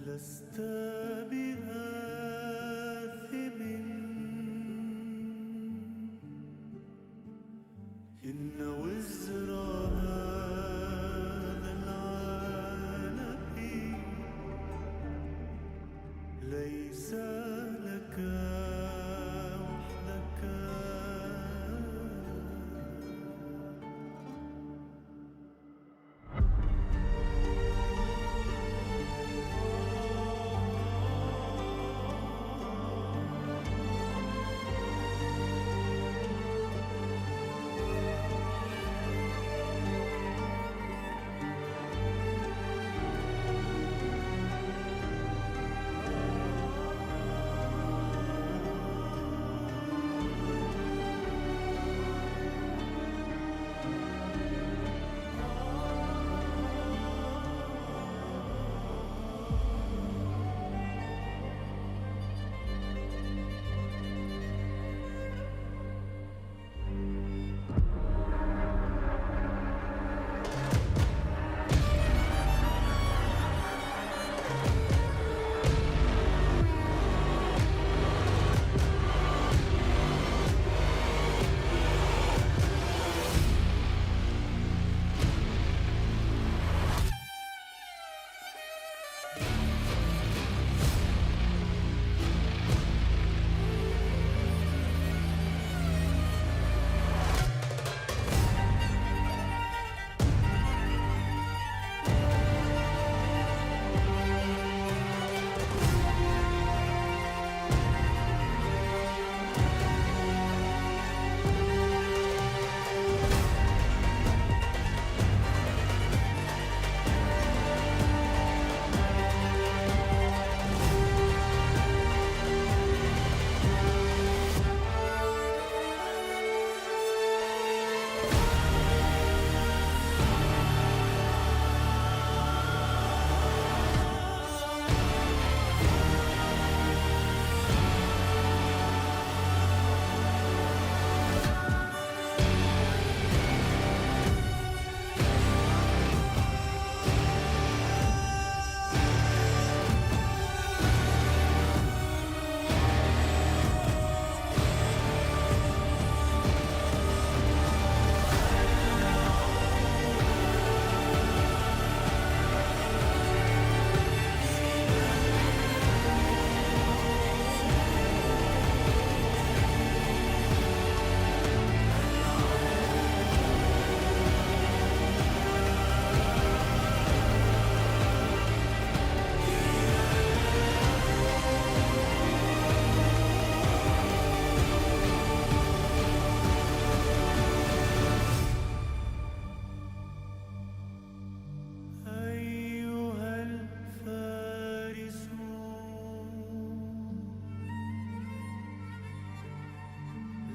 لست بآثم إن وزر هذا العالم ليس لك وحدك.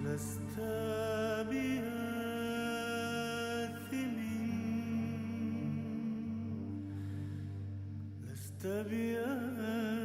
لست بآثم لست بآثم.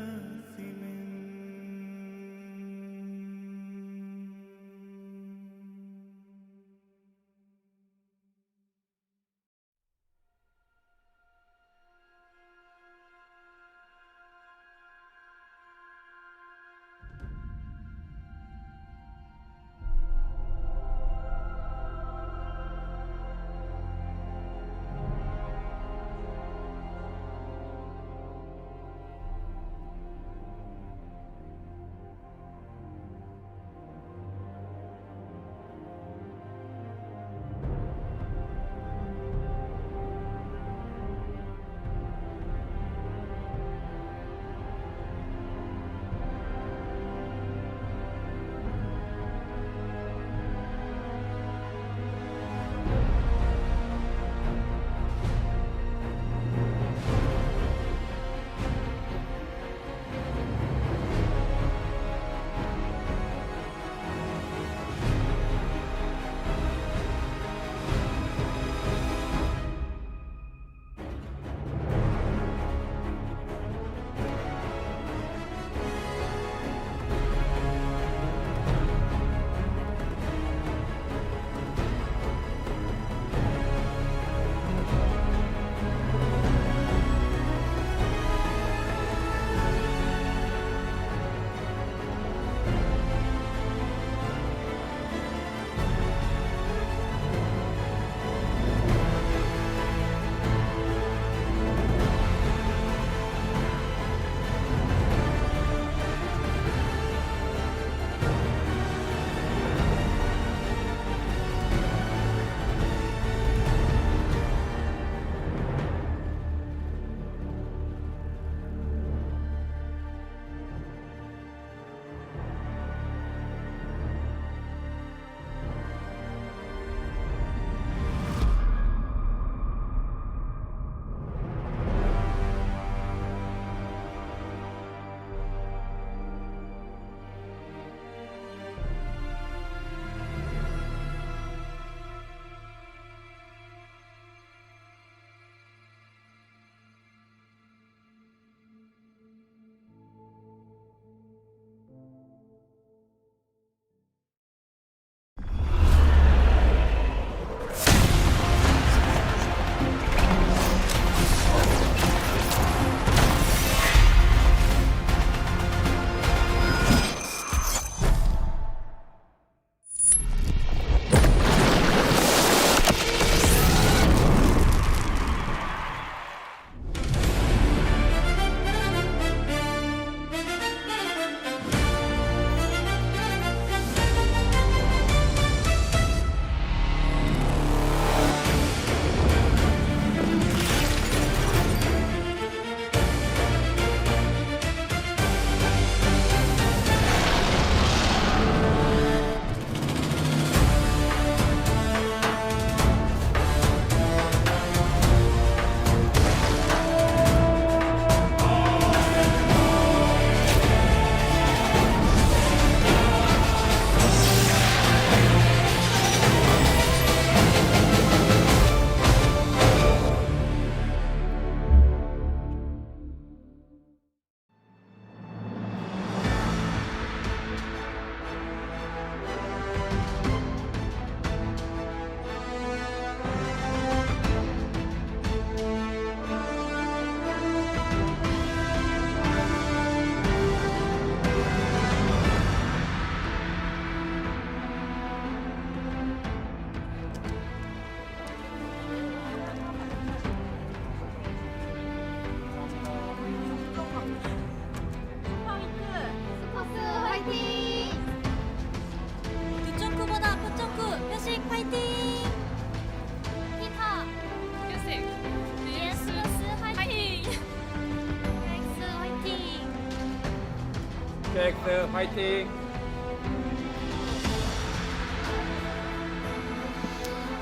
BFX fighting.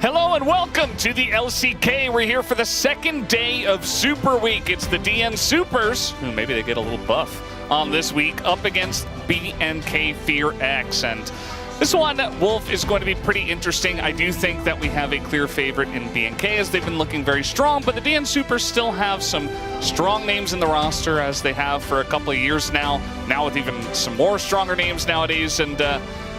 Hello and welcome to the LCK. We're here for the second day of Super Week. It's the DN Supers, who maybe they get a little buff on this week, up against BNK Fear X. And this one, Wolf, is going to be pretty interesting. I do think that we have a clear favorite in BNK as they've been looking very strong, but the DN Supers still have some strong names in the roster as they have for a couple of years now with even some more stronger names nowadays. And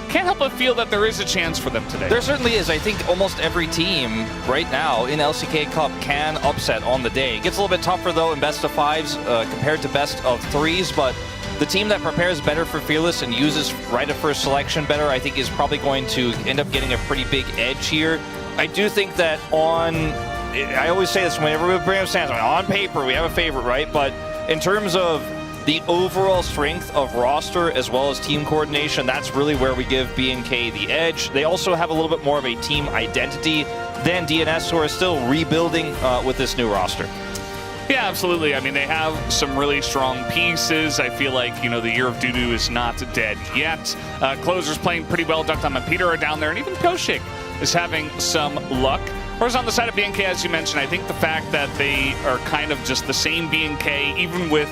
can't help but feel that there is a chance for them today. There certainly is. I think almost every team right now in LCK Cup can upset on the day. It gets a little bit tougher, though, in best of fives compared to best of threes, but the team that prepares better for Fearless and uses right of first selection better, I think, is probably going to end up getting a pretty big edge here. I do think that I always say this whenever we bring up stands, on paper we have a favorite, right? But in terms of the overall strength of roster as well as team coordination, that's really where we give BNK the edge. They also have a little bit more of a team identity than DNS, who are still rebuilding with this new roster. Yeah, absolutely. I mean, they have some really strong pieces. I feel like, you know, the year of Dudu is not dead yet. Closer's playing pretty well. Duckdom and Peter are down there, and even Koshik is having some luck. Whereas on the side of BNK, as you mentioned, I think the fact that they are kind of just the same BNK, even with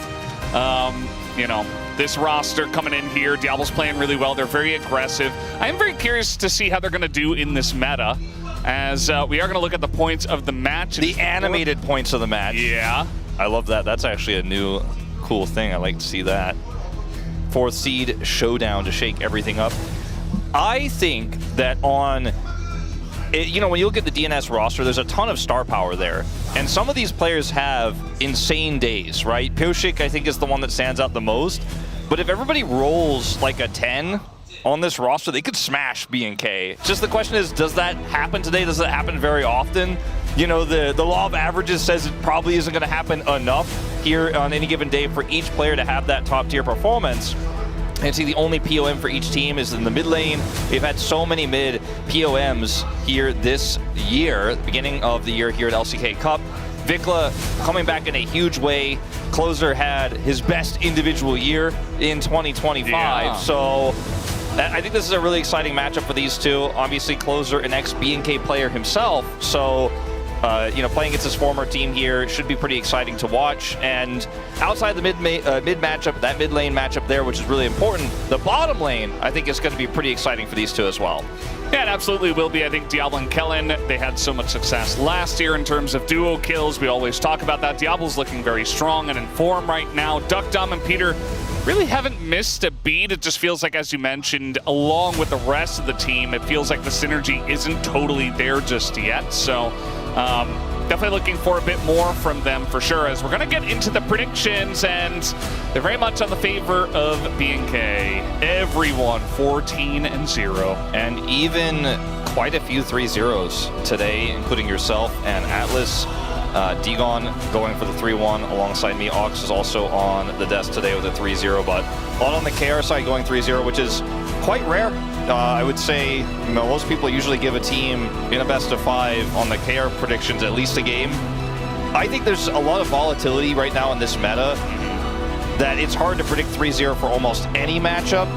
you know, this roster coming in here, Diablo's playing really well. They're very aggressive. I am very curious to see how they're going to do in this meta, as we are going to look at the points of the match. The animated points of the match. Yeah. I love that. That's actually a new cool thing. I like to see that. 4th seed showdown to shake everything up. I think that you know, when you look at the DNS roster, there's a ton of star power there. And some of these players have insane days, right? Pioshik, I think, is the one that stands out the most. But if everybody rolls like a 10 on this roster, they could smash BNK. Just the question is, does that happen today? Does it happen very often? You know, the law of averages says it probably isn't going to happen enough here on any given day for each player to have that top-tier performance. And see, the only POM for each team is in the mid lane. We've had so many mid POMs here this year, beginning of the year here at LCK Cup. Vikla coming back in a huge way. Closer had his best individual year in 2025. Yeah. So I think this is a really exciting matchup for these two. Obviously, Closer, an ex-BNK player himself. So you know, playing against his former team here should be pretty exciting to watch. And outside the mid matchup, that mid lane matchup there, which is really important, the bottom lane, I think, is going to be pretty exciting for these two as well. Yeah, it absolutely will be. I think Diablo and Kellen, they had so much success last year in terms of duo kills. We always talk about that. Diablo's looking very strong and in form right now. Duckdom and Peter really haven't missed a beat. It just feels like, as you mentioned, along with the rest of the team, it feels like the synergy isn't totally there just yet. So definitely looking for a bit more from them for sure, as we're going to get into the predictions, and they're very much on the favor of BNK. Everyone 14-0. And even quite a few 3-0s today, including yourself and Atlas. Degon going for the 3-1 alongside me. Ox is also on the desk today with a 3-0, but on the KR side going 3-0, which is quite rare. I would say, you know, most people usually give a team in a best of 5 on the KR predictions at least a game. I think there's a lot of volatility right now in this meta that it's hard to predict 3-0 for almost any matchup.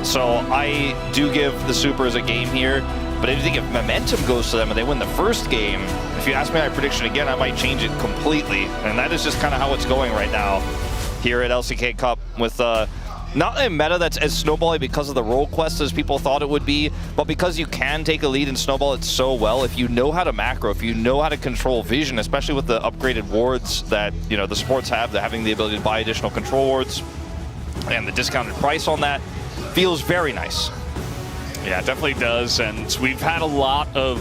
So I do give the Supers a game here, but I do think if momentum goes to them and they win the first game, if you ask me my prediction again, I might change it completely. And that is just kind of how it's going right now here at LCK Cup, with not a meta that's as snowbally because of the role quests as people thought it would be, but because you can take a lead and snowball it so well. If you know how to macro, if you know how to control vision, especially with the upgraded wards that, you know, the supports have, having the ability to buy additional control wards and the discounted price on that feels very nice. Yeah, it definitely does, and we've had a lot of,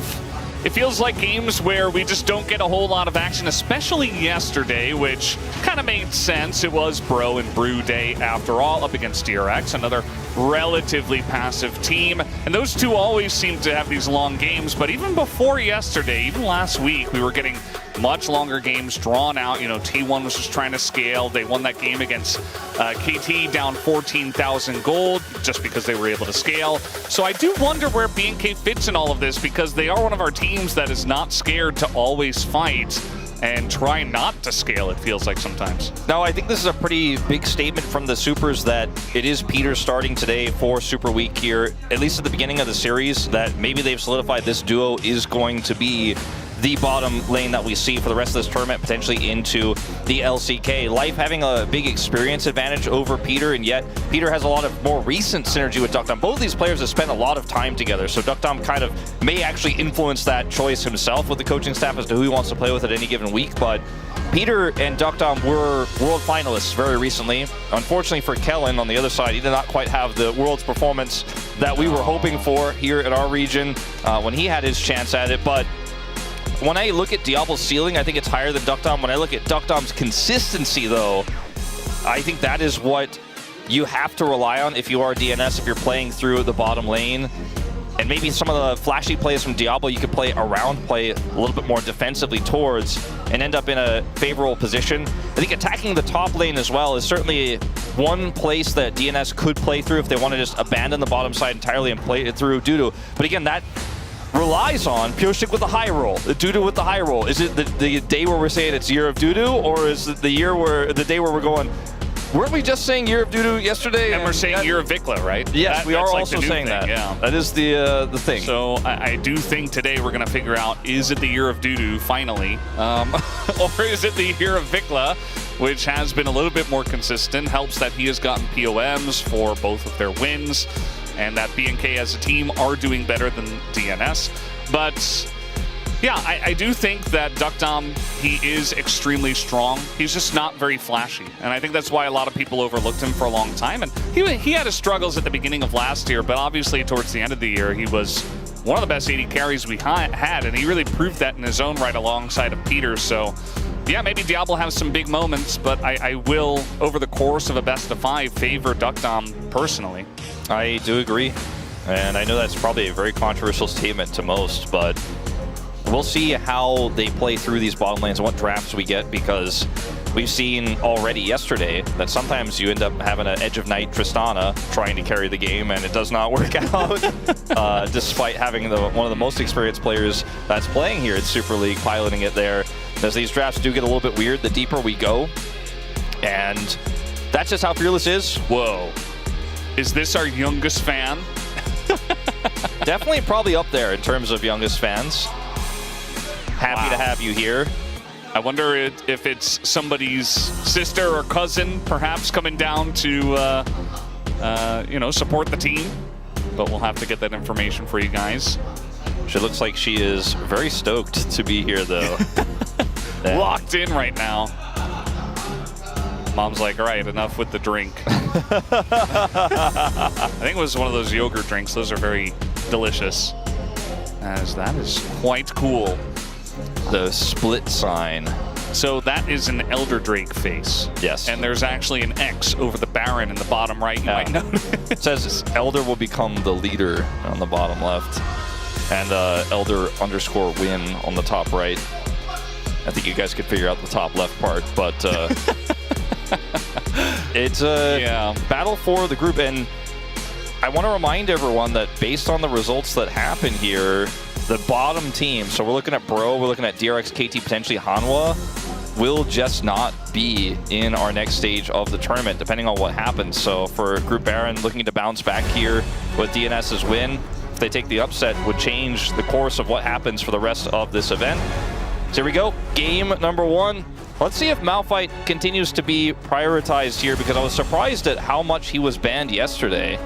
it feels like, games where we just don't get a whole lot of action, especially yesterday, which kind of made sense. It was Bro and Brew Day after all, up against DRX, another relatively passive team. And those two always seem to have these long games, but even before yesterday, even last week, we were getting much longer games drawn out. You know, T1 was just trying to scale. They won that game against KT down 14,000 gold just because they were able to scale. So I do wonder where BNK fits in all of this, because they are one of our teams that is not scared to always fight. and try not to scale, it feels like sometimes. No, I think this is a pretty big statement from the Supers that it is Peter starting today for Super Week here, at least at the beginning of the series, that maybe they've solidified this duo is going to be the bottom lane that we see for the rest of this tournament, potentially into the LCK. Life having a big experience advantage over Peter, and yet Peter has a lot of more recent synergy with Duckdom. Both of these players have spent a lot of time together, so Duckdom kind of may actually influence that choice himself with the coaching staff as to who he wants to play with at any given week. But Peter and Duckdom were world finalists very recently. Unfortunately for Kellen, on the other side, he did not quite have the world's performance that we were hoping for here in our region when he had his chance at it. But when I look at Diablo's ceiling, I think it's higher than Duckdom. When I look at Duckdom's consistency, though, I think that is what you have to rely on if you are DNS, if you're playing through the bottom lane. And maybe some of the flashy plays from Diablo you could play around, play a little bit more defensively towards, and end up in a favorable position. I think attacking the top lane as well is certainly one place that DNS could play through if they want to just abandon the bottom side entirely and play it through Dudu. But again, that relies on Pioshik with the high roll, the Dudu with the high roll. Is it the day where we're saying it's year of Dudu, or is it the day where we're going, weren't we just saying year of Dudu yesterday? And we're saying year of Vikla, right? Yes, we are like also saying thing, that. Yeah. That is the thing. So I do think today we're going to figure out, is it the year of Dudu finally, or is it the year of Vikla, which has been a little bit more consistent. Helps that he has gotten POMs for both of their wins, and that BNK as a team are doing better than DNS. But yeah, I do think that Duckdom, he is extremely strong. He's just not very flashy. And I think that's why a lot of people overlooked him for a long time. And he had his struggles at the beginning of last year, but obviously towards the end of the year, he was one of the best AD carries we had. And he really proved that in his own right alongside of Peter. So yeah, maybe Diablo has some big moments, but I will, over the course of a best of 5, favor Duckdom personally. I do agree. And I know that's probably a very controversial statement to most, but we'll see how they play through these bottom lanes and what drafts we get, because we've seen already yesterday that sometimes you end up having an Edge of Night Tristana trying to carry the game, and it does not work out, despite having one of the most experienced players that's playing here at Super League piloting it there. As these drafts do get a little bit weird the deeper we go, and that's just how Fearless is. Whoa. Is this our youngest fan? Definitely probably up there in terms of youngest fans. Happy to have you here. I wonder if it's somebody's sister or cousin, perhaps, coming down to, support the team. But we'll have to get that information for you guys. She looks like she is very stoked to be here, though. Locked in right now. Mom's like, all right, enough with the drink. I think it was one of those yogurt drinks. Those are very delicious. As that is quite cool. The split sign. So that is an Elder Drake face. Yes. And there's actually an X over the Baron in the bottom right. You might notice. It says Elder will become the leader on the bottom left. And Elder _win on the top right. I think you guys could figure out the top left part, but it's a battle for the group. And I want to remind everyone that based on the results that happen here, the bottom team, so we're looking at Bro, we're looking at DRX, KT, potentially Hanwha, will just not be in our next stage of the tournament, depending on what happens. So for Group Baron, looking to bounce back here with DNS's win, if they take the upset, would change the course of what happens for the rest of this event. So here we go, game number 1. Let's see if Malphite continues to be prioritized here, because I was surprised at how much he was banned yesterday.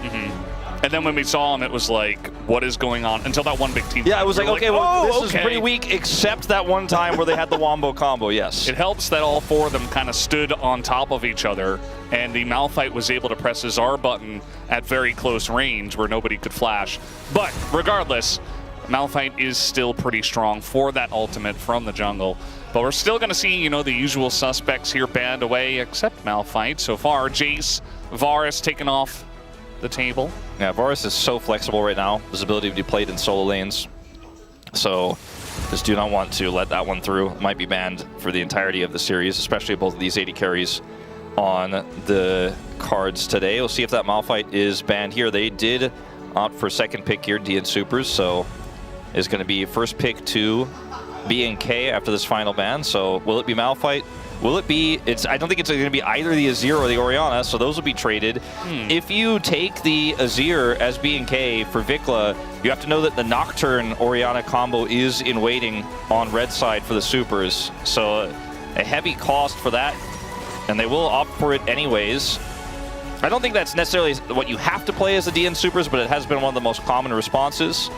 And then when we saw him, it was like, what is going on? Until that one big team. Yeah, I was like, okay, well, this is pretty weak, except that one time where they had the wombo combo, yes. It helps that all 4 of them kind of stood on top of each other, and the Malphite was able to press his R button at very close range where nobody could flash. But regardless, Malphite is still pretty strong for that ultimate from the jungle. But we're still going to see, the usual suspects here banned away, except Malphite so far. Jace, Varus taken off the table. Yeah, Varus is so flexible right now. His ability to be played in solo lanes. So just do not want to let that one through. It might be banned for the entirety of the series, especially both of these AD carries on the cards today. We'll see if that Malphite is banned here. They did opt for second pick here, DN Supers, so is going to be first pick to B&K after this final ban. So will it be Malphite? Will it be? I don't think it's going to be either the Azir or the Orianna, so those will be traded. If you take the Azir as B&K for Vikla, you have to know that the Nocturne Orianna combo is in waiting on red side for the supers. So a heavy cost for that, and they will opt for it anyways. I don't think that's necessarily what you have to play as the DN supers, but it has been one of the most common responses.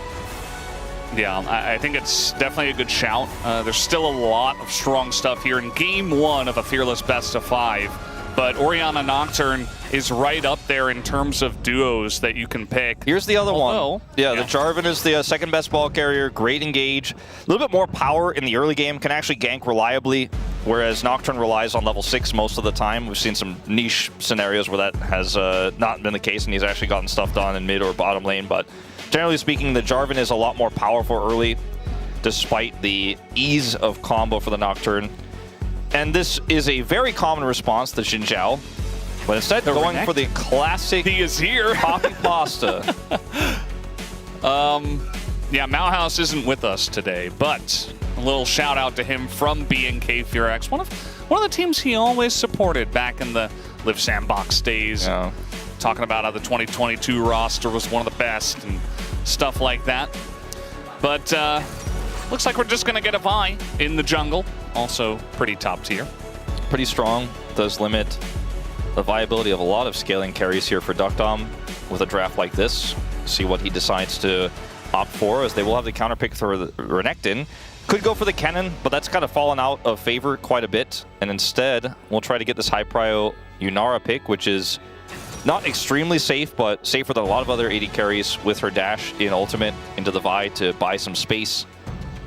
Yeah, I think it's definitely a good shout. There's still a lot of strong stuff here in Game 1 of a Fearless Best of 5. But Orianna Nocturne is right up there in terms of duos that you can pick. Here's the other one. Yeah, the Jarvan is the second best ball carrier, great engage. A little bit more power in the early game, can actually gank reliably, whereas Nocturne relies on level 6 most of the time. We've seen some niche scenarios where that has not been the case, and he's actually gotten stuff done in mid or bottom lane. But generally speaking, the Jarvan is a lot more powerful early, despite the ease of combo for the Nocturne. And this is a very common response to Xin Zhao, but instead going for the classic He is here. copy pasta. Yeah, Malhouse isn't with us today, but a little shout out to him from B&K FearX, one of the teams he always supported back in the Live Sandbox days. Yeah. Talking about how the 2022 roster was one of the best and stuff like that. But looks like we're just going to get a Vi in the jungle. Also pretty top tier. Pretty strong. Does limit the viability of a lot of scaling carries here for Duckdom with a draft like this. See what he decides to opt for, as they will have the counter pick for the Renekton. Could go for the Kennen, but that's kind of fallen out of favor quite a bit. And instead, we'll try to get this high prio Yunara pick, which is not extremely safe, but safer than a lot of other AD carries with her dash in ultimate into the Vi to buy some space.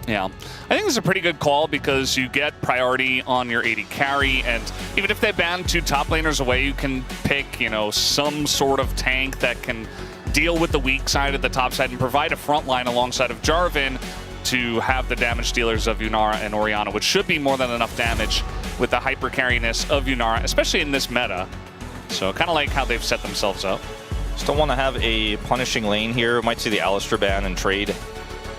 Yeah, I think this is a pretty good call because you get priority on your AD carry, and even if they ban 2 top laners away, you can pick, you know, some sort of tank that can deal with the weak side of the top side and provide a front line alongside of Jarvan to have the damage dealers of Yunara and Orianna, which should be more than enough damage with the hyper carriness of Yunara, especially in this meta. So kind of like how they've set themselves up. Still want to have a punishing lane here. Might see the Alistar ban and trade.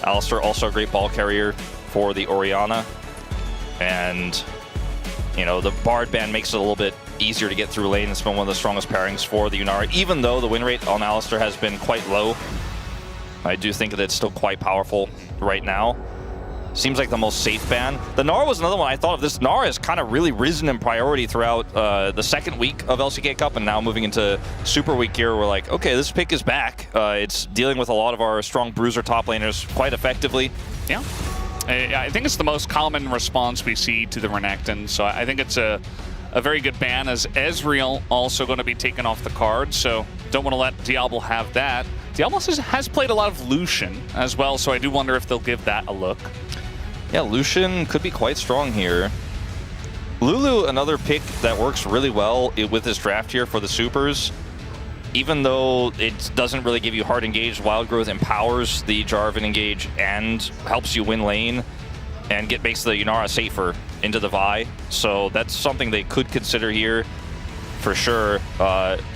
Alistar also a great ball carrier for the Orianna. And, you know, the Bard ban makes it a little bit easier to get through lane. It's been one of the strongest pairings for the Yunara, even though the win rate on Alistar has been quite low. I do think that it's still quite powerful right now. Seems like the most safe ban. The Gnar was another one I thought of. This Gnar has kind of really risen in priority throughout the second week of LCK Cup, and now moving into Super Week here, we're like, okay, this pick is back. It's dealing with a lot of our strong bruiser top laners quite effectively. Yeah. I think it's the most common response we see to the Renekton, so I think it's a very good ban, as Ezreal also going to be taken off the card, so don't want to let Diablo have that. Diablo has played a lot of Lucian as well, so I do wonder if they'll give that a look. Yeah, Lucian could be quite strong here. Lulu, another pick that works really well with this draft here for the supers. Even though it doesn't really give you hard engage, Wild Growth empowers the Jarvan engage and helps you win lane and makes the Yunara safer into the Vi. So that's something they could consider here for sure.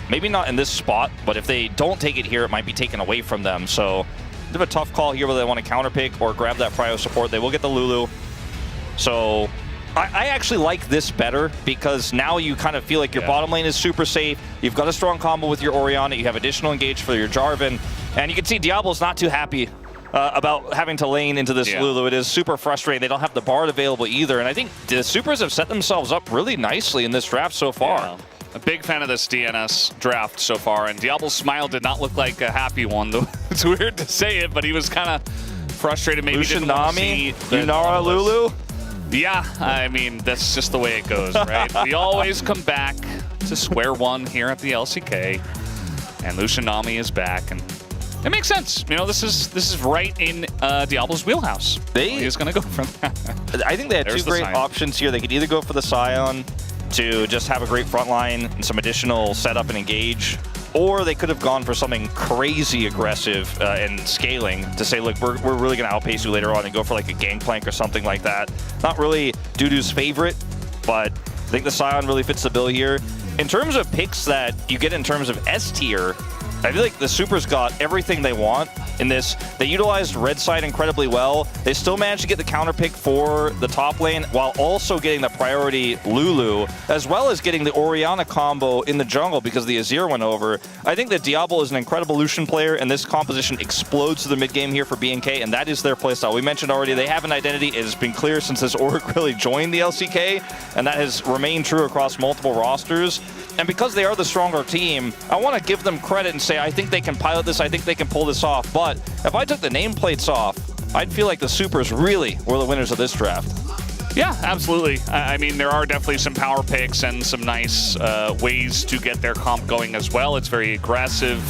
Maybe not in this spot, but if they don't take it here, it might be taken away from them. So bit of a tough call here whether they want to counter pick or grab that prio support. They will get the Lulu. So I actually like this better because now you kind of feel like your bottom lane is super safe. You've got a strong combo with your Orianna. You have additional engage for your Jarvan. And you can see Diablo's not too happy about having to lane into this Lulu. It is super frustrating. They don't have the Bard available either. And I think the supers have set themselves up really nicely in this draft so far. Yeah. A big fan of this DNS draft so far, and Diablo's smile did not look like a happy one, though. It's weird to say it, but he was kind of frustrated. Maybe Lucian, didn't want to Nami, see Yunara, Lulu? Yeah, I mean, that's just the way it goes, right? We always come back to square one here at the LCK, and Lucian Nami is back, and it makes sense. You know, this is right in Diablo's wheelhouse. He's going to go from that. I think they had two great options here. They could either go for the Scion to just have a great front line and some additional setup and engage, or they could have gone for something crazy aggressive and scaling to say, look, we're really going to outpace you later on and go for like a gangplank or something like that. Not really Dudu's favorite, but I think the Scion really fits the bill here. In terms of picks that you get in terms of S tier, I feel like the supers got everything they want in this. They utilized red side incredibly well. They still managed to get the counter pick for the top lane while also getting the priority Lulu, as well as getting the Orianna combo in the jungle because the Azir went over. I think that Diablo is an incredible Lucian player, and this composition explodes to the mid game here for BNK, and that is their playstyle. We mentioned already they have an identity. It has been clear since this org really joined the LCK, and that has remained true across multiple rosters. And because they are the stronger team, I want to give them credit and say, I think they can pilot this, I think they can pull this off. But if I took the nameplates off, I'd feel like the Supers really were the winners of this draft. Yeah, absolutely. I mean, there are definitely some power picks and some nice ways to get their comp going as well. It's very aggressive.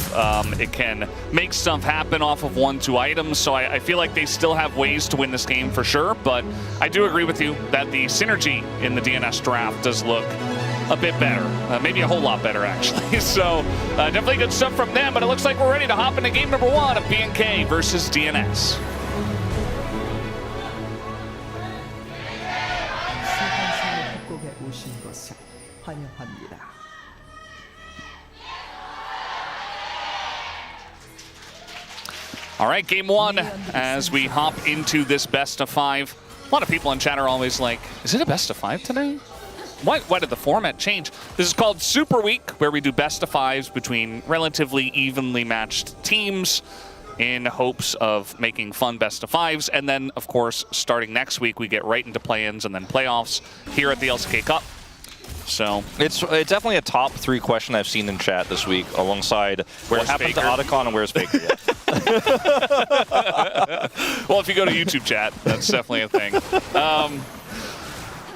It can make stuff happen off of 1-2 items, so I feel like they still have ways to win this game for sure, but I do agree with you that the synergy in the DNS draft does look a bit better, maybe a whole lot better actually. So definitely good stuff from them, but it looks like we're ready to hop into game number 1 of BNK versus DNS. All right, game 1 as we hop into this best of 5. A lot of people in chat are always like, is it a best of 5 today? Why did the format change? This is called Super Week, where we do best of 5s between relatively evenly matched teams in hopes of making fun best of 5s. And then, of course, starting next week, we get right into play-ins and then playoffs here at the LCK Cup. So it's definitely a top 3 question I've seen in chat this week, alongside what happened Faker? to Otacon and where's Faker. Well, if you go to YouTube chat, that's definitely a thing.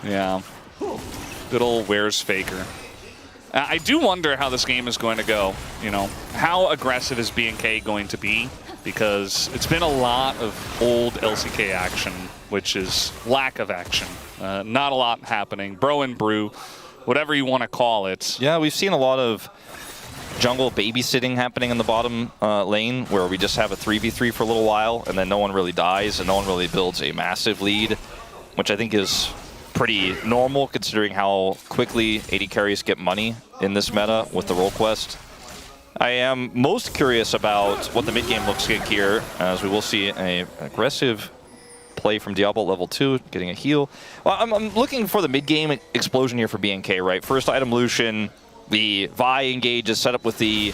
Yeah. Good old where's Faker. I do wonder how this game is going to go. You know, how aggressive is BNK going to be? Because it's been a lot of old LCK action, which is lack of action. Not a lot happening. Bro and brew, whatever you want to call it. Yeah, we've seen a lot of jungle babysitting happening in the bottom lane, where we just have a 3v3 for a little while, and then no one really dies, and no one really builds a massive lead, which I think is pretty normal considering how quickly AD carries get money in this meta with the role quest. I am most curious about what the mid game looks like here, as we will see an aggressive play from Diablo at level 2, getting a heal. Well, I'm looking for the mid game explosion here for BNK, right? First item Lucian, the Vi engage is set up with the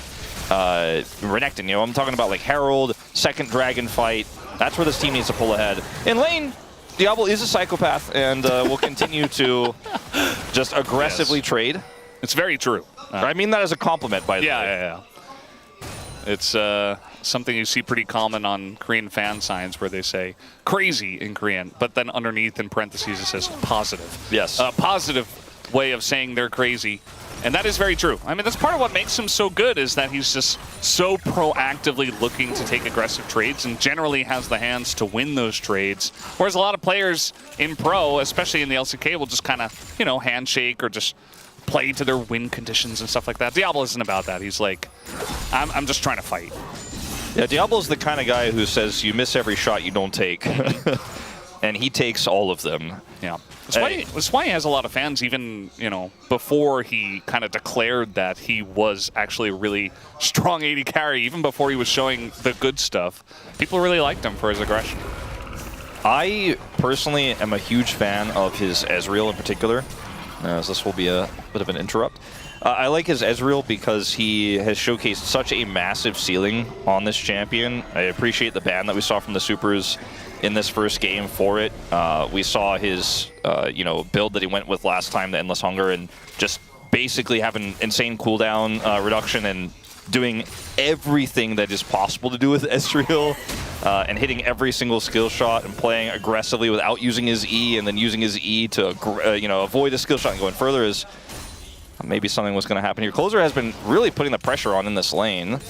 Renekton. You know, I'm talking about like Herald, second dragon fight. That's where this team needs to pull ahead. In lane, Diablo is a psychopath and will continue to just aggressively trade. It's very true. I mean that as a compliment, by the way. Yeah. It's something you see pretty common on Korean fan signs where they say crazy in Korean, but then underneath in parentheses it says positive. Yes. A positive way of saying they're crazy. And that is very true. I mean, that's part of what makes him so good, is that he's just so proactively looking to take aggressive trades and generally has the hands to win those trades. Whereas a lot of players in pro, especially in the LCK, will just kind of, you know, handshake or just play to their win conditions and stuff like that. Diablo isn't about that. He's like, I'm just trying to fight. Yeah, Diablo's the kind of guy who says you miss every shot you don't take. And he takes all of them. Yeah. That's why he has a lot of fans, even, you know, before he kind of declared that he was actually a really strong AD carry, even before he was showing the good stuff. People really liked him for his aggression. I personally am a huge fan of his Ezreal in particular, as this will be a bit of an interrupt. I like his Ezreal because he has showcased such a massive ceiling on this champion. I appreciate the ban that we saw from the Supers in this first game for it. We saw his you know, build that he went with last time, the Endless Hunger, and just basically have an insane cooldown reduction and doing everything that is possible to do with Ezreal, and hitting every single skill shot and playing aggressively without using his E, and then using his E to you know, avoid a skill shot and going further is maybe something was going to happen here. Closer has been really putting the pressure on in this lane.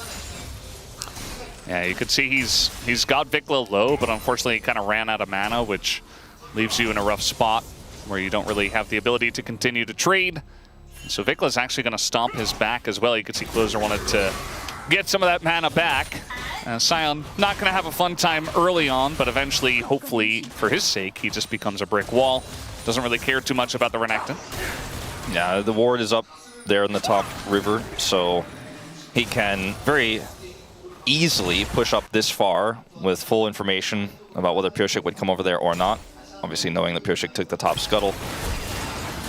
Yeah, you could see he's got Vikla low, but unfortunately he kind of ran out of mana, which leaves you in a rough spot where you don't really have the ability to continue to trade. So Vikla's actually going to stomp his back as well. You could see Closer wanted to get some of that mana back. Sion not going to have a fun time early on, but eventually, hopefully, for his sake, he just becomes a brick wall. Doesn't really care too much about the Renekton. Yeah, the ward is up there in the top river, so he can very easily push up this far with full information about whether Pyosik would come over there or not. Obviously knowing that Pyosik took the top scuttle.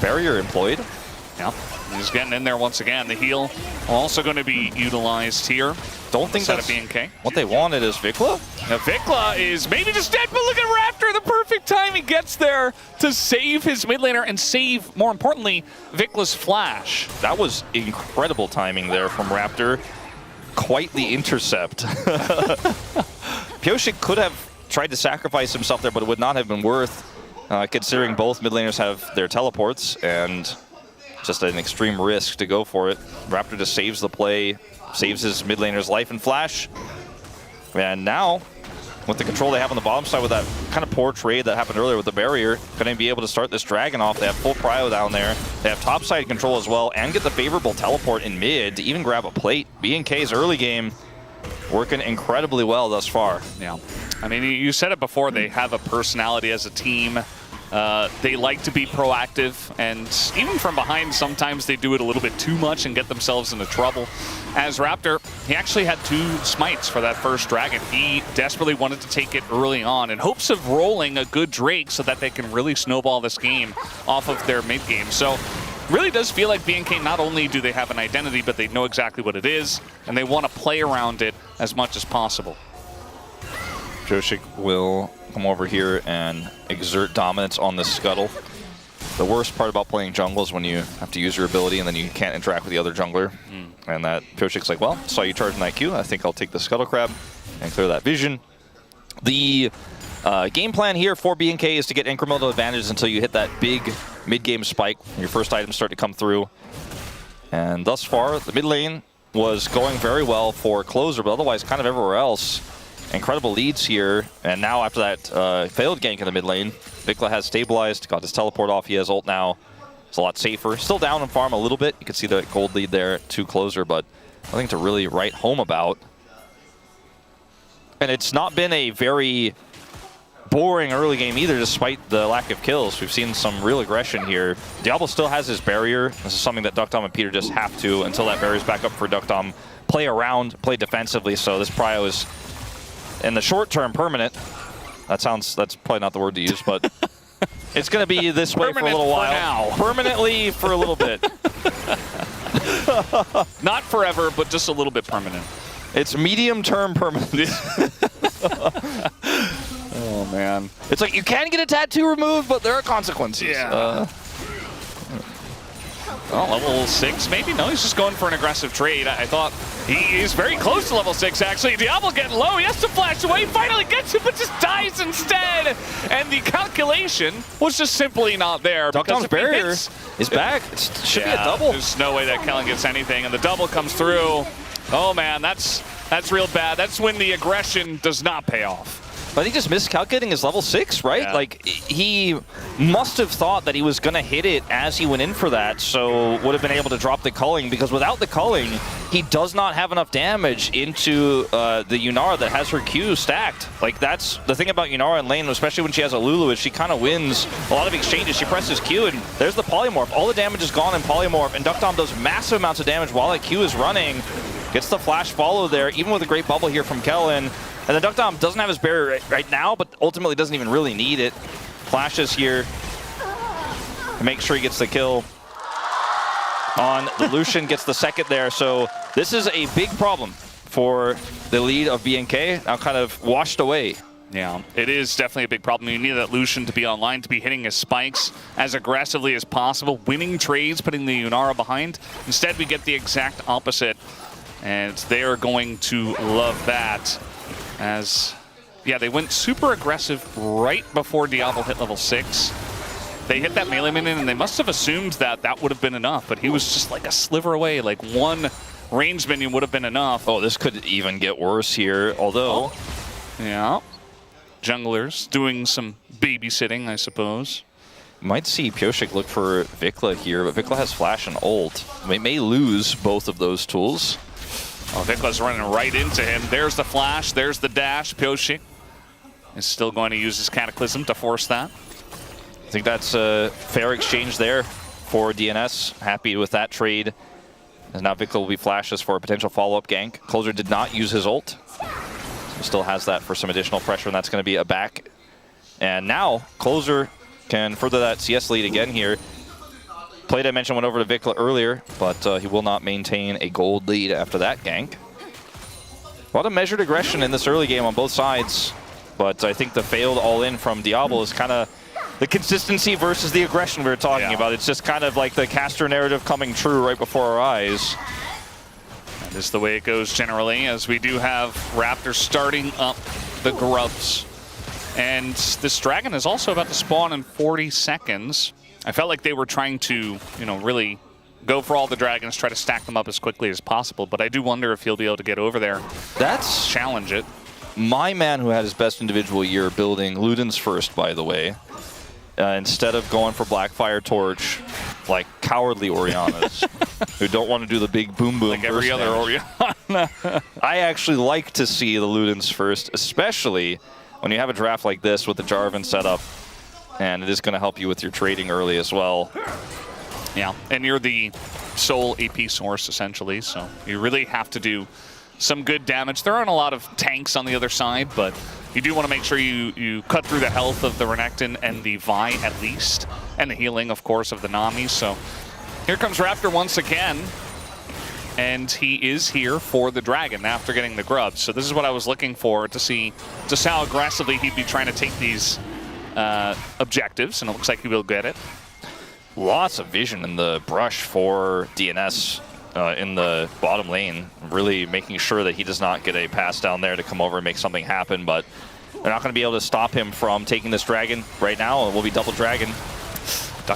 Barrier employed. Yeah, he's getting in there once again. The heal also going to be utilized here. Don't think that's BNK. What they wanted is Vikla. Now, Vikla is maybe just dead, but look at Raptor, the perfect time he gets there to save his mid laner and save, more importantly, Vikla's flash. That was incredible timing there from Raptor. Quite the intercept. Pyosik could have tried to sacrifice himself there, but it would not have been worth, considering both mid laners have their teleports, and just an extreme risk to go for it. Raptor just saves the play, saves his mid laner's life and flash. And now, with the control they have on the bottom side with that kind of poor trade that happened earlier with the barrier, going to be able to start this dragon off. They have full prio down there. They have top side control as well, and get the favorable teleport in mid to even grab a plate. BNK's early game working incredibly well thus far. Yeah, I mean, you said it before, they have a personality as a team. They like to be proactive, and even from behind, sometimes they do it a little bit too much and get themselves into trouble. As Raptor, he actually had 2 smites for that first dragon. He desperately wanted to take it early on in hopes of rolling a good Drake so that they can really snowball this game off of their mid game. So really does feel like BNK, not only do they have an identity, but they know exactly what it is, and they want to play around it as much as possible. Pyosik will come over here and exert dominance on the scuttle. The worst part about playing jungle is when you have to use your ability and then you can't interact with the other jungler. And that Pyosik's like, well, saw you charging that Q, I think I'll take the scuttle crab and clear that vision. The game plan here for BNK is to get incremental advantages until you hit that big mid-game spike. Your first items start to come through. And thus far, the mid lane was going very well for Closer, but otherwise kind of everywhere else. Incredible leads here, and now after that failed gank in the mid lane, Vikla has stabilized, got his teleport off, he has ult now. It's a lot safer. Still down in farm a little bit. You can see the gold lead there to Closer, but nothing to really write home about. And it's not been a very boring early game either, despite the lack of kills. We've seen some real aggression here. Diablo still has his barrier. This is something that Duckdom and Peter just have to, until that barrier's back up for Duckdom, play around, play defensively. So this prio is, in the short term, permanent. That's probably not the word to use, but it's going to be this way for a little while. Now. Permanently for a little bit. Not forever, but just a little bit permanent. It's medium term permanent. Oh, man. It's like you can get a tattoo removed, but there are consequences. Yeah. Oh, level 6, maybe? No, he's just going for an aggressive trade. I thought he is very close to level 6, actually. Diablo getting low. He has to flash away. Finally gets it, but just dies instead. And the calculation was just simply not there. Duckdom's barrier is back. It should be a double. There's no way that Kellen gets anything, and the double comes through. Oh, man, that's real bad. That's when the aggression does not pay off. But he just miscalculating his level 6, right? Yeah. Like, he must have thought that he was going to hit it as he went in for that, so would have been able to drop the culling, because without the culling, he does not have enough damage into the Yunara that has her Q stacked. Like, that's the thing about Yunara in lane, especially when she has a Lulu, is she kind of wins a lot of exchanges. She presses Q, and there's the polymorph. All the damage is gone in polymorph, and Duckdom does massive amounts of damage while that Q is running. Gets the flash follow there, even with a great bubble here from Kellen. And then Duckdom doesn't have his barrier right now, but ultimately doesn't even really need it. Flashes here to make sure he gets the kill on the Lucian, gets the second there. So this is a big problem for the lead of BNK, now kind of washed away. Yeah, it is definitely a big problem. You need that Lucian to be online, to be hitting his spikes as aggressively as possible, winning trades, putting the Yunara behind. Instead, we get the exact opposite, and they are going to love that. As, yeah, they went super aggressive right before Diablo hit level 6. They hit that melee minion, and they must have assumed that that would have been enough, but he was just like a sliver away. Like one range minion would have been enough. Oh, this could even get worse here, although... Yeah. Junglers doing some babysitting, I suppose. Might see Pyosik look for Vikla here, but Vikla has flash and ult. They may lose both of those tools. Oh, Vikla's running right into him. There's the flash, there's the dash. Pyosik is still going to use his Cataclysm to force that. I think that's a fair exchange there for DNS. Happy with that trade. As now Vikla will be flashless for a potential follow-up gank. Closer did not use his ult. He still has that for some additional pressure, and that's going to be a back. And now Closer can further that CS lead again here. Play dimension went over to Vikla earlier, but he will not maintain a gold lead after that gank. A lot of measured aggression in this early game on both sides, but I think the failed all-in from Diablo is kind of the consistency versus the aggression we were talking about. It's just kind of like the caster narrative coming true right before our eyes. That is the way it goes generally, as we do have Raptor starting up the grubs. And this dragon is also about to spawn in 40 seconds. I felt like they were trying to, you know, really go for all the dragons, try to stack them up as quickly as possible. But I do wonder if he'll be able to get over there. That's challenge it. My man who had his best individual year building Luden's first, by the way. Instead of going for Blackfire Torch, like cowardly Orianas, who don't want to do the big boom boom. Like every other Oriana. I actually like to see the Luden's first, especially when you have a draft like this with the Jarvan setup, and it is going to help you with your trading early as well. Yeah, and you're the sole AP source, essentially, so you really have to do some good damage. There aren't a lot of tanks on the other side, but you do want to make sure you cut through the health of the Renekton and the Vi at least, and the healing, of course, of the Nami. So here comes Raptor once again, and he is here for the dragon after getting the grub. So this is what I was looking for, to see just how aggressively he'd be trying to take these objectives, and it looks like he will get it. Lots of vision in the brush for DNS in the bottom lane, really making sure that he does not get a pass down there to come over and make something happen, but they're not going to be able to stop him from taking this dragon right now. It will be double dragon.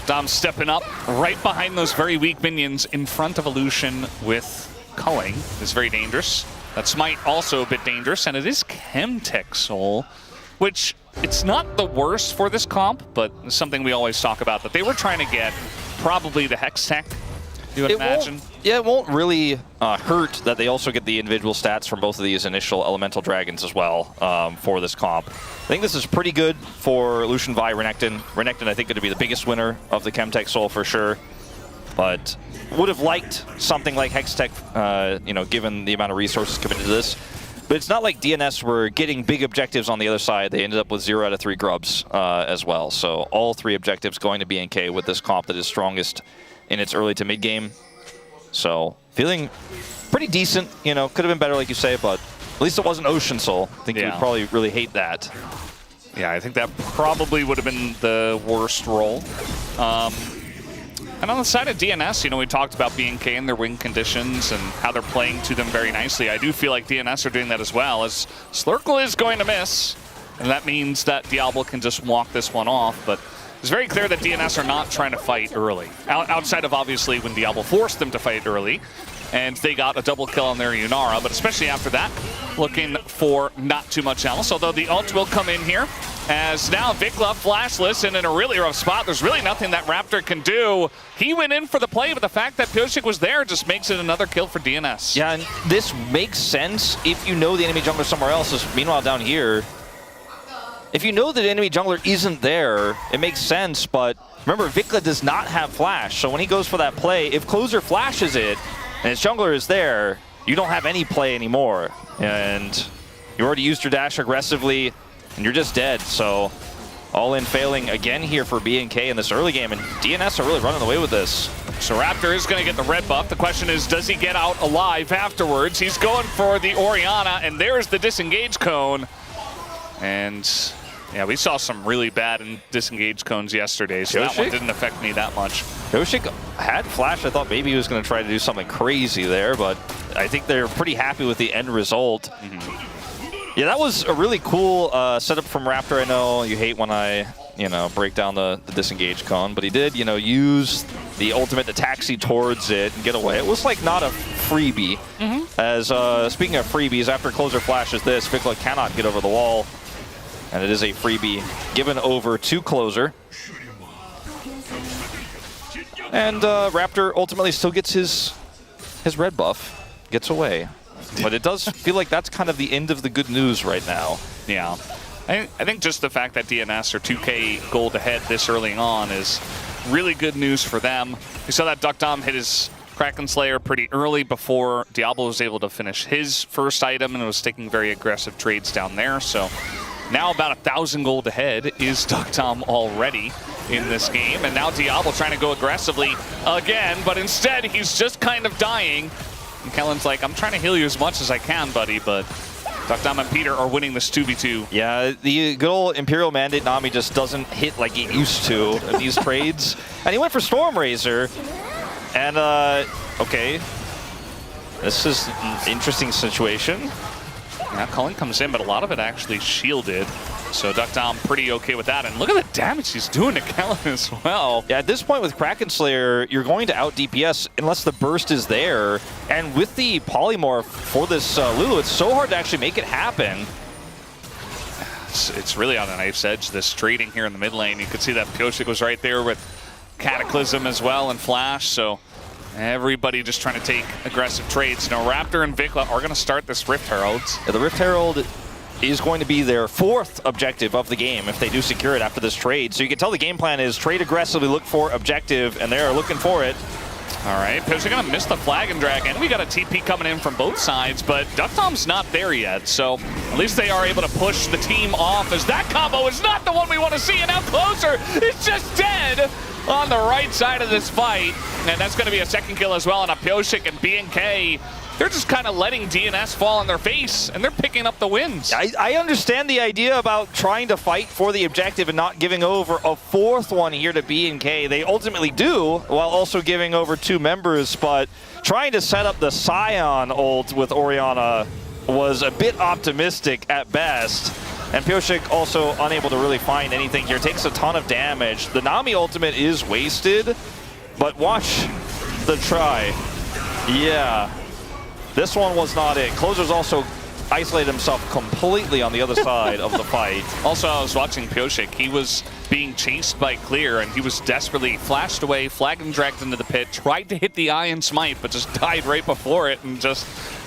Dum stepping up right behind those very weak minions in front of Illusion with culling is very dangerous. That Smite also a bit dangerous, and it is Chemtech Soul, which it's not the worst for this comp, but it's something we always talk about, that they were trying to get probably the Hex Tech, you would imagine. It won't really hurt that they also get the individual stats from both of these initial elemental dragons as well for this comp. I think this is pretty good for Lucian, Vi, Renekton. Renekton, I think, going to be the biggest winner of the Chemtech Soul for sure, but would have liked something like Hextech, you know, given the amount of resources committed to this. But it's not like DNS were getting big objectives on the other side. They ended up with 0 out of 3 grubs as well. So all 3 objectives going to BNK with this comp that is strongest in its early to mid game. So feeling pretty decent. You know, could have been better, like you say, but at least it wasn't Ocean Soul. I think you would probably really hate that. Yeah, I think that probably would have been the worst roll. And on the side of DNS, you know, we talked about BNK and their win conditions and how they're playing to them very nicely. I do feel like DNS are doing that as well, as Slurkle is going to miss, and that means that Diablo can just walk this one off. But it's very clear that DNS are not trying to fight early, outside of obviously when Diablo forced them to fight early, and they got a double kill on their Yunara. But especially after that, looking for not too much else, although the ult will come in here. As now Vikla flashless and in a really rough spot. There's really nothing that Raptor can do. He went in for the play, but the fact that Pyosik was there just makes it another kill for DNS. Yeah, and this makes sense if you know the enemy jungler somewhere else. Meanwhile, down here, if you know that the enemy jungler isn't there, it makes sense, but remember, Vikla does not have flash, so when he goes for that play, if Closer flashes it and his jungler is there, you don't have any play anymore. And you already used your dash aggressively, and you're just dead. So all in failing again here for BNK in this early game, and DNS are really running away with this. So Raptor is going to get the red buff. The question is, does he get out alive afterwards? He's going for the Oriana, and there's the disengage cone. And yeah, we saw some really bad disengage cones yesterday, so that one didn't affect me that much. Pyosik had flash. I thought maybe he was going to try to do something crazy there, but I think they're pretty happy with the end result. Yeah, that was a really cool setup from Raptor. I know you hate when I, you know, break down the disengage cone, but he did, you know, use the ultimate to taxi towards it and get away. It was like not a freebie. As speaking of freebies, after Closer flashes this, Vikla cannot get over the wall, and it is a freebie given over to Closer. And Raptor ultimately still gets his red buff, gets away. But it does feel like that's kind of the end of the good news right now. Yeah. I think just the fact that DNS are 2K gold ahead this early on is really good news for them. We saw that Duck Dom hit his Kraken Slayer pretty early before Diablo was able to finish his first item and was taking very aggressive trades down there. So now about 1,000 gold ahead is DuckTom already in this game. And now Diablo trying to go aggressively again, but instead he's just kind of dying. And Kellen's like, I'm trying to heal you as much as I can, buddy, but DuckTom and Peter are winning this 2v2. Yeah, the good old Imperial Mandate Nami just doesn't hit like he used to in these trades. And he went for Stormrazor. And, okay. This is an interesting situation. Yeah, Cullen comes in, but a lot of it actually shielded. So DuckTom pretty okay with that. And look at the damage he's doing to Kellen as well. Yeah, at this point with Kraken Slayer, you're going to out DPS unless the burst is there. And with the polymorph for this Lulu, it's so hard to actually make it happen. It's really on a knife's edge, this trading here in the mid lane. You could see that Pyosik was right there with Cataclysm as well and Flash. So everybody just trying to take aggressive trades. Now Raptor and Vikla are going to start this Rift Heralds. Yeah, the Rift Herald is going to be their fourth objective of the game if they do secure it after this trade. So you can tell the game plan is trade aggressively, look for objective, and they're looking for it. All right, Pyosik going to miss the Flag and Drag, and we got a TP coming in from both sides, but DuckTom's not there yet, so at least they are able to push the team off, as that combo is not the one we want to see, and now Closer is just dead on the right side of this fight, and that's going to be a second kill as well on a Pyosik and BNK. They're just kind of letting DNS fall on their face, and they're picking up the wins. I understand the idea about trying to fight for the objective and not giving over a fourth one here to B&K. They ultimately do, while also giving over 2 members, but trying to set up the Scion ult with Orianna was a bit optimistic at best. And Pyosik also unable to really find anything here. Takes a ton of damage. The Nami ultimate is wasted, but watch the try. Yeah. This one was not it. Closer's also isolated himself completely on the other side of the fight. Also, I was watching Pyosik. He was being chased by Clear, and he was desperately flashed away, flagged and dragged into the pit, tried to hit the Iron Smite, but just died right before it, and just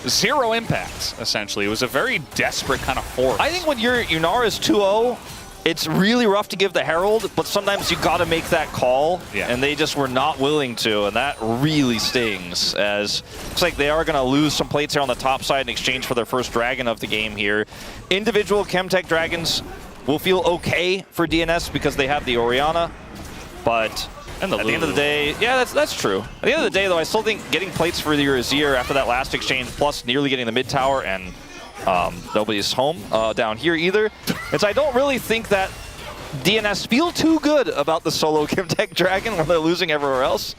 zero impact, essentially. It was a very desperate kind of force. I think when your Yunar is 2-0, it's really rough to give the Herald, but sometimes you got to make that call, and they just were not willing to, and that really stings, as looks like they are going to lose some plates here on the top side in exchange for their first Dragon of the game here. Individual Chemtech Dragons will feel okay for DNS because they have the Orianna, but at the end of the day, yeah, that's true. At the end of the day, though, I still think getting plates for your Azir after that last exchange, plus nearly getting the mid tower, and nobody's home down here either. And so I don't really think that DNS feel too good about the solo Chemtech Dragon when they're losing everywhere else.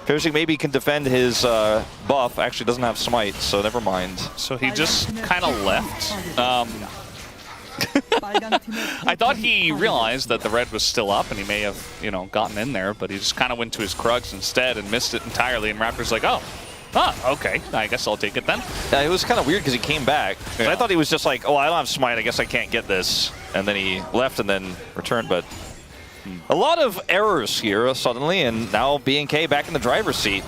Pyosik maybe can defend his buff. Actually doesn't have smite, so never mind. So he just kind of left. I thought he realized that the red was still up and he may have, you know, gotten in there, but he just kind of went to his Krugs instead and missed it entirely. And Raptor's like, oh. Okay. I guess I'll take it then. Yeah, it was kind of weird because he came back. Yeah. I thought he was just like, oh, I don't have smite. I guess I can't get this. And then he left and then returned. But a lot of errors here suddenly, and now B&K back in the driver's seat.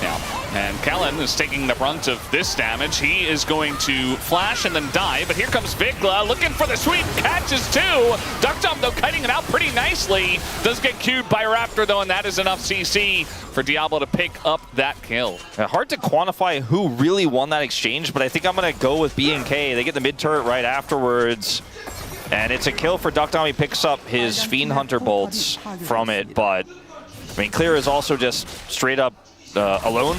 Yeah, and Kellen is taking the brunt of this damage. He is going to flash and then die, but here comes Vikla looking for the sweep, catches too. DuckTom, though, kiting it out pretty nicely. Does get queued by Raptor, though, and that is enough CC for Diablo to pick up that kill. Hard to quantify who really won that exchange, but I think I'm going to go with B&K. They get the mid turret right afterwards, and it's a kill for DuckTom. He picks up his Fiend Hunter bolts from it, but I mean, Clear is also just straight up alone,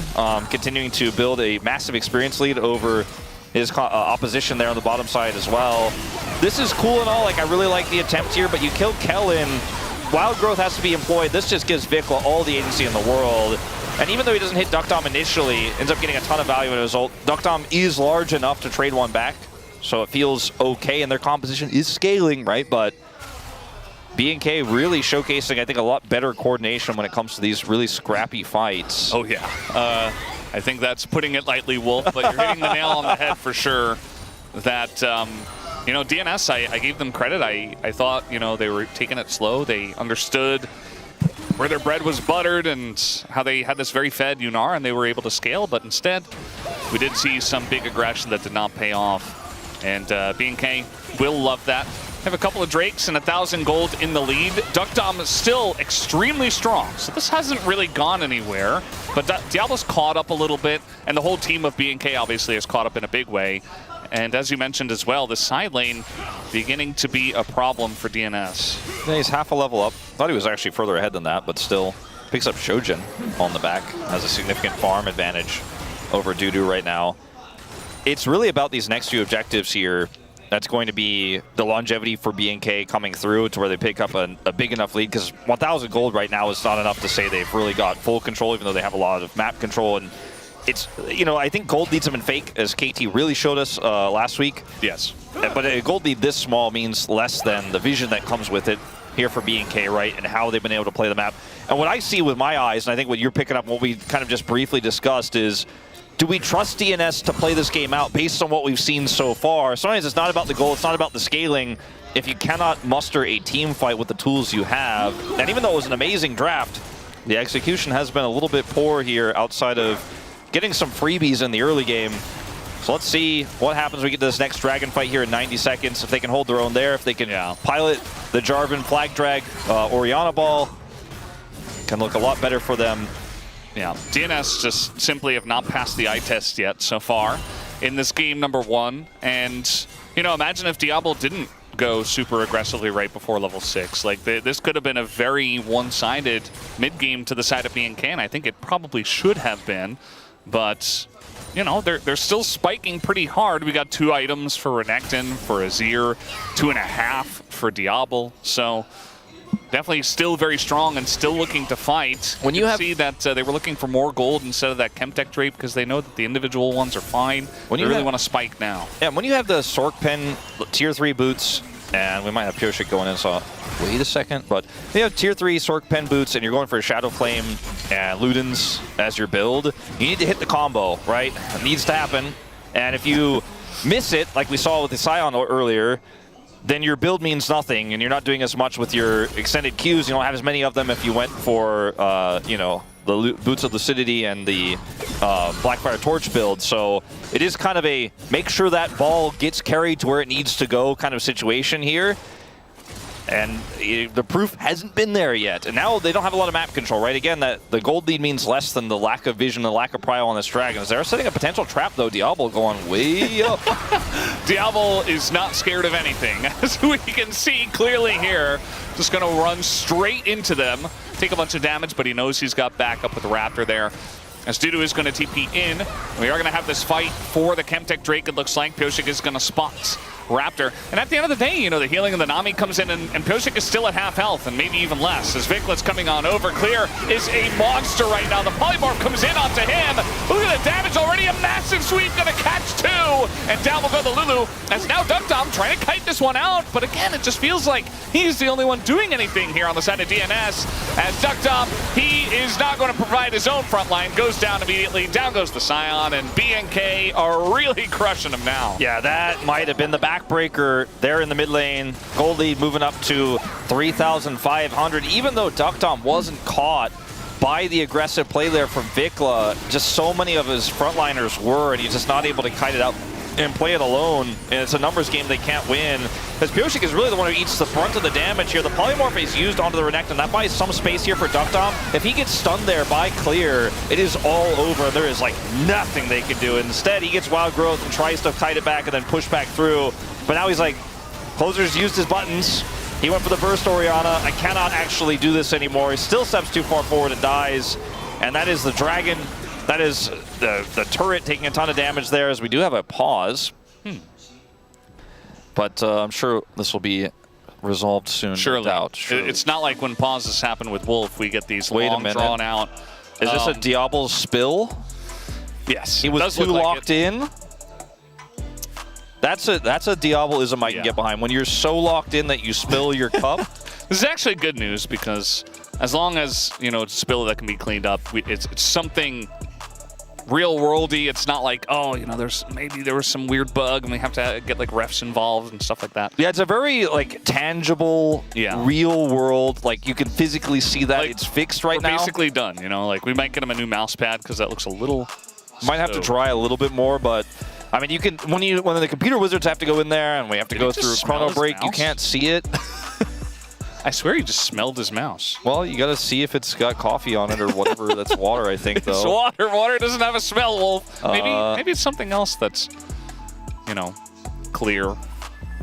continuing to build a massive experience lead over his opposition there on the bottom side as well. This is cool and all, like I really like the attempt here, but you kill Kellen. Wild Growth has to be employed. This just gives Vikla all the agency in the world. And even though he doesn't hit DuckTom initially, ends up getting a ton of value in his ult. DuckTom is large enough to trade one back, so it feels okay, and their composition is scaling, right? But B&K really showcasing, I think, a lot better coordination when it comes to these really scrappy fights. Oh, yeah. I think that's putting it lightly, Wolf, but you're hitting the nail on the head for sure. That, you know, DNS, I gave them credit. I thought, you know, they were taking it slow. They understood where their bread was buttered and how they had this very fed Yunar, and they were able to scale. But instead, we did see some big aggression that did not pay off. And B&K will love that. have a couple of Drakes and 1,000 gold in the lead. Duckdom is still extremely strong, so this hasn't really gone anywhere. But Diablo's caught up a little bit, and the whole team of BNK obviously is caught up in a big way. And as you mentioned as well, the side lane beginning to be a problem for DNS. Yeah, he's half a level up. Thought he was actually further ahead than that, but still picks up Shojin on the back. Has a significant farm advantage over Dudu right now. It's really about these next few objectives here. That's going to be the longevity for BNK coming through to where they pick up a big enough lead, because 1,000 gold right now is not enough to say they've really got full control, even though they have a lot of map control. And it's, you know, I think gold leads them in fake, as KT really showed us last week. Yes. But a gold lead this small means less than the vision that comes with it here for BNK, right, and how they've been able to play the map. And what I see with my eyes, and I think what you're picking up, what we kind of just briefly discussed, is do we trust DNS to play this game out based on what we've seen so far? Sometimes it's not about the goal, it's not about the scaling. If you cannot muster a team fight with the tools you have, and even though it was an amazing draft, the execution has been a little bit poor here outside of getting some freebies in the early game. So let's see what happens when we get to this next Dragon fight here in 90 seconds. If they can hold their own there, if they can pilot the Jarvan flag drag Orianna ball, can look a lot better for them. Yeah, DNS just simply have not passed the eye test yet so far in this game number 1. And, you know, imagine if Diablo didn't go super aggressively right before level 6. Like, this could have been a very one-sided mid-game to the side of BNK, and I think it probably should have been. But, you know, they're still spiking pretty hard. We got 2 items for Renekton, for Azir, 2.5 for Diablo. So definitely still very strong and still looking to fight. When you see that they were looking for more gold instead of that Chemtech drape because they know that the individual ones are fine. When they really want to spike now. Yeah, when you have the Sork Pen tier 3 boots, and we might have Pioshik going in, so wait a second. But you have tier 3 Sork Pen boots and you're going for a Shadow Flame and Ludens as your build, you need to hit the combo, right? It needs to happen. And if you miss it, like we saw with the Scion earlier, then your build means nothing, and you're not doing as much with your extended Qs. You don't have as many of them if you went for, you know, the Boots of Lucidity and the Blackfire Torch build. So it is kind of a make sure that ball gets carried to where it needs to go kind of situation here. And the proof hasn't been there yet. And now they don't have a lot of map control, right? Again, that the gold lead means less than the lack of vision, the lack of prio on this dragon. They're setting a potential trap, though. Diablo going way up. Diablo is not scared of anything, as we can see clearly here. Just going to run straight into them, take a bunch of damage, but he knows he's got backup with the Raptor there. As Dudu is going to TP in, we are going to have this fight for the Chemtech Drake. It looks like Pioshik is going to spot Raptor. And at the end of the day, you know, the healing of the Nami comes in, and Pioshik is still at half health, and maybe even less. As Viklet's coming on over. Clear is a monster right now. The Polymorph comes in onto him. Look at the damage already. A massive sweep, going to catch 2. And down will go the Lulu. As now Duckdom trying to kite this one out. But again, it just feels like he's the only one doing anything here on the side of DNS. As Duckdom, he is not going to provide his own front line. Goes down immediately. Down goes the Scion, and BNK are really crushing him now. Yeah, that might have been the backbreaker there in the mid lane. Gold lead moving up to 3,500. Even though Duckdom wasn't caught by the aggressive play there from Vikla, just so many of his frontliners were, and he's just not able to kite it out and play it alone. And it's a numbers game they can't win. Because Pioshik is really the one who eats the brunt of the damage here. The Polymorph is used onto the Renekton. That buys some space here for Duckdom. If he gets stunned there by Clear, it is all over. There is like nothing they can do. Instead, he gets Wild Growth and tries to kite it back and then push back through. But now he's like, Closer's used his buttons. He went for the burst Orianna. I cannot actually do this anymore. He still steps too far forward and dies. And that is the Dragon. That is the turret taking a ton of damage there, as we do have a pause. But I'm sure this will be resolved soon. Surely. Surely. It's not like when pauses happen with Wolf, we get these long drawn out. Is this a Diablo spill? Yes. He was too locked in. That's a Diabloism I can get behind. When you're so locked in that you spill your cup. This is actually good news, because as long as, you know, it's a spill that can be cleaned up, it's something real worldy. It's not like, oh, you know, there was some weird bug and we have to get like refs involved and stuff like that. Yeah, it's a very like tangible, real world. Like you can physically see that it's fixed right now. Basically done. You know, like we might get him a new mouse pad because that looks a little. Might have to dry a little bit more, but I mean, you can when the computer wizards have to go in there and we have to go through chrono break, you can't see it. I swear he just smelled his mouse. Well, you got to see if it's got coffee on it or whatever. That's water, I think, though. It's water. Water doesn't have a smell, Wolf. Maybe it's something else that's, you know, clear.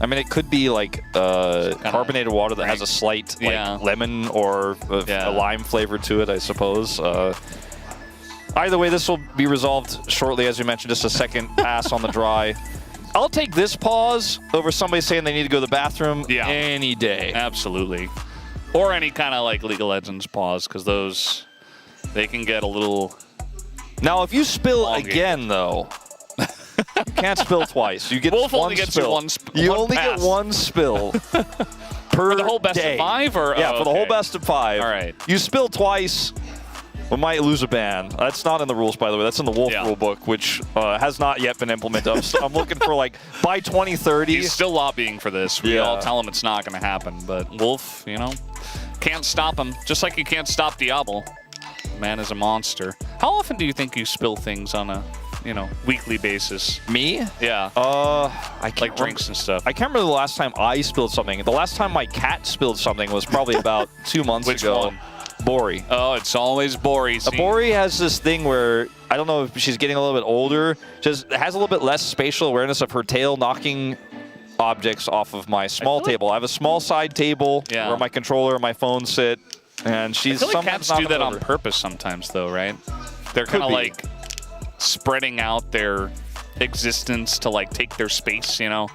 I mean, it could be like carbonated water that has a slight like lemon or a lime flavor to it, I suppose. Either way, this will be resolved shortly, as we mentioned, just a second pass on the dry. I'll take this pause over somebody saying they need to go to the bathroom any day. Absolutely. Or any kind of like League of Legends pause, because those, they can get a little... Now, if you spill again, though, you can't spill twice. You get Wolf one only gets spill. You only pass. get one spill per For the whole best day. of 5? Or, yeah, for the whole best of 5. All right. You spill twice, we might lose a ban. That's not in the rules, by the way. That's in the Wolf rule book, which has not yet been implemented. I'm looking for, like, by 2030. He's still lobbying for this. We all tell him it's not going to happen. But Wolf, you know, can't stop him. Just like you can't stop Diablo. Man is a monster. How often do you think you spill things on a, you know, weekly basis? Me? Yeah. I can't like drinks and stuff. I can't remember the last time I spilled something. The last time my cat spilled something was probably about 2 months ago. Which one? Bori. Oh, it's always Bori. Bori has this thing where, I don't know if she's getting a little bit older, just has a little bit less spatial awareness of her tail knocking objects off of my small table. I have a small side table where my controller and my phone sit, and she's I feel like cats do that on purpose sometimes, though, right? They're kind of like spreading out their existence to like take their space, you know?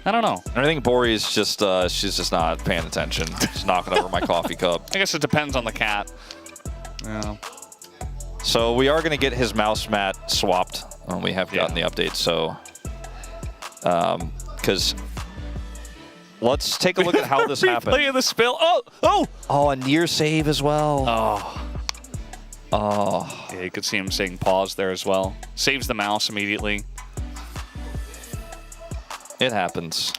I don't know. I think Bori is just, she's just not paying attention. She's knocking over my coffee cup. I guess it depends on the cat. Yeah. So we are going to get his mouse mat swapped. We have gotten the update, so... Because... Let's take a look at how this happened. Replay of the spill. Oh, a near save as well. Yeah, you could see him saying pause there as well. Saves the mouse immediately. It happens.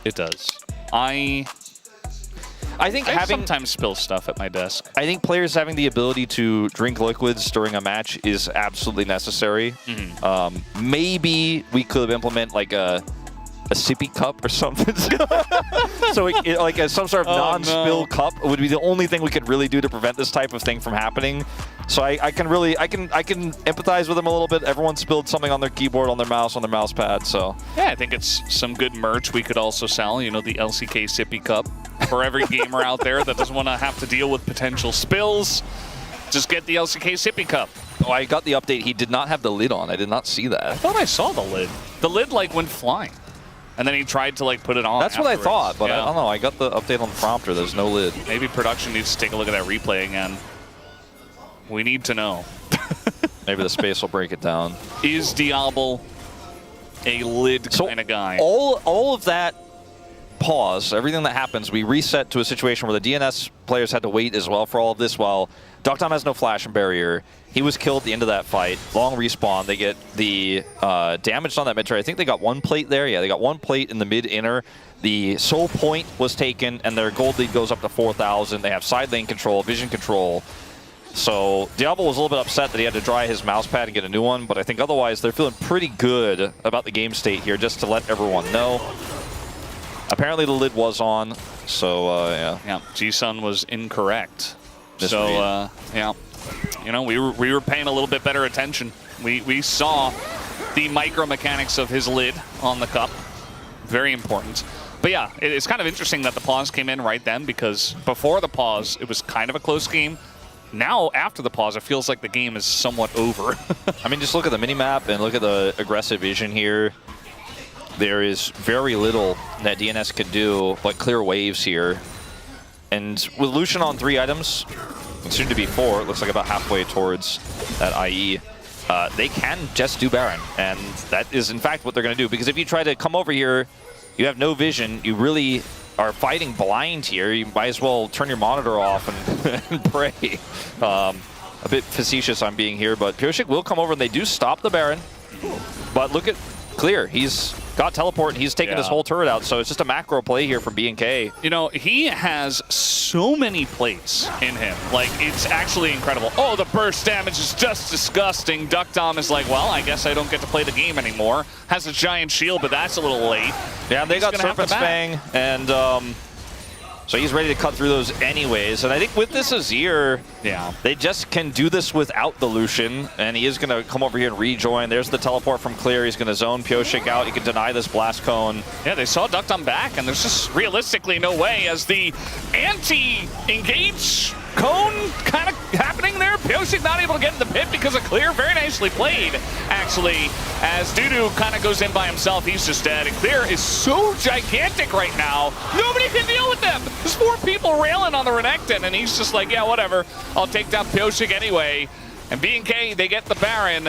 It does. I think I sometimes spill stuff at my desk. I think players having the ability to drink liquids during a match is absolutely necessary. Maybe we could implement like a sippy cup or something. So like some sort of non-spill cup would be the only thing we could really do to prevent this type of thing from happening. So I can empathize with them a little bit. Everyone spilled something on their keyboard, on their mouse pad. So yeah, I think it's some good merch we could also sell. You know, the LCK Sippy Cup for every gamer out there that doesn't want to have to deal with potential spills. Just get the LCK Sippy Cup. Oh, I got the update. He did not have the lid on. I did not see that. I thought I saw the lid. The lid like went flying. And then he tried to like put it on. That's what I thought, but I don't know. I got the update on the prompter. There's no lid. Maybe production needs to take a look at that replay again. We need to know. Maybe the space will break it down. Is Diablo a lid kind of guy? All of that pause, everything that happens, we reset to a situation where the DNS players had to wait as well for all of this while Dogtom has no flash and barrier. He was killed at the end of that fight. Long respawn. They get the damage on that mid turret. I think they got one plate there. Yeah, they got one plate in the mid-inner. The soul point was taken, and their gold lead goes up to 4,000. They have side lane control, vision control. So Diablo was a little bit upset that he had to dry his mouse pad and get a new one, but I think otherwise they're feeling pretty good about the game state here, just to let everyone know. Apparently the lid was on, so yeah. Yeah, G-Sun was incorrect. So, yeah. You know, we were paying a little bit better attention. We saw the micro mechanics of his lid on the cup. Very important. But yeah, it's kind of interesting that the pause came in right then, because before the pause, it was kind of a close game. Now, after the pause, it feels like the game is somewhat over. I mean, just look at the minimap and look at the aggressive vision here. There is very little that DNS could do but clear waves here. And with Lucian on 3 items, soon to be 4, it looks like about halfway towards that IE, they can just do Baron. And that is, in fact, what they're going to do. Because if you try to come over here, you have no vision, you really are fighting blind here. You might as well turn your monitor off and pray. A bit facetious I'm being here, but Pyroshik will come over and they do stop the Baron. But look at Clear. He's got teleport, and he's taking this whole turret out. So it's just a macro play here from BNK. You know, he has so many plays in him. Like, it's actually incredible. Oh, the burst damage is just disgusting. Duckdom is like, well, I guess I don't get to play the game anymore. Has a giant shield, but that's a little late. Yeah, they got Serpent's Fang, and so he's ready to cut through those anyways. And I think with this Azir, they just can do this without the Lucian, and he is going to come over here and rejoin. There's the teleport from Clear. He's going to zone Pyosik out. He can deny this Blast Cone. Yeah, they saw Duckdom back, and there's just realistically no way as the anti-engage cone kind of happening there. Pyosik not able to get in the pit because of Clear. Very nicely played, actually, as Dudu kind of goes in by himself. He's just dead, and Clear is so gigantic right now. Nobody can deal with them. There's 4 people railing on the Renekton, and he's just like, yeah, whatever. I'll take down Pyosik anyway. And BNK, they get the Baron,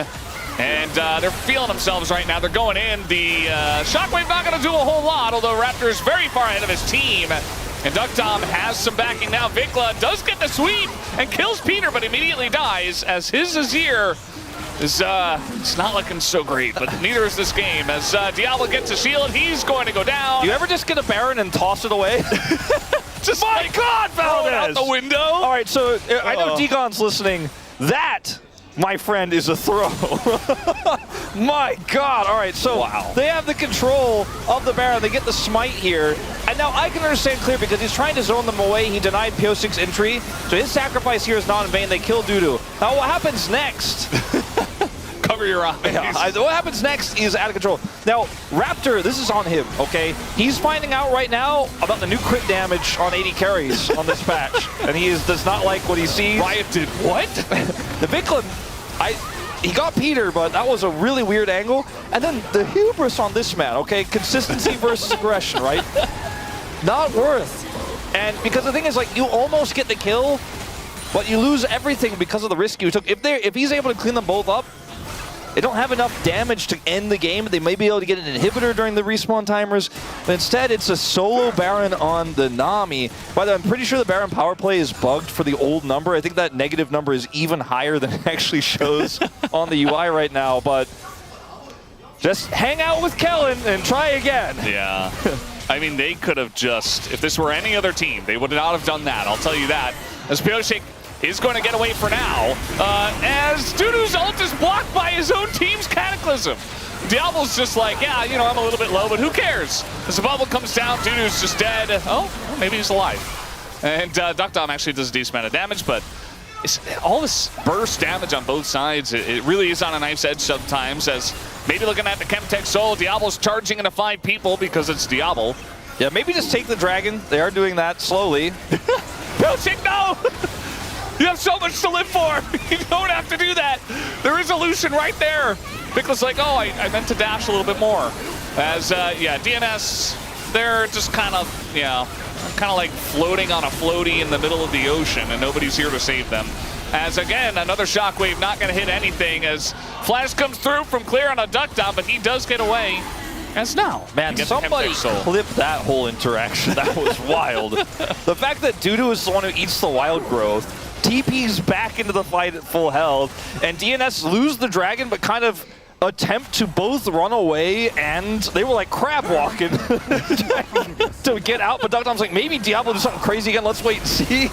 and they're feeling themselves right now. They're going in. The Shockwave not going to do a whole lot, although Raptor is very far ahead of his team. And Duckdom has some backing now. Vikla does get the sweep and kills Peter, but immediately dies as his Azir is it's not looking so great, but neither is this game. As Diablo gets a shield, he's going to go down. Do you ever just get a Baron and toss it away? Just My like, God, Valdez! out the window. All right, so I know Degon's listening. That, my friend, is a throw. My God. All right, so they have the control of the Baron. They get the smite here. And now I can understand Clear because he's trying to zone them away. He denied Pyosik's entry. So his sacrifice here is not in vain. They kill Dudu. Now what happens next? Cover your eyes. What happens next is out of control. Now, Raptor, this is on him, okay? He's finding out right now about the new crit damage on 80 carries on this patch. And he does not like what he sees. Riot did what? The Vikla, he got Peter, but that was a really weird angle. And then the hubris on this man, okay? Consistency versus aggression, right? Not worth. And because the thing is, like, you almost get the kill, but you lose everything because of the risk you took. If he's able to clean them both up, they don't have enough damage to end the game. They may be able to get an inhibitor during the respawn timers, but instead it's a solo Baron on the Nami. By the way, I'm pretty sure the Baron power play is bugged for the old number. I think that negative number is even higher than it actually shows on the UI right now, but just hang out with Kellen and try again. Yeah. I mean, they could have just, if this were any other team, they would not have done that, I'll tell you that. As Pyosik is going to get away for now, as Dudu's ult is blocked by his own team's Cataclysm. Diablo's just like, yeah, you know, I'm a little bit low, but who cares? As the bubble comes down, Dudu's just dead. Oh, well, maybe he's alive. And Duckdom actually does a decent amount of damage, but all this burst damage on both sides, it really is on a knife's edge sometimes, as maybe looking at the Chemtech Soul, Diablo's charging into 5 people because it's Diablo. Yeah, maybe just take the dragon. They are doing that slowly. Pyosik, no! You have so much to live for. You don't have to do that. There is a Lucian right there. Vikla's like, oh, I meant to dash a little bit more. As, yeah, DNS, they're just kind of, kind of like floating on a floaty in the middle of the ocean, and nobody's here to save them. As, again, another Shockwave not going to hit anything, as Flash comes through from Clear on a Duckdom, but he does get away. As now, man, somebody clipped that whole interaction. That was wild. The fact that Dudu is the one who eats the wild growth, TP's back into the fight at full health, and DNS lose the dragon, but kind of attempt to both run away, and they were like crab walking to get out, but Duckdom's like, maybe Diablo do something crazy again, let's wait and see.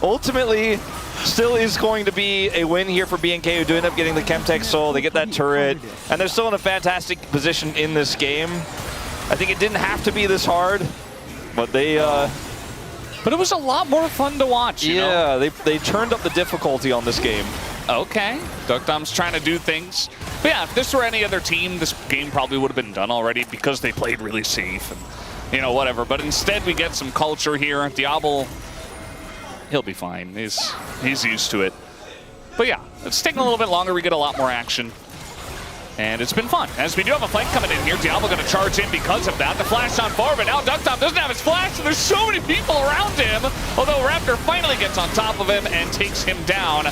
Ultimately, still is going to be a win here for BNK, who do end up getting the Chemtech Soul. They get that turret, and they're still in a fantastic position in this game. I think it didn't have to be this hard, but they... But it was a lot more fun to watch, you know? they turned up the difficulty on this game. Okay, Duckdom's trying to do things. But yeah, if this were any other team, this game probably would have been done already because they played really safe and, you know, whatever. But instead, we get some culture here. Diablo, he'll be fine. He's used to it. But yeah, it's taking a little bit longer. We get a lot more action. And it's been fun. As we do have a fight coming in here, Diablo going to charge in because of that. The flash on forward, but now Duckdom doesn't have his flash, and there's so many people around him. Although Raptor finally gets on top of him and takes him down.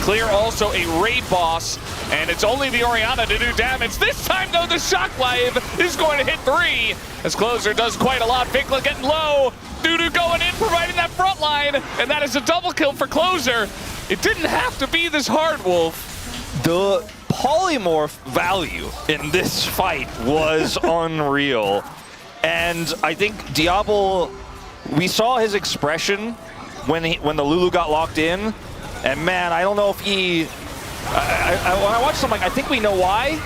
Clear also a raid boss, and it's only the Orianna to do damage. This time, though, the Shockwave is going to hit 3. As Closer does quite a lot. Vikla getting low. Dudu going in, providing that front line, and that is a double kill for Closer. It didn't have to be this hard, Wolf. polymorph value in this fight was unreal. And I think Diablo, we saw his expression when the Lulu got locked in. And man, I don't know if he... when I watched him, like, I think we know why.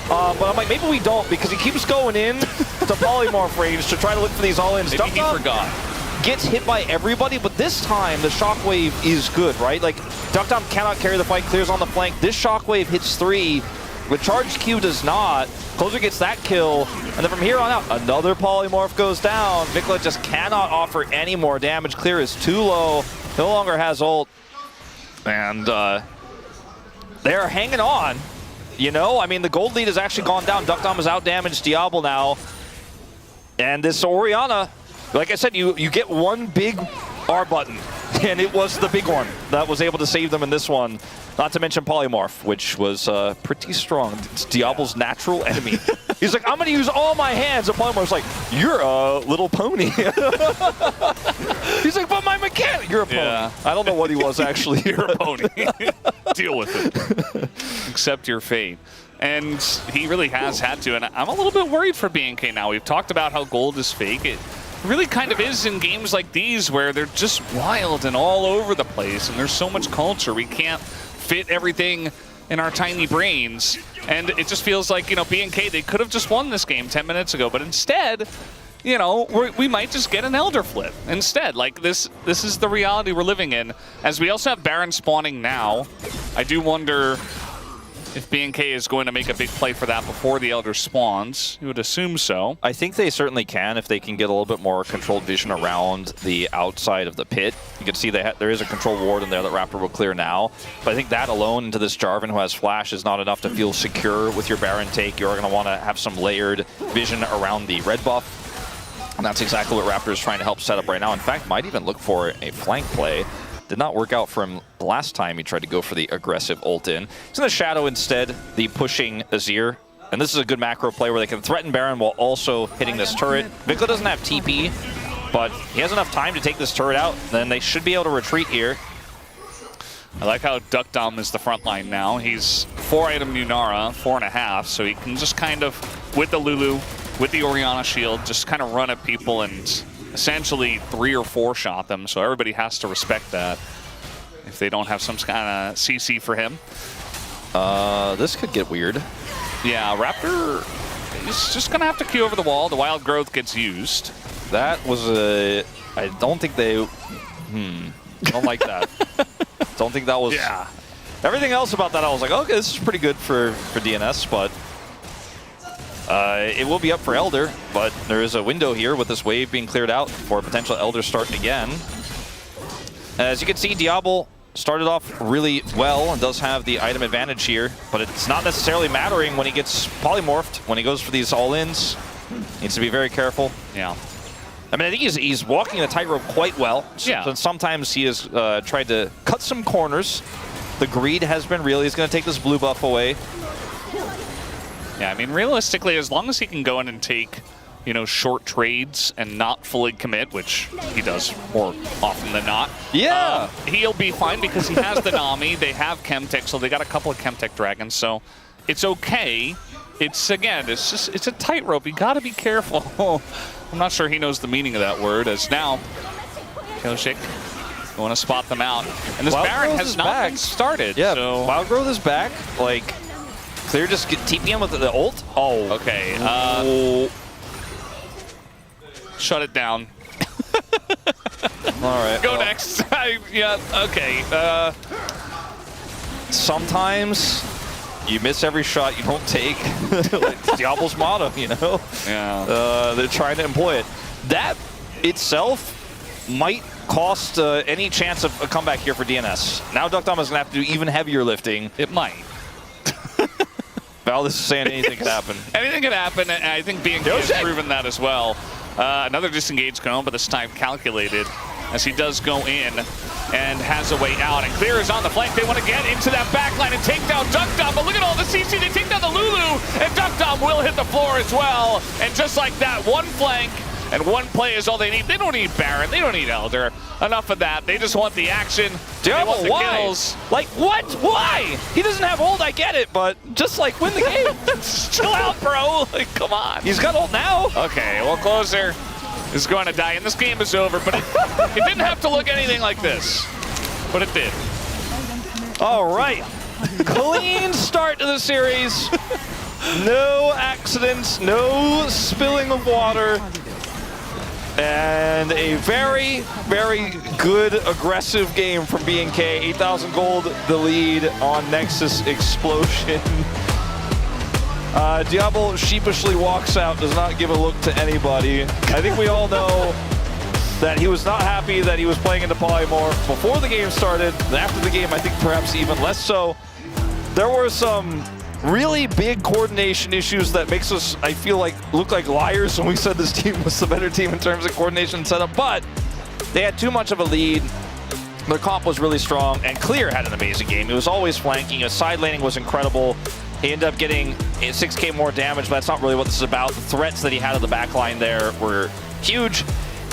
But I'm like, maybe we don't, because he keeps going in to polymorph range to try to look for these all-ins. Maybe he forgot. Gets hit by everybody, but this time the shockwave is good, right? Like, Duckdom cannot carry the fight, clears on the flank. This shockwave hits 3, but Charged Q does not. Closer gets that kill, and then from here on out, another polymorph goes down. Mikla just cannot offer any more damage. Clear is too low, no longer has ult. And they're hanging on, you know? I mean, the gold lead has actually gone down. Duckdom has outdamaged Diablo now. And this Orianna, like I said, you get one big R button, and it was the big one that was able to save them in this one. Not to mention Polymorph, which was pretty strong. It's Diablo's natural enemy. He's like, I'm going to use all my hands. And Polymorph's like, you're a little pony. He's like, but my mechanic. You're a pony. Yeah. I don't know what he was, actually. You're a pony. Deal with it. Accept your fate. And he really has had to. And I'm a little bit worried for BNK now. We've talked about how gold is fake. It really kind of is in games like these where they're just wild and all over the place. And there's so much culture. We can't fit everything in our tiny brains. And it just feels like, you know, BNK, they could have just won this game 10 minutes ago. But instead, you know, we might just get an Elder flip instead. Like, this is the reality we're living in. As we also have Baron spawning now, I do wonder if BNK is going to make a big play for that before the Elder spawns. You would assume so. I think they certainly can if they can get a little bit more controlled vision around the outside of the pit. You can see there is a control ward in there that Raptor will clear now. But I think that alone into this Jarvan who has Flash is not enough to feel secure with your Baron take. You're going to want to have some layered vision around the red buff. And that's exactly what Raptor is trying to help set up right now. In fact, might even look for a flank play. Did not work out for him last time he tried to go for the aggressive ult in. He's in the shadow instead, the pushing Azir. And this is a good macro play where they can threaten Baron while also hitting this turret. Vikla doesn't have TP, but he has enough time to take this turret out. Then they should be able to retreat here. I like how Duckdom is the front line now. He's 4-item Lunara, 4.5, so he can just kind of, with the Lulu, with the Orianna shield, just kind of run at people and essentially 3 or 4 shot them, so everybody has to respect that if they don't have some kind of CC for him. This could get weird. Yeah, Raptor is just going to have to queue over the wall. The Wild Growth gets used. That was a... I don't think they... don't like that. Don't think that was... Yeah. Everything else about that, I was like, okay, this is pretty good for DNS, but... it will be up for Elder, but there is a window here with this wave being cleared out for a potential Elder start again. As you can see, Diablo started off really well and does have the item advantage here, but it's not necessarily mattering when he gets polymorphed, when he goes for these all-ins. Needs to be very careful. Yeah. I mean, I think he's walking the tightrope quite well. Yeah. Sometimes he has tried to cut some corners. The greed has been real. He's going to take this blue buff away. Yeah, I mean, realistically, as long as he can go in and take, you know, short trades and not fully commit, which he does more often than not. Yeah. He'll be fine because he has the Nami. They have Chemtech, so they got a couple of Chemtech dragons, so it's okay. It's, again, it's a tightrope. You got to be careful. I'm not sure he knows the meaning of that word, as now Koshik going to spot them out. And this Baron has not been started. Yeah, so Wild Growth is back. Like, Clear just get TPM with the ult. Oh. Okay. Shut it down. All right. Go next. Yeah, okay. Sometimes you miss every shot you don't take. Like Diablo's motto, you know? Yeah. They're trying to employ it. That itself might cost any chance of a comeback here for DNS. Now Duckdom is going to have to do even heavier lifting. It might. Val, this is saying anything could happen. Anything could happen, and I think BNK has proven that as well. Another disengaged Cone, but this time calculated, as he does go in and has a way out. And Clear is on the flank. They want to get into that backline and take down Duckdom, but look at all the CC. They take down the Lulu, and Duckdom will hit the floor as well. And just like that, one flank and one play is all they need. They don't need Baron. They don't need Elder. Enough of that. They just want the action. Diablo, they want the why? kills. Like, what? Why? He doesn't have ult, I get it, but just, like, win the game. Chill out, bro. Like, come on. He's got ult now. Okay, well, Closer is going to die, and this game is over, but it didn't have to look anything like this. But it did. All right. Clean start to the series. No accidents, no spilling of water. And a very, very good aggressive game from BNK. 8,000 gold, the lead on Nexus Explosion. Diablo sheepishly walks out, does not give a look to anybody. I think we all know that he was not happy that he was playing into Polymorph before the game started. After the game, I think perhaps even less so. There were some really big coordination issues that makes us, I feel like, look like liars when we said this team was the better team in terms of coordination and setup, but they had too much of a lead. Their comp was really strong, and Clear had an amazing game. He was always flanking. His side laning was incredible. He ended up getting 6k more damage, but that's not really what this is about. The threats that he had at the backline there were huge.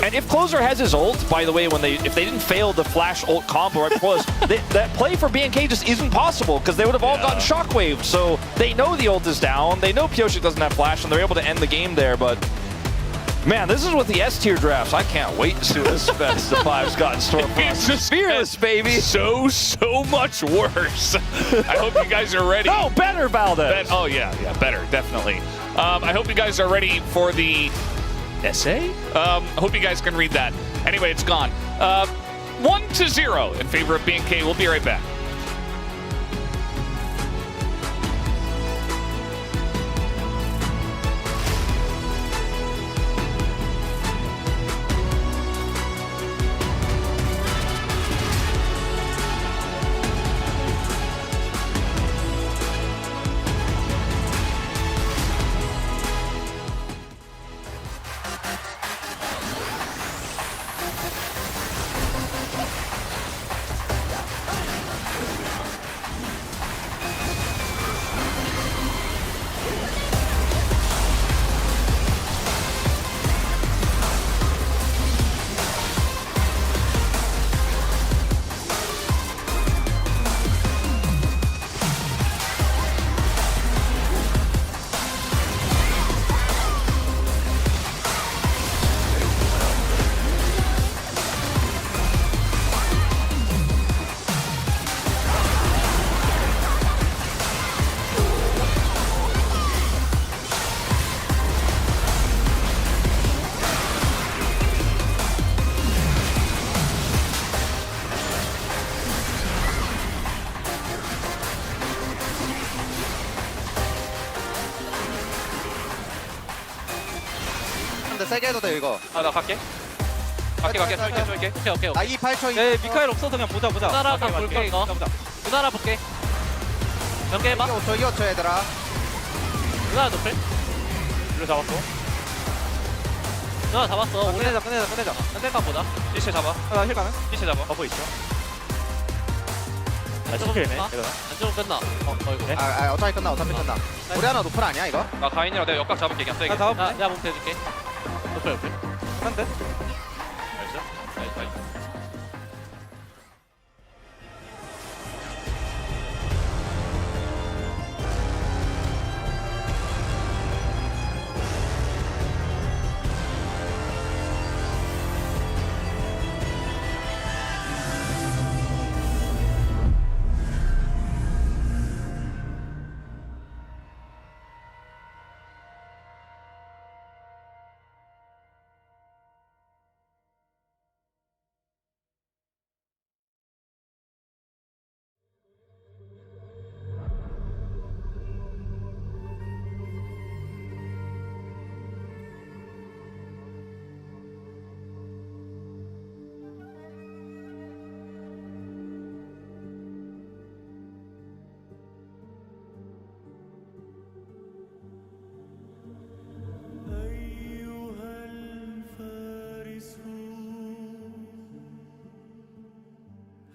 And if Closer has his ult, by the way, if they didn't fail the flash ult combo right before this, that play for BNK just isn't possible because they would have all gotten shockwaved. So they know the ult is down, they know Pyosik doesn't have flash, and they're able to end the game there. But man, this is with the S tier drafts. I can't wait to see what this best of five's got in store for us. It's Fearless, baby. So much worse. I hope you guys are ready. No, better, Valdez. Oh yeah, better, definitely. I hope you guys are ready for the essay? I hope you guys can read that. Anyway, it's gone. 1-0 in favor of BNK. We'll be right back. 근데 세게 해도 돼 이거. 아 나 갈게. 갈게 쏠게. 오케이. 나 28초. 네 미카엘 없어서 그냥 보자. 누나라 한번 볼게 이거. 누나라 볼게. 몇 개 해봐. 2초 얘들아. 누나라 노플. 이거 잡았어. 누나 잡았어. 끝내자. 상대방 보자. 이체 잡아. 나 힐 가능? 이체 잡아. 버프 있어. 안쪽으로 끝나? 안쪽으로 끝나. 이거. 어차피 끝나. 우리 하나 노플 아니야 이거? 나 가인이랑 내가 역각 잡을게 그냥 세게. 내가 몸 대줄게. 노플. 한대? 나이스.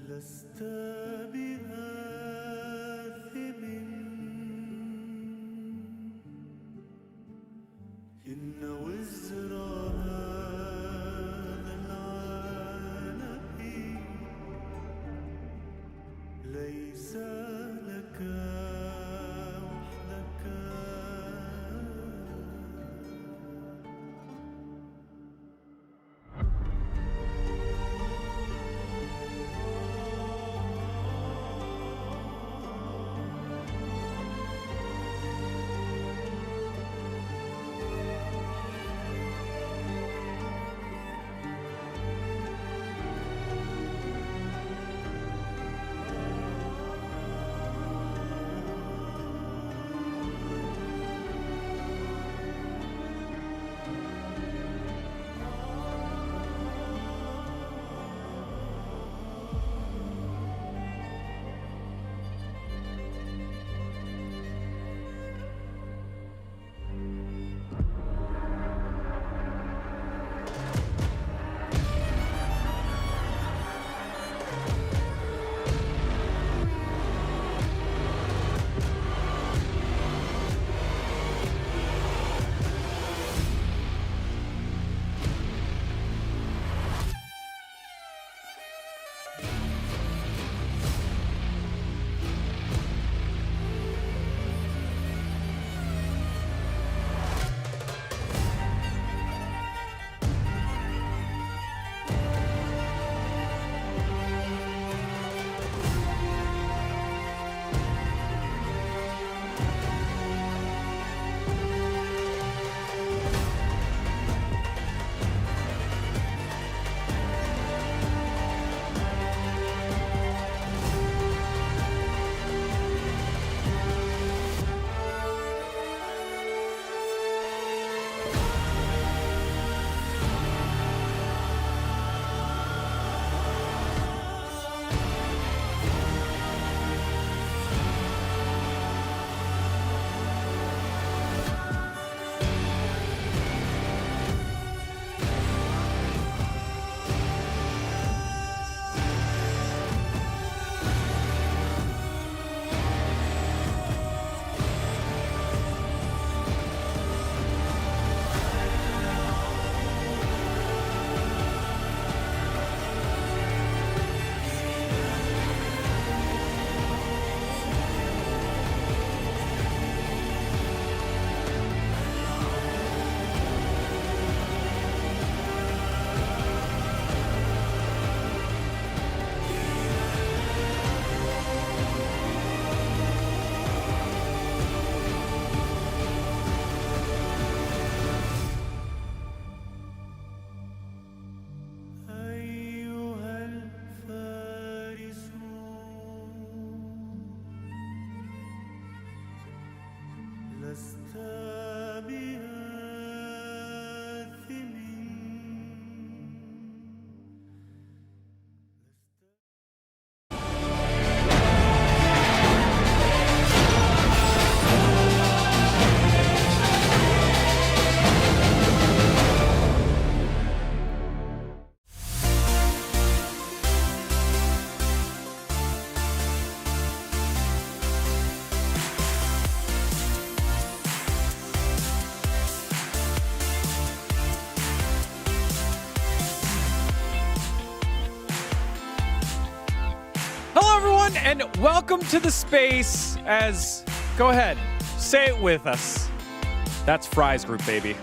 لست بآثم إن وزرها everyone, and welcome to the space as, go ahead, say it with us. That's Fry's group, baby.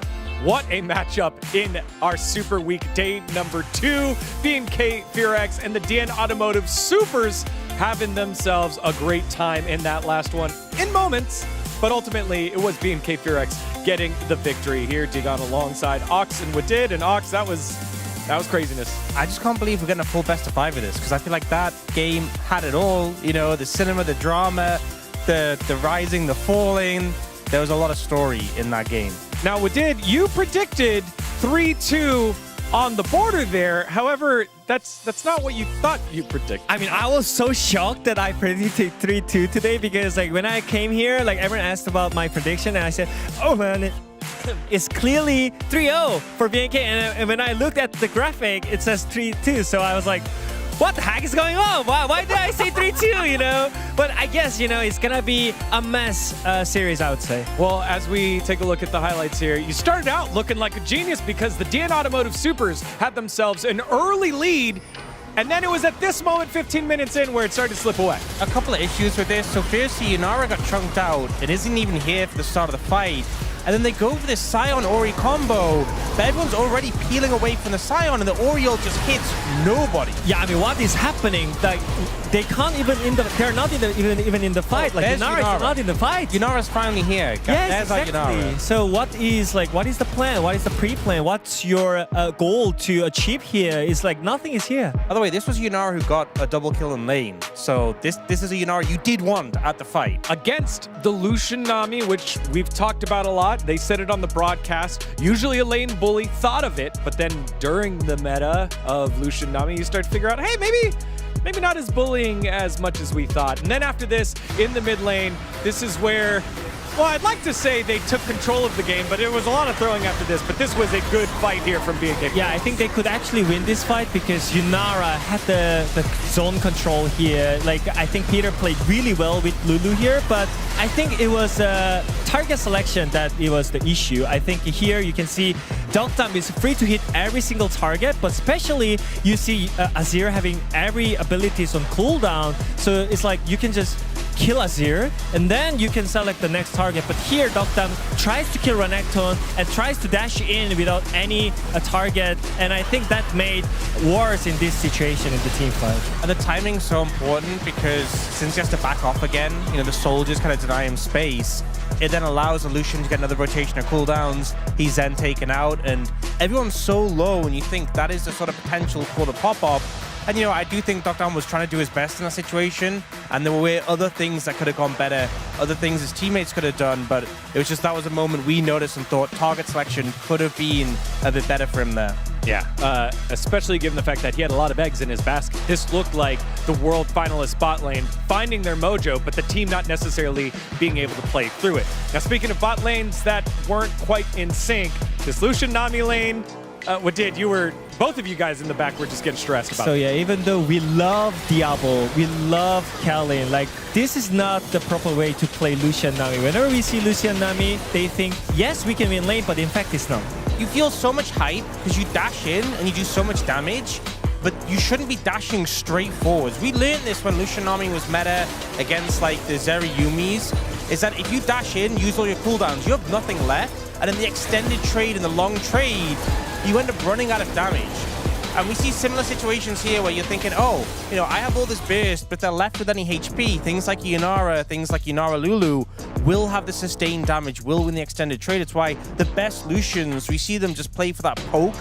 What a matchup in our Super Week day number 2. BNK FearX and the DN Automotive Supers having themselves a great time in that last one in moments, but ultimately it was BNK FearX getting the victory here. Digon alongside Ox and Wadid, and Ox, that was craziness. I just can't believe we're getting a full best of 5 of this, because I feel like that game had it all. You know, the cinema, the drama, the rising, the falling. There was a lot of story in that game. Now, Wadid, you predicted 3-2 on the border there. However, that's not what you thought you predicted. I mean, I was so shocked that I predicted 3-2 today, because like when I came here, like everyone asked about my prediction and I said, oh man, it's clearly 3-0 for BNK, and when I looked at the graphic, it says 3-2. So I was like, what the heck is going on? Why did I say 3-2, you know? But I guess, you know, it's gonna be a mess series, I would say. Well, as we take a look at the highlights here, you started out looking like a genius because the DN Automotive Supers had themselves an early lead, and then it was at this moment, 15 minutes in, where it started to slip away. A couple of issues with this. So firstly, Yunara got chunked out and isn't even here for the start of the fight. And then they go for this Scion-Ori combo, but everyone's already peeling away from the Scion, and the Oriole just hits nobody. Yeah, I mean, what is happening? Like, they can't even they're not even in the fight. Like, Yunara is not in the fight. Yunara's finally here. Yes, There's exactly. So what is the plan? What is the pre-plan? What's your goal to achieve here? It's like nothing is here. By the way, this was Yunara who got a double kill in lane. So this is a Yunara you did want at the fight. Against the Lucian Nami, which we've talked about a lot. They said it on the broadcast. Usually a lane bully thought of it, but then during the meta of Lucian Nami, you start to figure out, hey, maybe not as bullying as much as we thought. And then after this, in the mid lane, this is where, well, I'd like to say they took control of the game, but it was a lot of throwing after this. But this was a good fight here from BNK. Yeah, I think they could actually win this fight because Yunara had the zone control here. Like, I think Peter played really well with Lulu here, but I think it was target selection that it was the issue. I think here you can see Dogdam is free to hit every single target, but especially you see Azir having every abilities on cooldown. So it's like you can just kill Azir, and then you can select the next target. But here, Dogdam tries to kill Renekton and tries to dash in without any target, and I think that made worse in this situation in the team fight. And the timing's so important because since he has to back off again, you know, the soldiers kind of deny him space. It then allows Lucian to get another rotation of cooldowns. He's then taken out, and everyone's so low, and you think that is the sort of potential for the pop-up. And, you know, I do think Dogdam was trying to do his best in that situation, and there were other things that could have gone better, other things his teammates could have done, but it was just that was a moment we noticed and thought target selection could have been a bit better for him there. Yeah, especially given the fact that he had a lot of eggs in his basket. This looked like the world finalist bot lane finding their mojo, but the team not necessarily being able to play through it. Now, speaking of bot lanes that weren't quite in sync, this Lucian Nami lane, both of you guys in the back were just getting stressed about it. So yeah, even though we love Diablo, we love Kalin, like this is not the proper way to play Lucian Nami. Whenever we see Lucian Nami, they think, yes, we can win lane, but in fact it's not. You feel so much hype because you dash in and you do so much damage, but you shouldn't be dashing straight forwards. We learned this when Lucian Nami was meta against like the Zeri Yumis, is that if you dash in, use all your cooldowns, you have nothing left, and in the extended trade and the long trade, you end up running out of damage. And we see similar situations here where you're thinking, oh, you know, I have all this burst, but they're left with any HP. Things like Yunara, things like Yunara Lulu will have the sustained damage, will win the extended trade. It's why the best Lucians, we see them just play for that poke,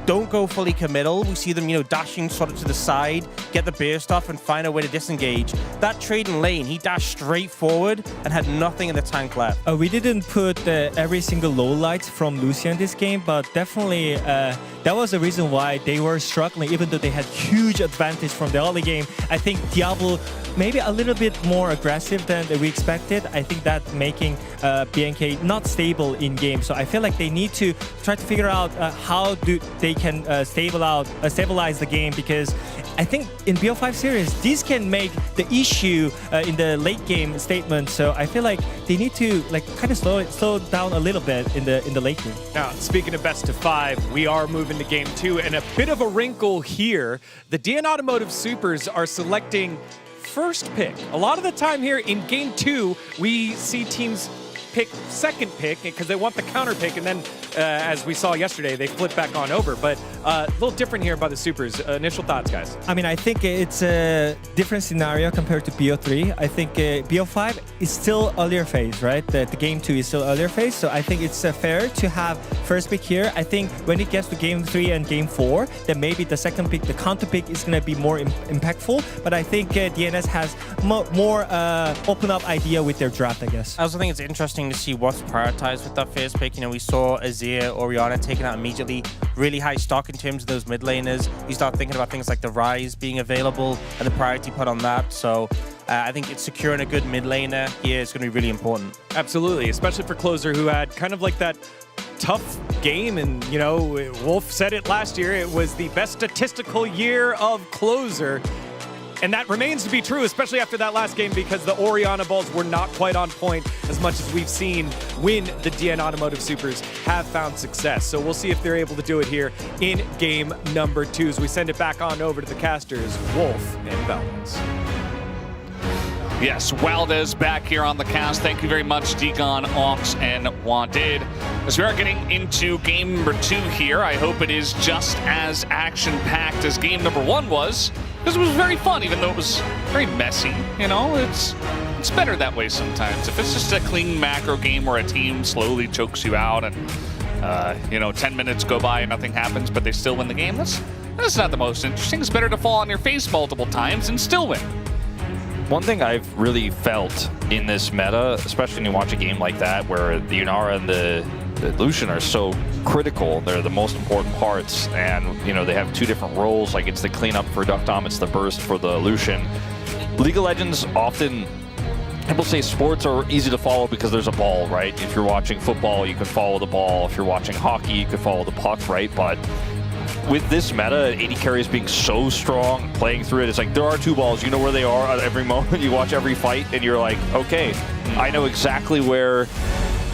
don't go fully committal. We see them, you know, dashing sort of to the side, get the burst off and find a way to disengage. That trade in lane, he dashed straight forward and had nothing in the tank left. We didn't put every single low light from Lucian this game, but definitely that was the reason why they were struggling, even though they had huge advantage from the early game. I think Diablo maybe a little bit more aggressive than we expected. I think that making BNK not stable in game. So I feel like they need to try to figure out how they can stabilize the game, because I think in BO5 series, this can make the issue in the late game statement. So I feel like they need to like kind of slow down a little bit in the late game. Now, speaking of best of 5, we are moving to game 2, and a bit of a wrinkle here. The DN Automotive Supers are selecting first pick. A lot of the time here in game 2, we see teams pick second pick because they want the counter pick, and then as we saw yesterday, they flip back on over. But a little different here by the Supers. Initial thoughts, guys? I mean, I think it's a different scenario compared to BO3. I think BO5 is still earlier phase, right? The game 2 is still earlier phase, so I think it's fair to have first pick here. I think when it gets to game 3 and game 4, then maybe the second pick, the counter pick, is going to be more impactful. But I think DNS has more open up idea with their draft, I guess. I also think it's interesting to see what's prioritized with that first pick. You know, we saw Azir, Orianna taken out immediately. Really high stock in terms of those mid laners. You start thinking about things like the Ryze being available and the priority put on that. So I think it's securing a good mid laner here is going to be really important. Absolutely, especially for Closer, who had kind of like that tough game. And, you know, Wolf said it last year, it was the best statistical year of Closer. And that remains to be true, especially after that last game, because the Orianna balls were not quite on point as much as we've seen when the DN Automotive Supers have found success. So we'll see if they're able to do it here in game number 2 as we send it back on over to the casters, Wolf and Valdez. Yes, Valdez back here on the cast. Thank you very much, Degon, Ox, and Wanted. As we are getting into game number 2 here, I hope it is just as action-packed as game number 1 was, because it was very fun, even though it was very messy. You know, it's better that way sometimes. If it's just a clean macro game where a team slowly chokes you out and, you know, 10 minutes go by and nothing happens, but they still win the game, that's not the most interesting. It's better to fall on your face multiple times and still win. One thing I've really felt in this meta, especially when you watch a game like that where the Yunara and the Lucian are so critical, they're the most important parts, and you know they have 2 different roles, like it's the cleanup for Duckdom, it's the burst for the Lucian. League of Legends often, people say sports are easy to follow because there's a ball, right? If you're watching football, you can follow the ball. If you're watching hockey, you can follow the puck, right? But with this meta, AD carries being so strong, playing through it, it's like there are 2 balls, you know where they are at every moment. You watch every fight and you're like, okay, I know exactly where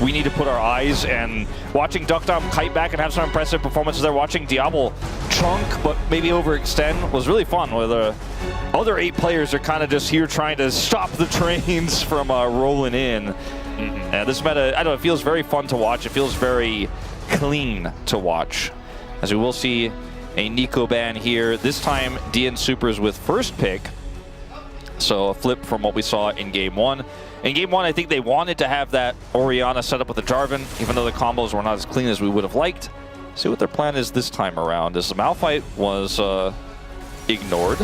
we need to put our eyes. And watching Duckdom kite back and have some impressive performances there, watching Diablo chunk but maybe overextend was really fun, where the other 8 players are kind of just here trying to stop the trains from rolling in. And this meta, I don't know, it feels very fun to watch. It feels very clean to watch. As we will see a Nico ban here. This time, DN Supers with first pick. So a flip from what we saw in game 1. In game 1, I think they wanted to have that Orianna set up with the Jarvan, even though the combos were not as clean as we would have liked. See what their plan is this time around, as the Malphite was ignored.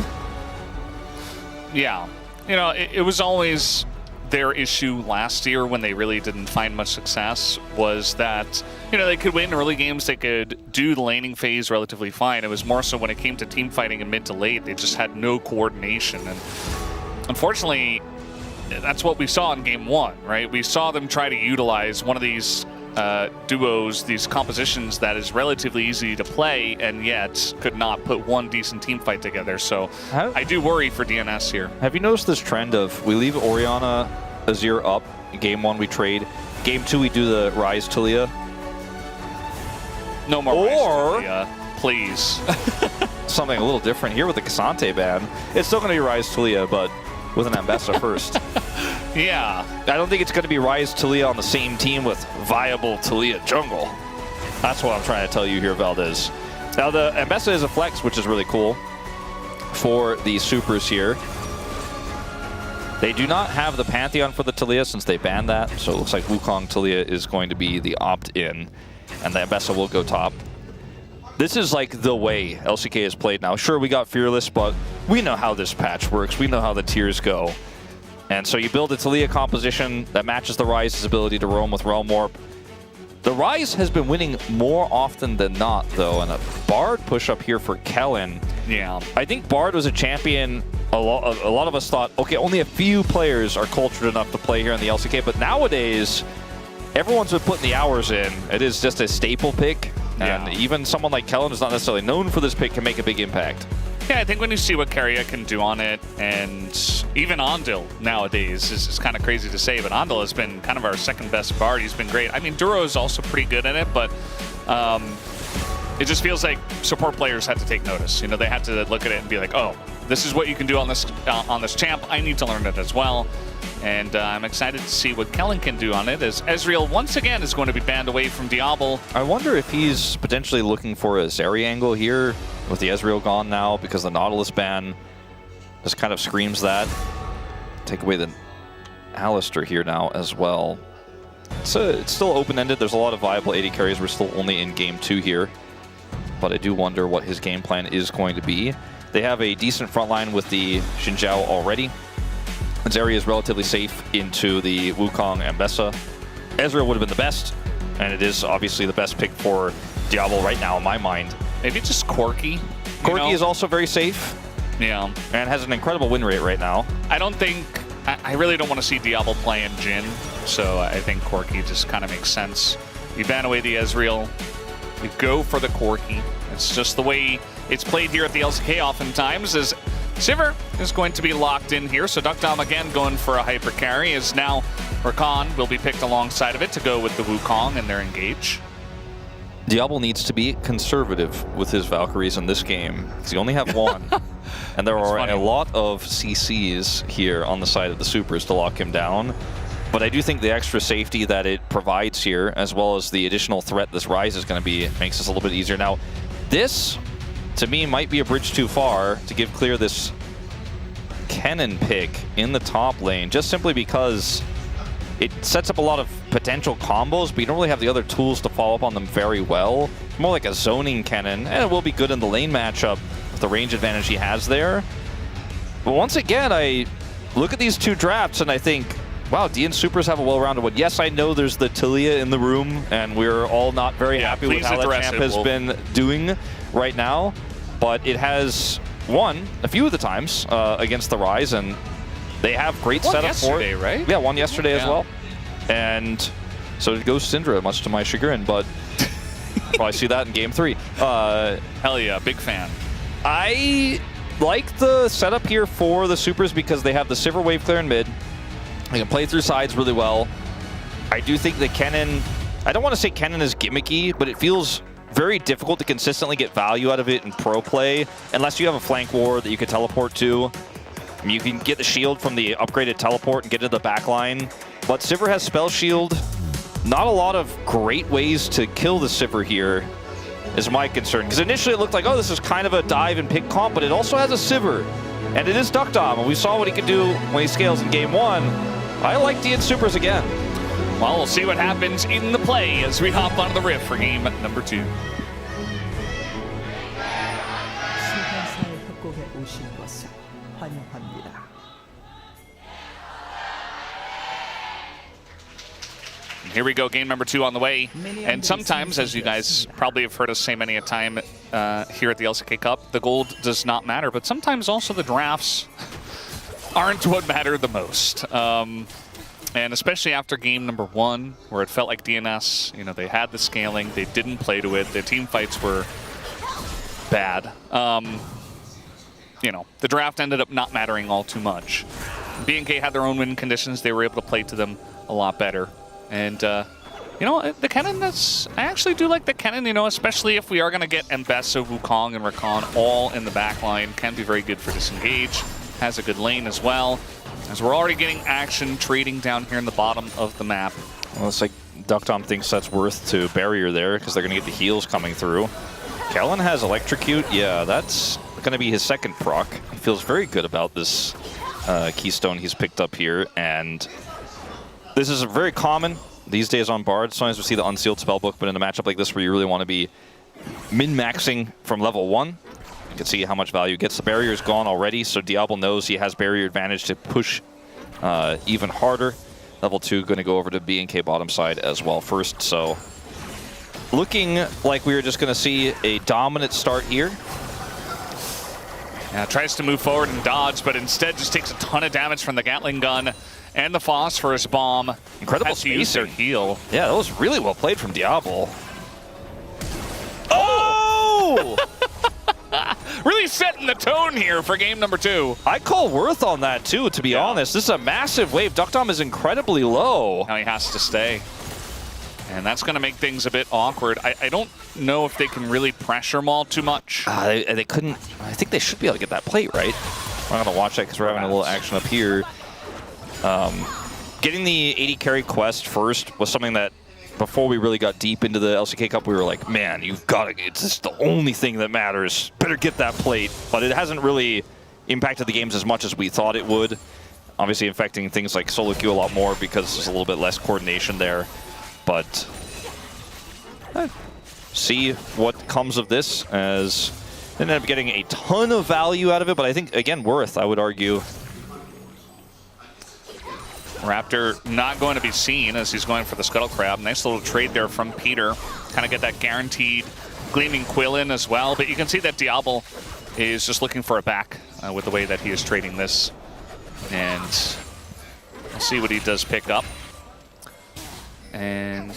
Yeah, you know, it was always their issue last year when they really didn't find much success, was that, you know, they could win early games, they could do the laning phase relatively fine. It was more so when it came to team fighting in mid to late, they just had no coordination. And unfortunately, that's what we saw in game 1, right? We saw them try to utilize one of these duos, these compositions that is relatively easy to play, and yet could not put one decent team fight together. So I do worry for DNS here. Have you noticed this trend of we leave Orianna Azir up, game 1 we trade, game 2 we do the Ryze Talia? No more Ryze Talia, please. Something a little different here with the Cassante ban. It's still going to be Ryze Talia, but with an Ambessa first. Yeah. I don't think it's going to be Ryze Talia on the same team with viable Talia jungle. That's what I'm trying to tell you here, Valdez. Now, the Ambessa is a flex, which is really cool for the Supers here. They do not have the Pantheon for the Talia since they banned that, so it looks like Wukong Talia is going to be the opt-in, and the Ambessa will go top. This is like the way LCK is played now. Sure, we got Fearless, but we know how this patch works. We know how the tiers go. And so you build a Talia composition that matches the Ryze's ability to roam with Realm Warp. The Ryze has been winning more often than not, though, and a Bard push up here for Kellen. Yeah. I think Bard was a champion. A lot of us thought, okay, only a few players are cultured enough to play here in the LCK, but nowadays, everyone's been putting the hours in. It is just a staple pick, and even someone like Kellen is not necessarily known for this pick can make a big impact. Yeah, I think when you see what Keria can do on it, and even Ondil nowadays is kind of crazy to say, but Ondil has been kind of our second best Bard. He's been great. I mean, Duro is also pretty good in it, but it just feels like support players had to take notice. You know, they had to look at it and be like, oh, this is what you can do on this champ. I need to learn it as well. And I'm excited to see what Kellen can do on it, as Ezreal once again is going to be banned away from Diablo. I wonder if he's potentially looking for a Zeri angle here with the Ezreal gone now, because the Nautilus ban just kind of screams that. Take away the Alistair here now as well. It's still open-ended. There's a lot of viable AD carries. We're still only in game 2 here. But I do wonder what his game plan is going to be. They have a decent front line with the Xin Zhao already. Zeri is relatively safe into the Wukong and Bessa. Ezreal would have been the best, and it is obviously the best pick for Diablo right now in my mind. Maybe just Corki. Corki is also very safe. Yeah. And has an incredible win rate right now. I really don't want to see Diablo playing Jhin, so I think Corki just kind of makes sense. You ban away the Ezreal, you go for the Corki. It's just the way it's played here at the LCK oftentimes, is Sivir is going to be locked in here, so Duckdom again going for a hyper carry, as now Rakan will be picked alongside of it to go with the Wukong and their engage. Diablo needs to be conservative with his Valkyries in this game, because you only have one. And there are a lot of CCs here on the side of the Supers to lock him down. But I do think the extra safety that it provides here, as well as the additional threat this Rise is going to be, makes this a little bit easier. Now, this, to me, might be a bridge too far to give clear this Kennen pick in the top lane, just simply because it sets up a lot of potential combos, but you don't really have the other tools to follow up on them very well. More like a zoning Kennen, and it will be good in the lane matchup with the range advantage he has there. But once again, I look at these two drafts and I think, wow, DN Supers have a well-rounded one. Yes, I know there's the Tilia in the room, and we're all not very happy with how that champ has been doing right now, but it has won a few of the times against the Rise, and they have great setup for it. Right? Yeah, won yesterday as well. And so it goes Syndra, much to my chagrin, but probably see that in game 3. Hell yeah, big fan. I like the setup here for the Supers because they have the Sivir wave clear in mid. They can play through sides really well. I do think that Kennen, I don't want to say Kennen is gimmicky, but it feels very difficult to consistently get value out of it in pro play unless you have a flank ward that you can teleport to. I mean, you can get the shield from the upgraded teleport and get to the back line, but Sivir has spell shield. Not a lot of great ways to kill the Sivir here is my concern, because initially it looked like, oh, this is kind of a dive and pick comp, but it also has a Sivir, and it is Duckdom, and we saw what he could do when he scales in game 1. I like DN Supers again. Well, we'll see what happens in the play as we hop onto the riff for game number 2. Here we go, game number 2 on the way. And sometimes, as you guys probably have heard us say many a time here at the LCK Cup, the gold does not matter, but sometimes also the drafts aren't what matter the most. And especially after game number 1, where it felt like DNS, you know, they had the scaling, they didn't play to it, the team fights were bad. You know, the draft ended up not mattering all too much. BNK had their own win conditions, they were able to play to them a lot better. And, you know, the Kennen, I actually do like the Kennen, you know, especially if we are going to get Mbessa, Wukong, and Rakan all in the back line. Can be very good for disengage. Has a good lane as well. As we're already getting action trading down here in the bottom of the map. Well, it's like Duckdom thinks that's worth to barrier there because they're going to get the heals coming through. Kellen has Electrocute. Yeah, that's going to be his second proc. He feels very good about this keystone he's picked up here, and this is very common these days on Bard. Sometimes we see the unsealed spellbook, but in a matchup like this where you really want to be min-maxing from level 1, you can see how much value it gets. The barrier is gone already, so Diablo knows he has barrier advantage to push even harder. Level 2 going to go over to BNK bottom side as well first, so looking like we are just going to see a dominant start here. Yeah, tries to move forward and dodge, but instead just takes a ton of damage from the Gatling gun and the phosphorus bomb. Incredible spacing. Heal. Yeah, that was really well played from Diablo. Oh! Really setting the tone here for game number 2. I call Worth on that too, to be honest. This is a massive wave. Duckdom is incredibly low. Now he has to stay. And that's going to make things a bit awkward. I don't know if they can really pressure Maul too much. They couldn't. I think they should be able to get that plate, right? I'm not going to watch that because we're having a little action up here. Getting the 80 carry quest first was something that, before we really got deep into the LCK Cup, we were like, man, you've got to, it's just the only thing that matters. Better get that plate. But it hasn't really impacted the games as much as we thought it would. Obviously affecting things like solo queue a lot more because there's a little bit less coordination there. But see what comes of this, as they ended up getting a ton of value out of it. But I think, again, worth, I would argue. Raptor not going to be seen as he's going for the Scuttle Crab. Nice little trade there from Peter. Kind of get that guaranteed Gleaming Quill in as well. But you can see that Diablo is just looking for a back with the way that he is trading this. And we'll see what he does pick up. And,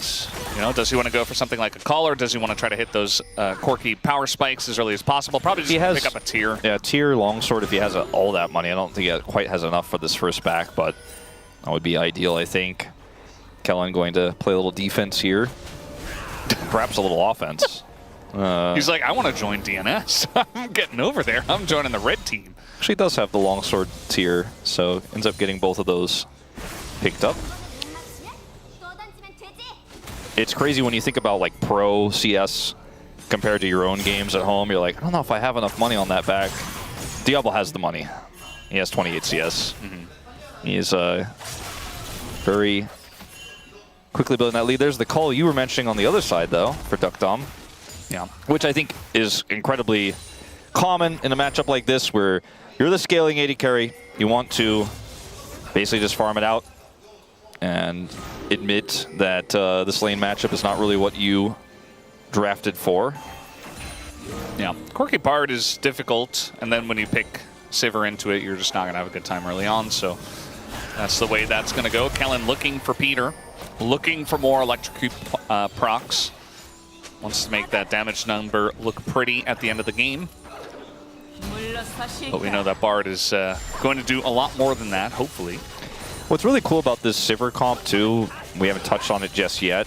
you know, does he want to go for something like a call, or does he want to try to hit those Corki power spikes as early as possible? Probably just pick up a tier. Yeah, tier longsword if he has all that money. I don't think he quite has enough for this first back, but that would be ideal, I think. Kellen going to play a little defense here. Perhaps a little offense. He's like, I want to join DNS. I'm getting over there. I'm joining the red team. Actually does have the longsword tier, so ends up getting both of those picked up. It's crazy when you think about like pro CS compared to your own games at home. You're like, I don't know if I have enough money on that back. Diablo has the money. He has 28 CS. He is very quickly building that lead. There's the call you were mentioning on the other side, though, for DuckDom. Yeah. Which I think is incredibly common in a matchup like this, where you're the scaling 80 carry. You want to basically just farm it out and admit that this lane matchup is not really what you drafted for. Yeah. Corki Bard is difficult, and then when you pick Sivir into it, you're just not going to have a good time early on, so that's the way that's going to go. Kellen looking for Peter, looking for more electrocute procs. Wants to make that damage number look pretty at the end of the game. But we know that Bard is going to do a lot more than that, hopefully. What's really cool about this Sivir comp, too, we haven't touched on it just yet,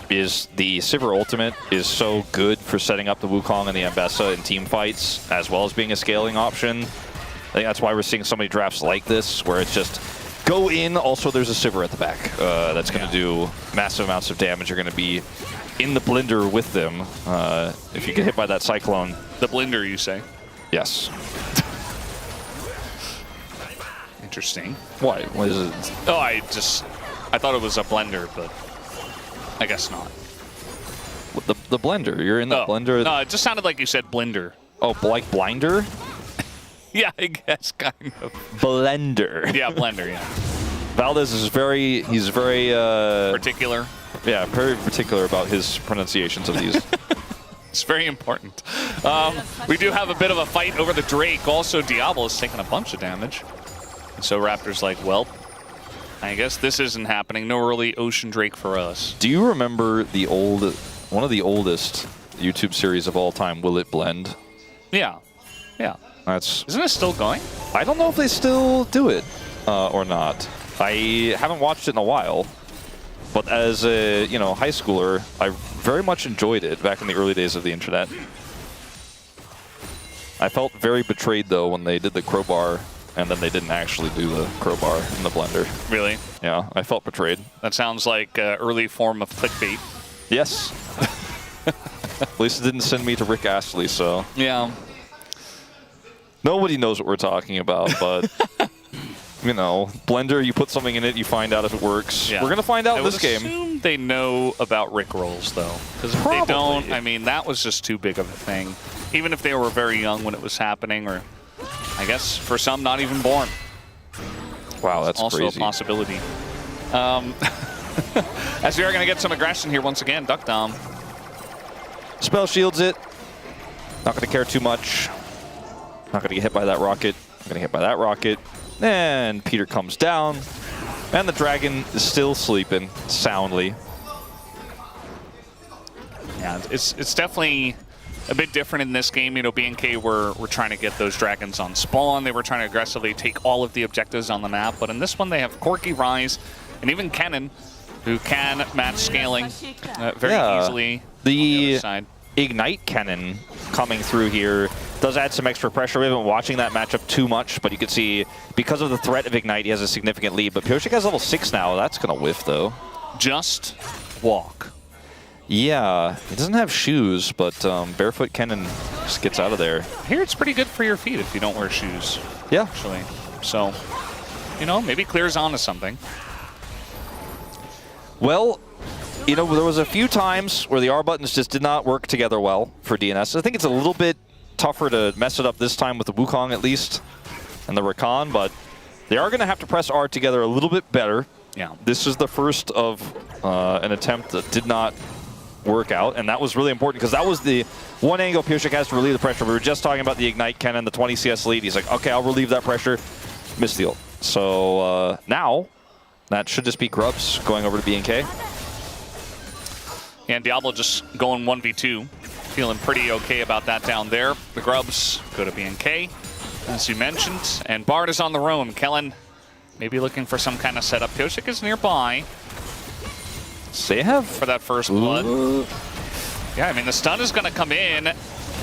is the Sivir ultimate is so good for setting up the Wukong and the Ambessa in team fights, as well as being a scaling option. I think that's why we're seeing so many drafts like this, where it's just go in. Also, there's a Sivir at the back that's going to do massive amounts of damage. You're going to be in the blender with them if you get hit by that Cyclone. The blender, you say? Yes. Interesting. Why? What is it? Oh, I thought it was a blender, but I guess not. The blender. You're in the blender. No, it just sounded like you said blender. Oh, like blinder? Yeah, I guess kind of. Blender. Yeah, blender. Yeah. Valdez is very. He's very particular. Yeah, very particular about his pronunciations of these. It's very important. We do have a bit of a fight over the Drake. Also, Diablo is taking a bunch of damage. So Raptor's like, well, I guess this isn't happening. No early Ocean Drake for us. Do you remember the one of the oldest YouTube series of all time, Will It Blend? Yeah. Yeah. Isn't it still going? I don't know if they still do it or not. I haven't watched it in a while. But as a high schooler, I very much enjoyed it back in the early days of the internet. I felt very betrayed, though, when they did the crowbar and then they didn't actually do the crowbar in the blender. Really? Yeah, I felt betrayed. That sounds like an early form of clickbait. Yes. At least it didn't send me to Rick Astley, so. Yeah. Nobody knows what we're talking about, but, Blender, you put something in it, you find out if it works. Yeah. We're going to find out in this game. I would assume they know about Rick rolls, though. Because if they don't, I mean, that was just too big of a thing. Even if they were very young when it was happening, or I guess for some, not even born. Wow, that's also crazy. Also a possibility. As we are going to get some aggression here once again, DuckDom. Spell shields it. Not going to care too much. Not going to get hit by that rocket. Going to get hit by that rocket. And Peter comes down. And the dragon is still sleeping soundly. Yeah, it's definitely a bit different in this game. BNK were trying to get those dragons on spawn. They were trying to aggressively take all of the objectives on the map. But in this one, they have Corki, Rise, and even Kennen who can match scaling very easily. The other side. Ignite cannon coming through here does add some extra pressure. We haven't been watching that matchup too much, but you can see because of the threat of Ignite, he has a significant lead. But Pyosik has level 6 now. That's going to whiff, though. Just walk. Yeah, he doesn't have shoes, but Barefoot Cannon just gets out of there. I hear it's pretty good for your feet if you don't wear shoes. Yeah. Actually. So, you know, maybe Clear's onto something. Well, you know, there was a few times where the R buttons just did not work together well for DNS. I think it's a little bit tougher to mess it up this time with the Wukong at least and the Rakan, but they are going to have to press R together a little bit better. Yeah. This is the first of an attempt that did not work out, and that was really important because that was the one angle Pyosik has to relieve the pressure. We were just talking about the Ignite cannon, the 20 CS lead. He's like, okay, I'll relieve that pressure. Missed the ult. So now that should just be Grubs going over to BNK. And Diablo just going 1v2. Feeling pretty okay about that down there. The Grubs go to BNK, as you mentioned. And Bard is on the roam. Kellen maybe looking for some kind of setup. Pyosik is nearby. They have for that first blood. Yeah, I mean, the stun is going to come in,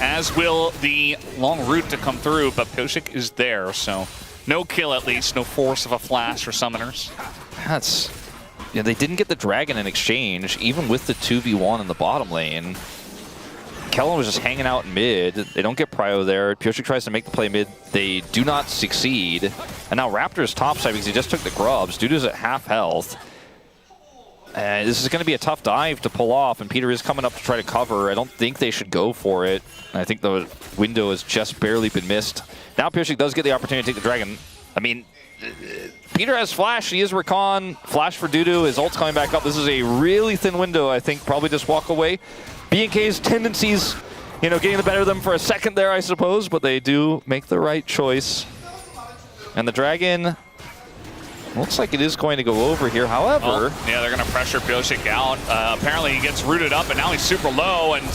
as will the long route to come through, but Pyosik is there, so no kill at least, no force of a flash or summoners. That's... Yeah, they didn't get the dragon in exchange, even with the 2v1 in the bottom lane. Kellen was just hanging out in mid. They don't get prio there. Pyosik tries to make the play mid. They do not succeed. And now Raptor's topside because he just took the Grubs. Dude is at half health. And this is going to be a tough dive to pull off, and Peter is coming up to try to cover. I don't think they should go for it. I think the window has just barely been missed. Now Pyosik does get the opportunity to take the dragon. I mean, Peter has flash. He is Rakan. Flash for Dudu. His ult's coming back up. This is a really thin window, I think. Probably just walk away. BNK's tendencies, you know, getting the better of them for a second there, I suppose, but they do make the right choice. And the dragon... looks like it is going to go over here, however... yeah, they're going to pressure Pyosik out. Apparently he gets rooted up, and now he's super low, and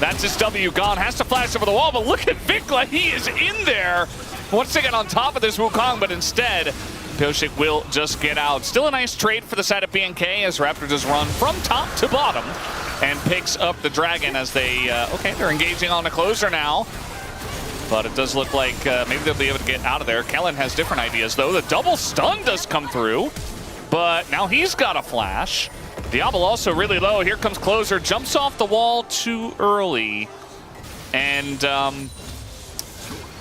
that's his W gone. Has to flash over the wall, but look at Vikla. He is in there. Wants to get on top of this Wukong, but instead, Pyosik will just get out. Still a nice trade for the side of BNK as Raptor just run from top to bottom and picks up the dragon as they... okay, they're engaging on the closer now. But it does look like maybe they'll be able to get out of there. Kellen has different ideas, though. The double stun does come through, but now he's got a flash. Diablo also really low. Here comes Closer. Jumps off the wall too early. And, yeah,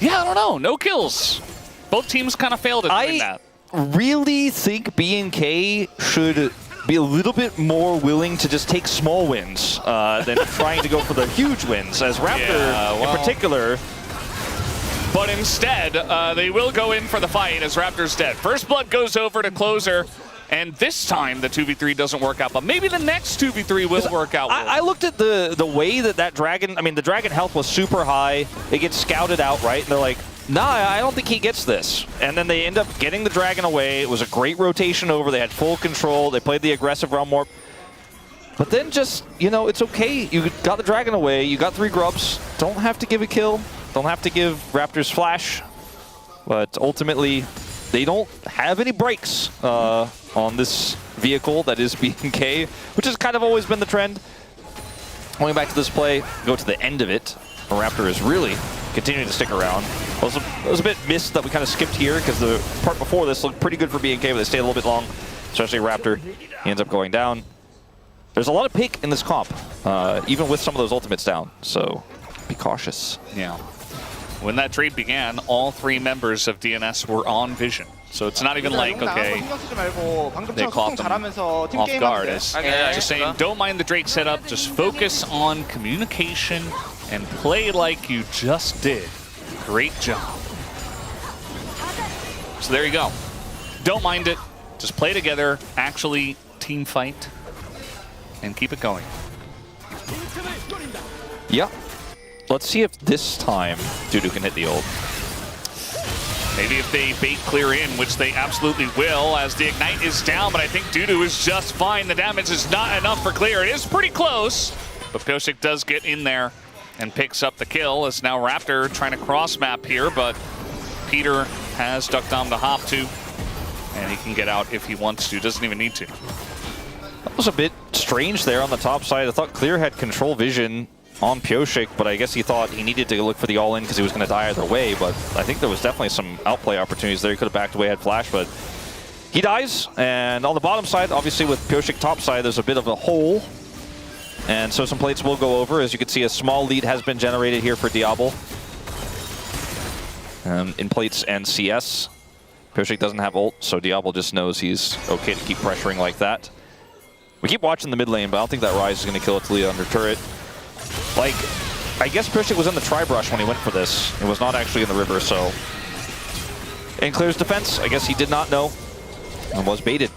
I don't know. No kills. Both teams kind of failed at doing that. I really think BNK should be a little bit more willing to just take small wins than trying to go for the huge wins, as Raptor in particular... But instead, they will go in for the fight as Raptor's dead. First blood goes over to Closer, and this time the 2v3 doesn't work out, but maybe the next 2v3 will work out. I looked at the way that dragon, I mean, the dragon health was super high. It gets scouted out, right? And they're like, nah, I don't think he gets this. And then they end up getting the dragon away. It was a great rotation over. They had full control. They played the aggressive realm warp. But then just, you know, it's okay. You got the dragon away. You got 3 Grubs. Don't have to give a kill. Don't have to give Raptors flash, but ultimately they don't have any brakes on this vehicle that is BNK, which has kind of always been the trend. Going back to this play, go to the end of it. Raptor is really continuing to stick around. It was a bit missed that we kind of skipped here because the part before this looked pretty good for BNK, but they stayed a little bit long, especially Raptor. He ends up going down. There's a lot of pick in this comp, even with some of those ultimates down, so be cautious. Yeah. When that trade began, all 3 members of DNS were on vision. So it's not even like, okay, they caught them off guard. It's just saying, don't mind the Drake setup, just focus on communication and play like you just did. Great job. So there you go. Don't mind it, just play together, actually team fight, and keep it going. Yeah. Let's see if this time Dudu can hit the ult. Maybe if they bait clear in, which they absolutely will, as the Ignite is down, but I think Dudu is just fine. The damage is not enough for clear. It is pretty close, but Pyosik does get in there and picks up the kill, as now Raptor trying to cross map here, but Peter has ducked on the hop to, and he can get out if he wants to, doesn't even need to. was a bit strange there on the top side. I thought Clear had control vision on Pioshik, but I guess he thought he needed to look for the all-in because he was going to die either way, but I think there was definitely some outplay opportunities there. He could have backed away, had flash, but he dies. And on the bottom side, obviously with Pioshik top side, there's a bit of a hole. And so some plates will go over. As you can see, a small lead has been generated here for Diablo. In plates and CS. Pioshik doesn't have ult, so Diablo just knows he's okay to keep pressuring like that. We keep watching the mid lane, but I don't think that Rise is going to kill Atalia under turret. Like, I guess Pioshik was in the tri-brush when he went for this. It was not actually in the river, so... In Clear's defense, I guess he did not know and was baited.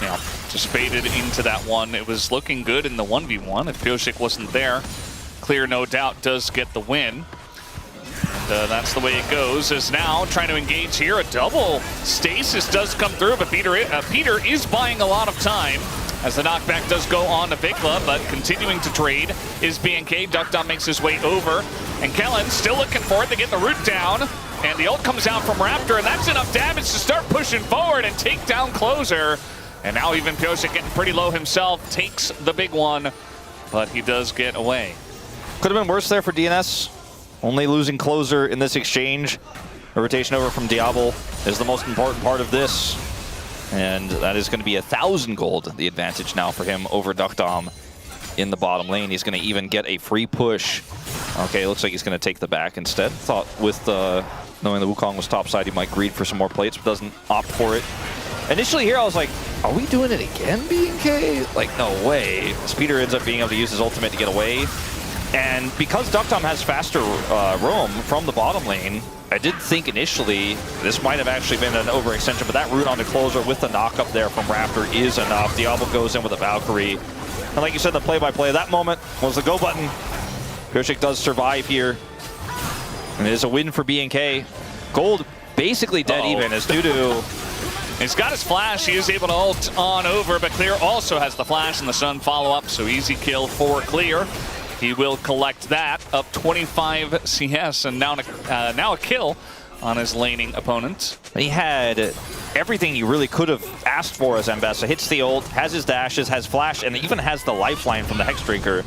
Yeah, just baited into that one. It was looking good in the 1v1 if Pioshik wasn't there. Clear, no doubt, does get the win. And that's the way it goes, is now trying to engage here. A double stasis does come through, but Peter is buying a lot of time as the knockback does go on to Vikla, but continuing to trade is BNK. Duckdom makes his way over, and Kellen still looking for it to get the root down, and the ult comes out from Raptor, and that's enough damage to start pushing forward and take down Closer. And now even Pioshik getting pretty low himself, takes the big one, but he does get away. Could have been worse there for DNS. Only losing Closer in this exchange. A rotation over from Diablo is the most important part of this. And that is going to be 1,000 gold, the advantage now for him over Duckdom in the bottom lane. He's going to even get a free push. Okay, looks like he's going to take the back instead. Thought with knowing the Wukong was topside, he might greed for some more plates, but doesn't opt for it. Initially here, I was like, are we doing it again, BNK? Like, no way. Speeder ends up being able to use his ultimate to get away. And because Duckdom has faster roam from the bottom lane, I did think initially this might have actually been an overextension, but that root onto Closer with the knock up there from Raptor is enough. Diablo goes in with a Valkyrie. And like you said, the play-by-play, that moment was the go button. Pioshik does survive here. And it is a win for BNK. Gold basically dead even as Dudu. He's got his flash, he is able to ult on over, but Clear also has the flash and the Sun follow-up, so easy kill for Clear. He will collect that, up 25 CS, and now a kill on his laning opponent. He had everything you really could have asked for as Ambessa. Hits the ult, has his dashes, has flash, and even has the lifeline from the Hex Drinker,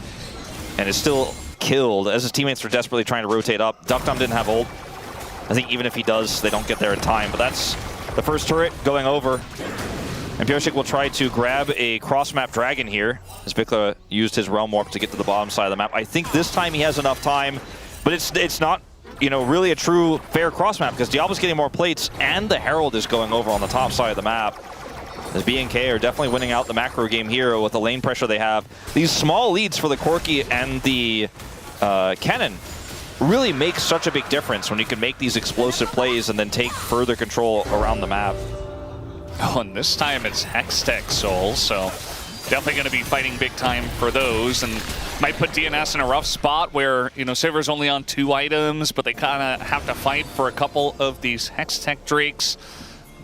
and is still killed as his teammates are desperately trying to rotate up. Duckdom didn't have ult. I think even if he does, they don't get there in time, but that's the first turret going over. And Pioshik will try to grab a cross-map dragon here, as Vikla used his Realm Warp to get to the bottom side of the map. I think this time he has enough time, but it's not, you know, really a true fair cross-map because Diablo's getting more plates and the Herald is going over on the top side of the map. As BNK are definitely winning out the macro game here with the lane pressure they have. These small leads for the Corki and the Cannon really make such a big difference when you can make these explosive plays and then take further control around the map. Oh, and this time it's Hextech Soul, so definitely going to be fighting big time for those, and might put DNS in a rough spot where, you know, Silver's only on 2 items, but they kind of have to fight for a couple of these Hextech Drakes.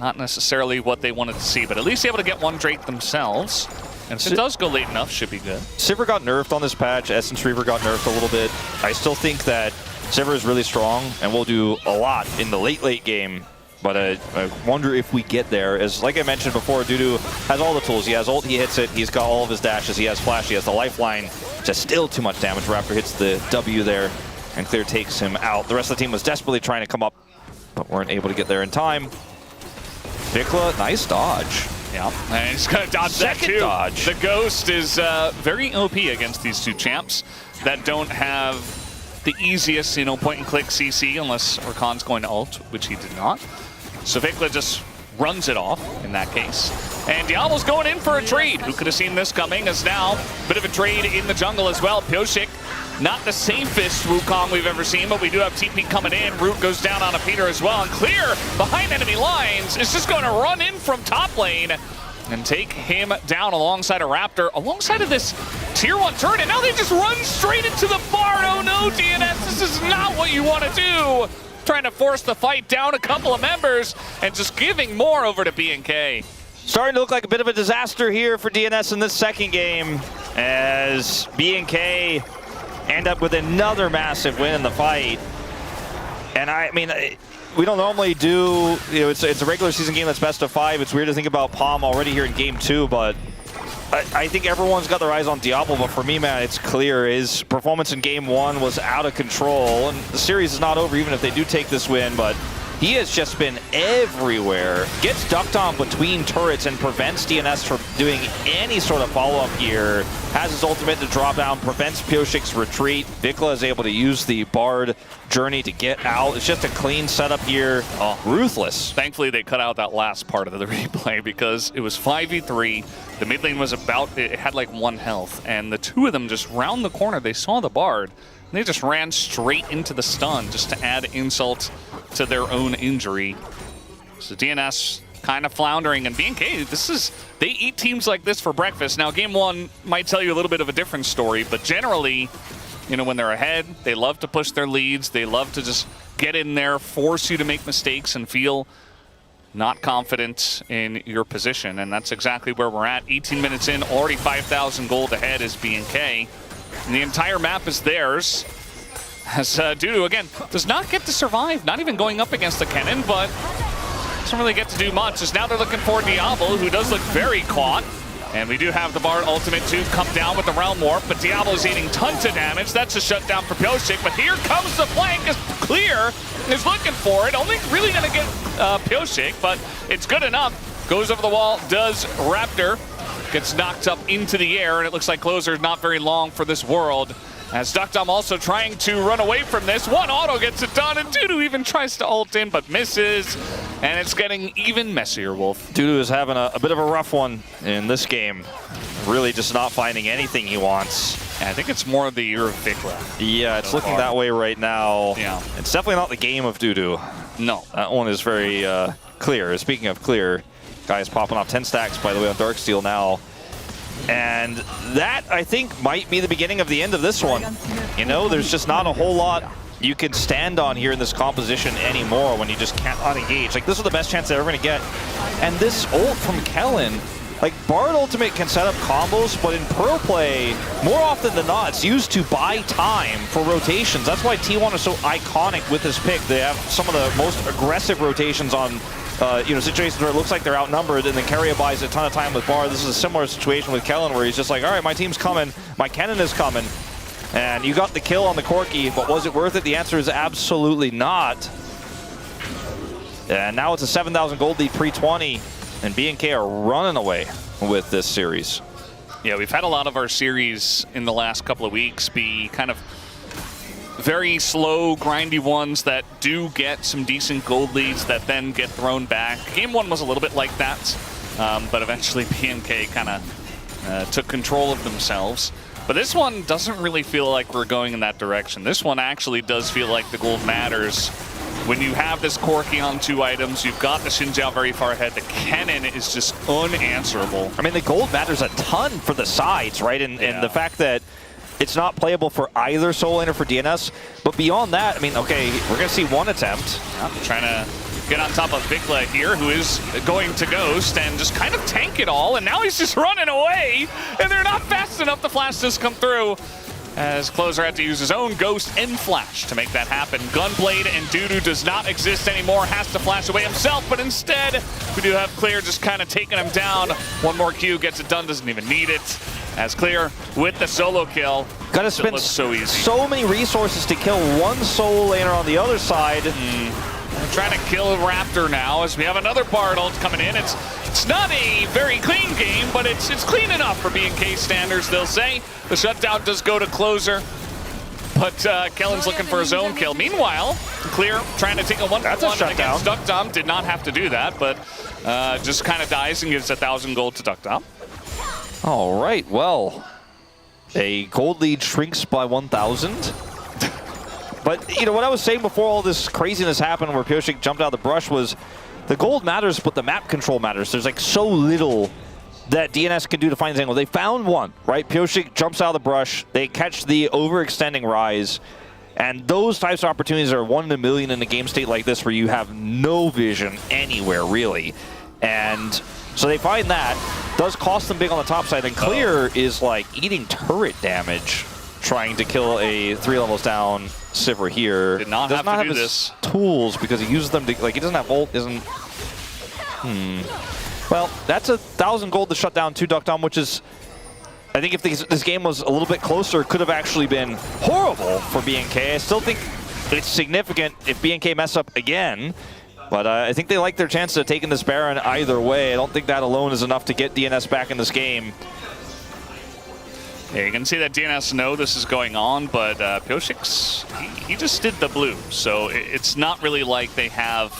Not necessarily what they wanted to see, but at least able to get 1 Drake themselves. And if it does go late enough, should be good. Sivir got nerfed on this patch. Essence Reaver got nerfed a little bit. I still think that Sivir is really strong and will do a lot in the late game. But I wonder if we get there. As like I mentioned before, Dudu has all the tools. He has ult, he hits it. He's got all of his dashes. He has flash. He has the lifeline. Just still too much damage. Raptor hits the W there, and Clear takes him out. The rest of the team was desperately trying to come up, but weren't able to get there in time. Vikla, nice dodge. Yeah, and he's going to dodge that too. Dodge. The Ghost is very OP against these 2 champs that don't have the easiest, you know, point-and-click CC unless Rakan's going to ult, which he did not. So Vikla just runs it off in that case. And Diablo's going in for a trade. Who could have seen this coming? As now, a bit of a trade in the jungle as well. Pioshik, not the safest Wukong we've ever seen, but we do have TP coming in. Root goes down on a Peter as well. And Clear, behind enemy lines, is just going to run in from top lane and take him down alongside a Raptor, alongside of this tier 1 turret. And now they just run straight into the barn. Oh no, DNS, this is not what you want to do. Trying to force the fight down a couple of members and just giving more over to BNK. Starting to look like a bit of a disaster here for DNS in this second game as BNK end up with another massive win in the fight. And I mean, we don't normally do, you know, it's a regular season game that's best of 5. It's weird to think about Palm already here in game 2, but I think everyone's got their eyes on Diablo, but for me, man, it's clear his performance in Game 1 was out of control, and the series is not over even if they do take this win, but he has just been everywhere. Gets ducked on between turrets and prevents DNS from doing any sort of follow-up here. Has his ultimate to drop down, prevents Pioshik's retreat. Vikla is able to use the Bard journey to get out. It's just a clean setup here. Oh, ruthless. Thankfully, they cut out that last part of the replay because it was 5v3. The mid lane was it had like 1 health, and the two of them just round the corner. They saw the Bard, and they just ran straight into the stun just to add insult to their own injury. So DNS kind of floundering, and BNK, they eat teams like this for breakfast. Now, Game 1 might tell you a little bit of a different story, but generally, you know, when they're ahead, they love to push their leads. They love to just get in there, force you to make mistakes, and feel not confident in your position. And that's exactly where we're at. 18 minutes in, already 5,000 gold ahead is BNK. And the entire map is theirs. As Dudu, again, does not get to survive, not even going up against the cannon, but doesn't really get to do much. As now they're looking for Diablo, who does look very caught. And we do have the Bard ultimate to come down with the Realm Warp, but Diablo's eating tons of damage. That's a shutdown for Pioshik, but here comes the flank as Clear is looking for it. Only really going to get Pioshik, but it's good enough. Goes over the wall, does Raptor. Gets knocked up into the air, and it looks like Closer is not very long for this world. As Duckdom also trying to run away from this. One auto gets it done, and Dudu even tries to ult in, but misses. And it's getting even messier, Wolf. Dudu is having a bit of a rough one in this game. Really just not finding anything he wants. And I think it's more of the year of Vikla. Yeah, it's looking that way right now. Yeah. It's definitely not the game of Dudu. No. That one is very clear. Speaking of clear, guys popping off 10 stacks, by the way, on Darksteel now. And that, I think, might be the beginning of the end of this one. You know, there's just not a whole lot you can stand on here in this composition anymore when you just cannot engage. Like, this is the best chance they're ever going to get. And this ult from Kellen, like, Bard Ultimate can set up combos, but in pro play, more often than not, it's used to buy time for rotations. That's why T1 is so iconic with this pick. They have some of the most aggressive rotations on situations where it looks like they're outnumbered, and then Keria buys a ton of time with Bard. This is a similar situation with Kellen, where he's just like, all right, my team's coming, my cannon is coming, and you got the kill on the Corki, but was it worth it? The answer is absolutely not. And now it's a 7,000 gold lead pre-20, and BNK are running away with this series. Yeah, we've had a lot of our series in the last couple of weeks be kind of very slow, grindy ones that do get some decent gold leads that then get thrown back. Game 1 was a little bit like that, but eventually BNK kind of took control of themselves. But this one doesn't really feel like we're going in that direction. This one actually does feel like the gold matters. When you have this Corki on 2 items, you've got the Xin Zhao very far ahead. The cannon is just unanswerable. I mean, the gold matters a ton for the sides, right? And the fact that it's not playable for either solo lane or for DNS. But beyond that, I mean, okay, we're going to see one attempt. Trying to get on top of Vikla here, who is going to Ghost and just kind of tank it all. And now he's just running away, and they're not fast enough to flash this come through. As Closer had to use his own Ghost and Flash to make that happen. Gunblade and Dudu does not exist anymore, has to flash away himself, but instead, we do have Clear just kind of taking him down. One more Q, gets it done, doesn't even need it. As Clear with the solo kill. Gotta spend so many resources to kill one solo laner on the other side. Trying to kill Raptor now as we have another Bard ult coming in. It's not a very clean game, but it's clean enough for BNK standards, they'll say. The shutdown does go to Closer, but Kellen's looking for his own kill. Meanwhile, Clear trying to take a 1v1 against Duckdom. Did not have to do that, but just kind of dies and gives 1,000 gold to Duckdom. All right, well, a gold lead shrinks by 1,000. But, you know, what I was saying before all this craziness happened where Pioshik jumped out of the brush was the gold matters, but the map control matters. There's, like, so little that DNS can do to find this angle. They found one, right? Pioshik jumps out of the brush. They catch the overextending rise. And those types of opportunities are 1 in a million in a game state like this where you have no vision anywhere, really. And so they find that. Does cost them big on the top side. And Clear is, like, eating turret damage trying to kill a 3 levels down Sivir here. Did not does have to do his this. Tools because he uses them to, like, he doesn't have ult, isn't. Well, that's 1,000 gold to shut down 2 Duckdom, which is, I think if this game was a little bit closer, could have actually been horrible for BNK. I still think it's significant if BNK mess up again, but I think they like their chances of taking this Baron either way. I don't think that alone is enough to get DNS back in this game. Yeah, you can see that DNS know this is going on, but Pioshix, he just did the blue, so it's not really like they have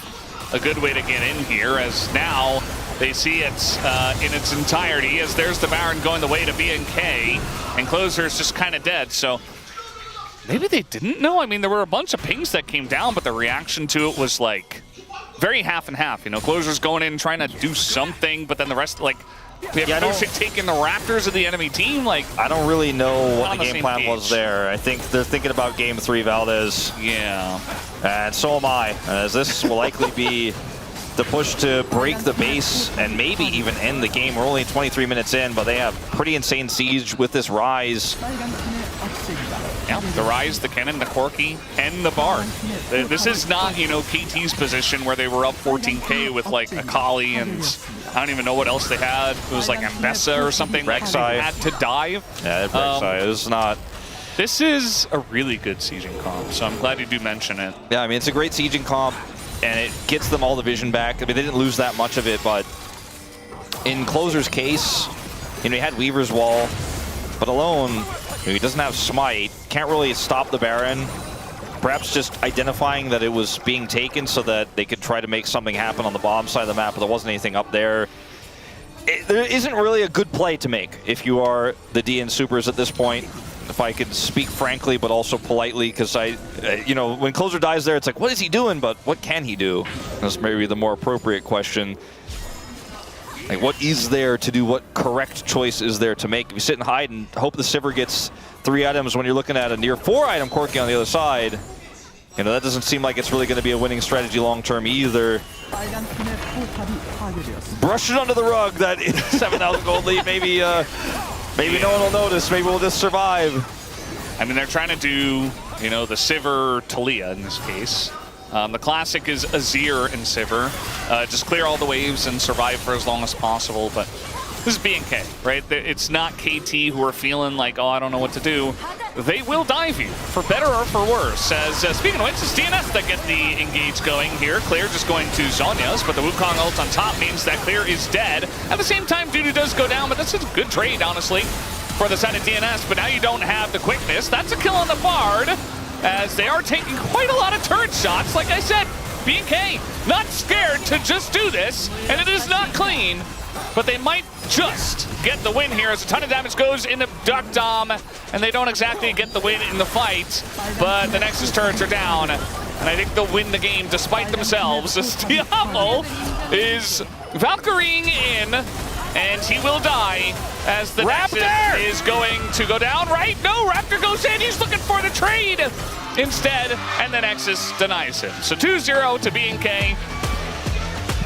a good way to get in here, as now they see it in its entirety, as there's the Baron going the way to BNK, and Closer's just kind of dead, so maybe they didn't know? I mean, there were a bunch of pings that came down, but the reaction to it was like very half and half. You know, Closer's going in trying to do something, but then the rest, like, we have Pioshix taking the Raptors of the enemy team. Like, I don't really know what the game plan was there. I think they're thinking about Game 3, Valdez. Yeah. And so am I, as this will likely be the push to break the base and maybe even end the game. We're only 23 minutes in, but they have pretty insane siege with this Rise. Yeah, the Rise, the Cannon, the Corki, and the Bard. This is not, you know, KT's position where they were up 14K with like Akali and I don't even know what else they had. It was like Ambessa or something. Rek'Sai had to dive. Yeah, Rek'Sai is not. This is a really good sieging comp, so I'm glad you do mention it. Yeah, I mean, it's a great sieging comp, and it gets them all the vision back. I mean, they didn't lose that much of it, but in Closer's case, you know, he had Weaver's Wall, but alone, he doesn't have Smite, can't really stop the Baron. Perhaps just identifying that it was being taken so that they could try to make something happen on the bottom side of the map, but there wasn't anything up there. There isn't really a good play to make if you are the DN Supers at this point. If I could speak frankly, but also politely, because you know, when Closer dies there, it's like, what is he doing? But what can he do? That's maybe the more appropriate question. Like, what is there to do? What correct choice is there to make? If you sit and hide and hope the Sivir gets 3 items when you're looking at a near 4-item Corki on the other side, you know, that doesn't seem like it's really going to be a winning strategy long-term either. Brush it under the rug, that 7,000 gold lead. Maybe no one will notice. Maybe we'll just survive. I mean, they're trying to do, you know, the Sivir Talia in this case. The classic is Azir and Sivir. Just clear all the waves and survive for as long as possible. But this is BNK, right? It's not KT who are feeling like, oh, I don't know what to do. They will dive you, for better or for worse. As speaking of which, it's DNS that get the engage going here. Clear just going to Zhonya's, but the Wukong ult on top means that Clear is dead. At the same time, Dudu does go down, but that's a good trade, honestly, for the side of DNS. But now you don't have the quickness. That's a kill on the Bard, as they are taking quite a lot of turret shots. Like I said, BNK not scared to just do this, and it is not clean, but they might just get the win here as a ton of damage goes into Duckdom, and they don't exactly get the win in the fight, but the Nexus turrets are down, and I think they'll win the game despite themselves, as Diablo is Valkyrieing in, and he will die as the Nexus is going to go down, right? No, Raptor goes in, he's looking for the trade instead, and the Nexus denies him. So 2-0 to BNK.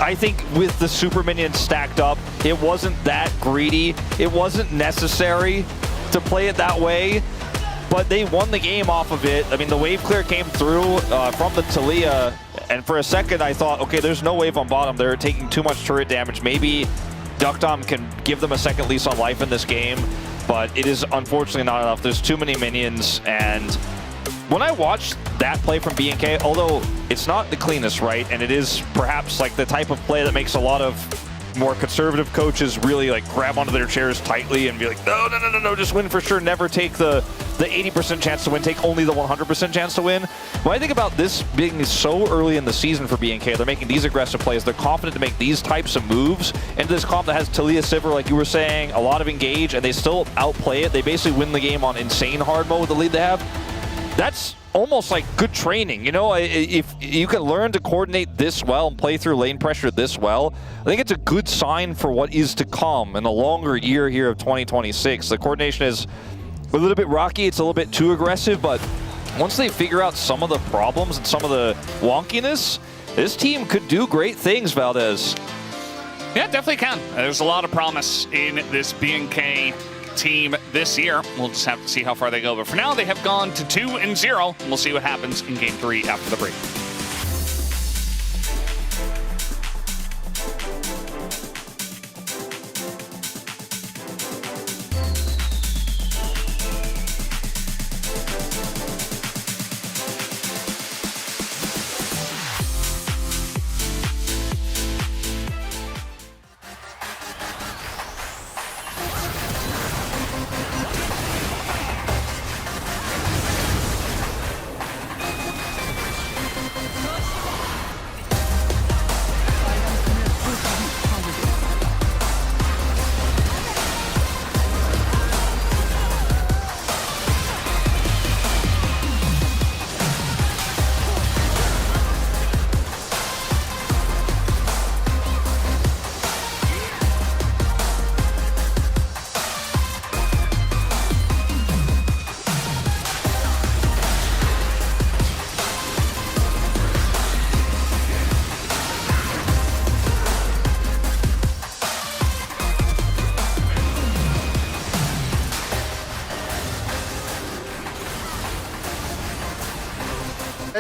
I think with the super minions stacked up, it wasn't that greedy. It wasn't necessary to play it that way, but they won the game off of it. I mean, the wave clear came through from the Talia, and for a second I thought, okay, there's no wave on bottom. They're taking too much turret damage. Maybe Duckdom can give them a second lease on life in this game, but it is unfortunately not enough. There's too many minions, and when I watched that play from BNK, although it's not the cleanest, right, and it is perhaps like the type of play that makes a lot of more conservative coaches really like grab onto their chairs tightly and be like, no, just win for sure, never take the 80% chance to win, take only the 100% chance to win. When I think about this being so early in the season for BNK, they're making these aggressive plays, they're confident to make these types of moves into this comp that has Talia Sivir, like you were saying, a lot of engage, and they still outplay it. They basically win the game on insane hard mode with the lead they have. That's almost like good training, you know? If you can learn to coordinate this well and play through lane pressure this well, I think it's a good sign for what is to come in the longer year here of 2026. The coordination is a little bit rocky, it's a little bit too aggressive, but once they figure out some of the problems and some of the wonkiness, this team could do great things, Valdez. Yeah, definitely can. There's a lot of promise in this BNK team this year. We'll just have to see how far they go. But for now, they have gone to 2-0. And we'll see what happens in Game 3 after the break.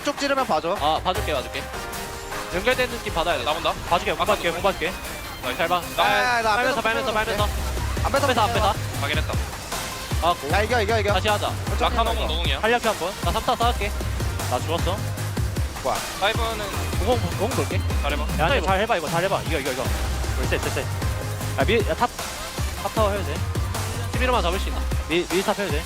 쪽 찌르면 봐줘. 아 봐줄게. 연결된 느낌 받아야 돼. 나온다. 봐줄게. 공 봐줄게. 잘 봐. 나 빨면서. 안 뺏어. 확인했다. 아 고. 야 이겨. 다시 하자. 라카노공 노공이야. 한략 한번. 나 3타 쌓을게. 나 죽었어. 사이버는 공 돌게. 잘해봐. 야, 잘 해봐 이거. 이거. 셋. 아, 탑 타워 해야 돼. 11호만 잡을 수 있나? 밀탑 해야 돼.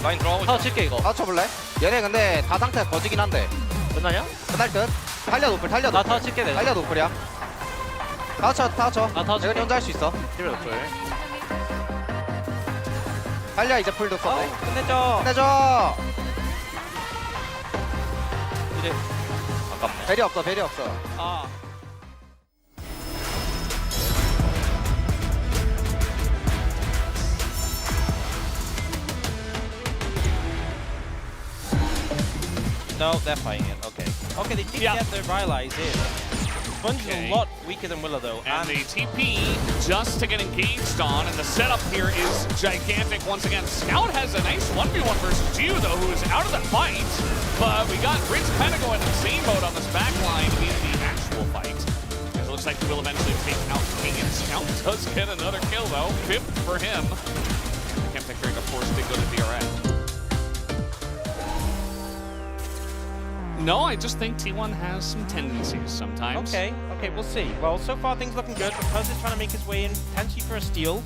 라인 들어가고 타워 칠게 이거. 다 쳐볼래? 얘네 근데 다 상태 거지긴 한데. 끝나냐? 끝날 듯. 달려 노플. 나 타워 칠게 내가. 달려 노플이야. 다 쳐. 나 타워 칠게. 내가 혼자 할 수 있어. 11호 노플. 달려 이제 풀도 써. 끝내줘. 끝내줘. 이제 배리 없어. 아. No, they're fighting it. Okay. Okay, they did get their Rylai's in. Sponge is a lot weaker than Willow though. And the TP just to get engaged on, and the setup here is gigantic once again. Scout has a nice 1v1 versus Gio though, who is out of the fight. But we got Ritz kind of going insane mode on this back line in the actual fight. As it looks like he will eventually take out King, and Scout does get another kill though, 5th for him. Chemtech during a forced to go to DRS. No, I just think T1 has some tendencies sometimes. Okay, we'll see. Well, so far things looking good. Because is trying to make his way in, potentially for a steal.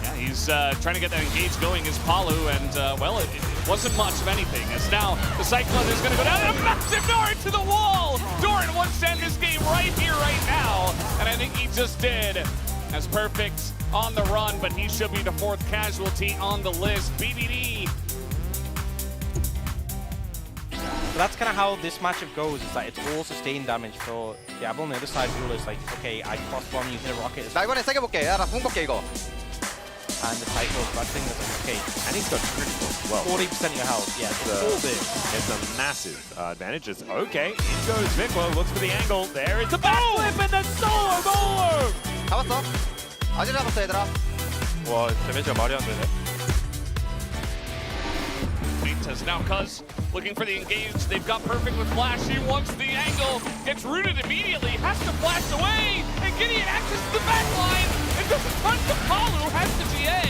Yeah, he's trying to get that engage going as Palu, and well, it wasn't much of anything. As now the Cyclone is going to go down, and a massive Doran to the wall! Doran wants to end this game right here, right now, and I think he just did. As Perfect on the run, but he should be the 4th casualty on the list. BBD. So that's kind of how this matchup goes. It's like it's all sustained damage for Diablo. On the other side, Rule is like, okay, I cross-bomb, you hit a rocket. 나 이번에 세게 볼게. 야, 나 궁 볼게 이거. And the cycle of that thing is like, okay, And he's got critical as well. 40% of your health. Yeah, it's all big. It's a massive advantage. It's okay. In goes Viklo, looks for the angle. There is the backflip and the solo. 잡았어. 아직 잡았어 얘들아. 와, 데미지가 말이 안 되네. As now Cuz looking for the engage. They've got Perfect with flash. He wants the angle. Gets rooted immediately. Has to flash away. And Gideon access to the back line. It doesn't touch the Palu. Has the GA.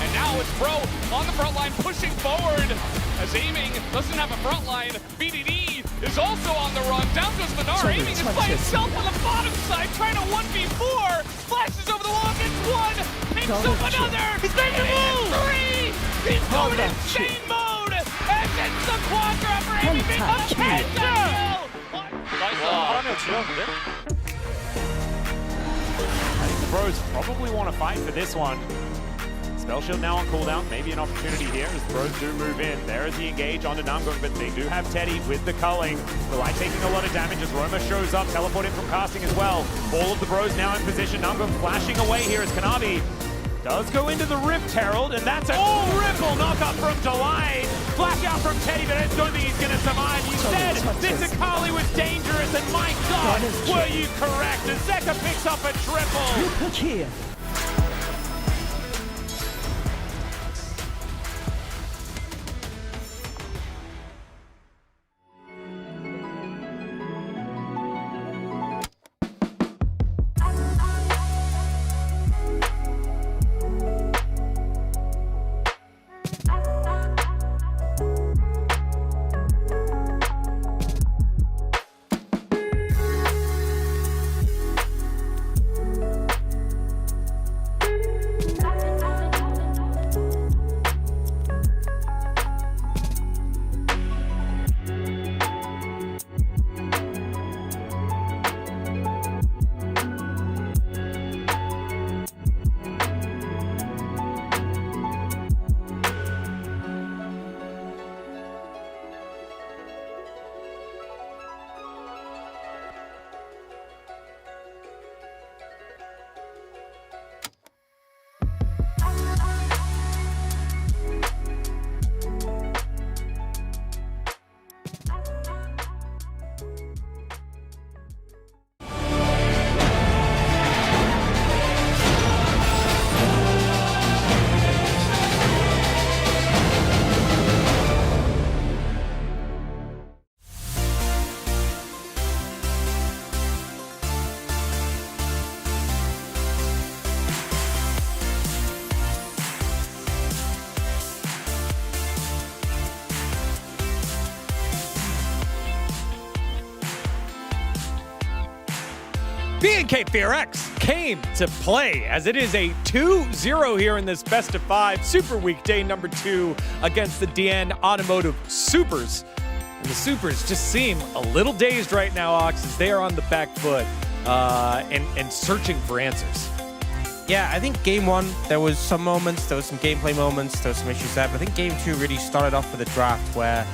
And now it's Bro on the front line pushing forward. As aiming doesn't have a front line. BDD is also on the run. Down goes Minar. Aiming is by himself on the bottom side. Trying to 1v4. Flashes over the wall. Gets one. Picks up another. He's making a move. 3. He's going insane mode. And it's the quadra for MVP on the penta! 사람이 지렸는데? I think the Bros probably want to fight for this one. Spell Shield now on cooldown. Maybe an opportunity here as the Bros do move in. There is the engage onto Namgung, but they do have Teddy with the culling. Rely taking a lot of damage as Roma shows up, teleporting from casting as well. All of the Bros now in position. Namgung flashing away here as Kanavi does go into the Rift Herald, and that's a Ripple knockup from Delight. Flash out from Teddy, but I don't think he's going to survive. You said this Akali was dangerous, and my God, were you correct? As Zeka picks up a triple. BFX came to play as it is a 2-0 here in this best of 5 Super Week day number 2 against the DN Automotive Supers. And the Supers just seem a little dazed right now, Ox, as they are on the back foot and searching for answers. Yeah, I think game 1, there was some moments, there was some gameplay moments, there was some issues there, but I think game 2 really started off with a draft where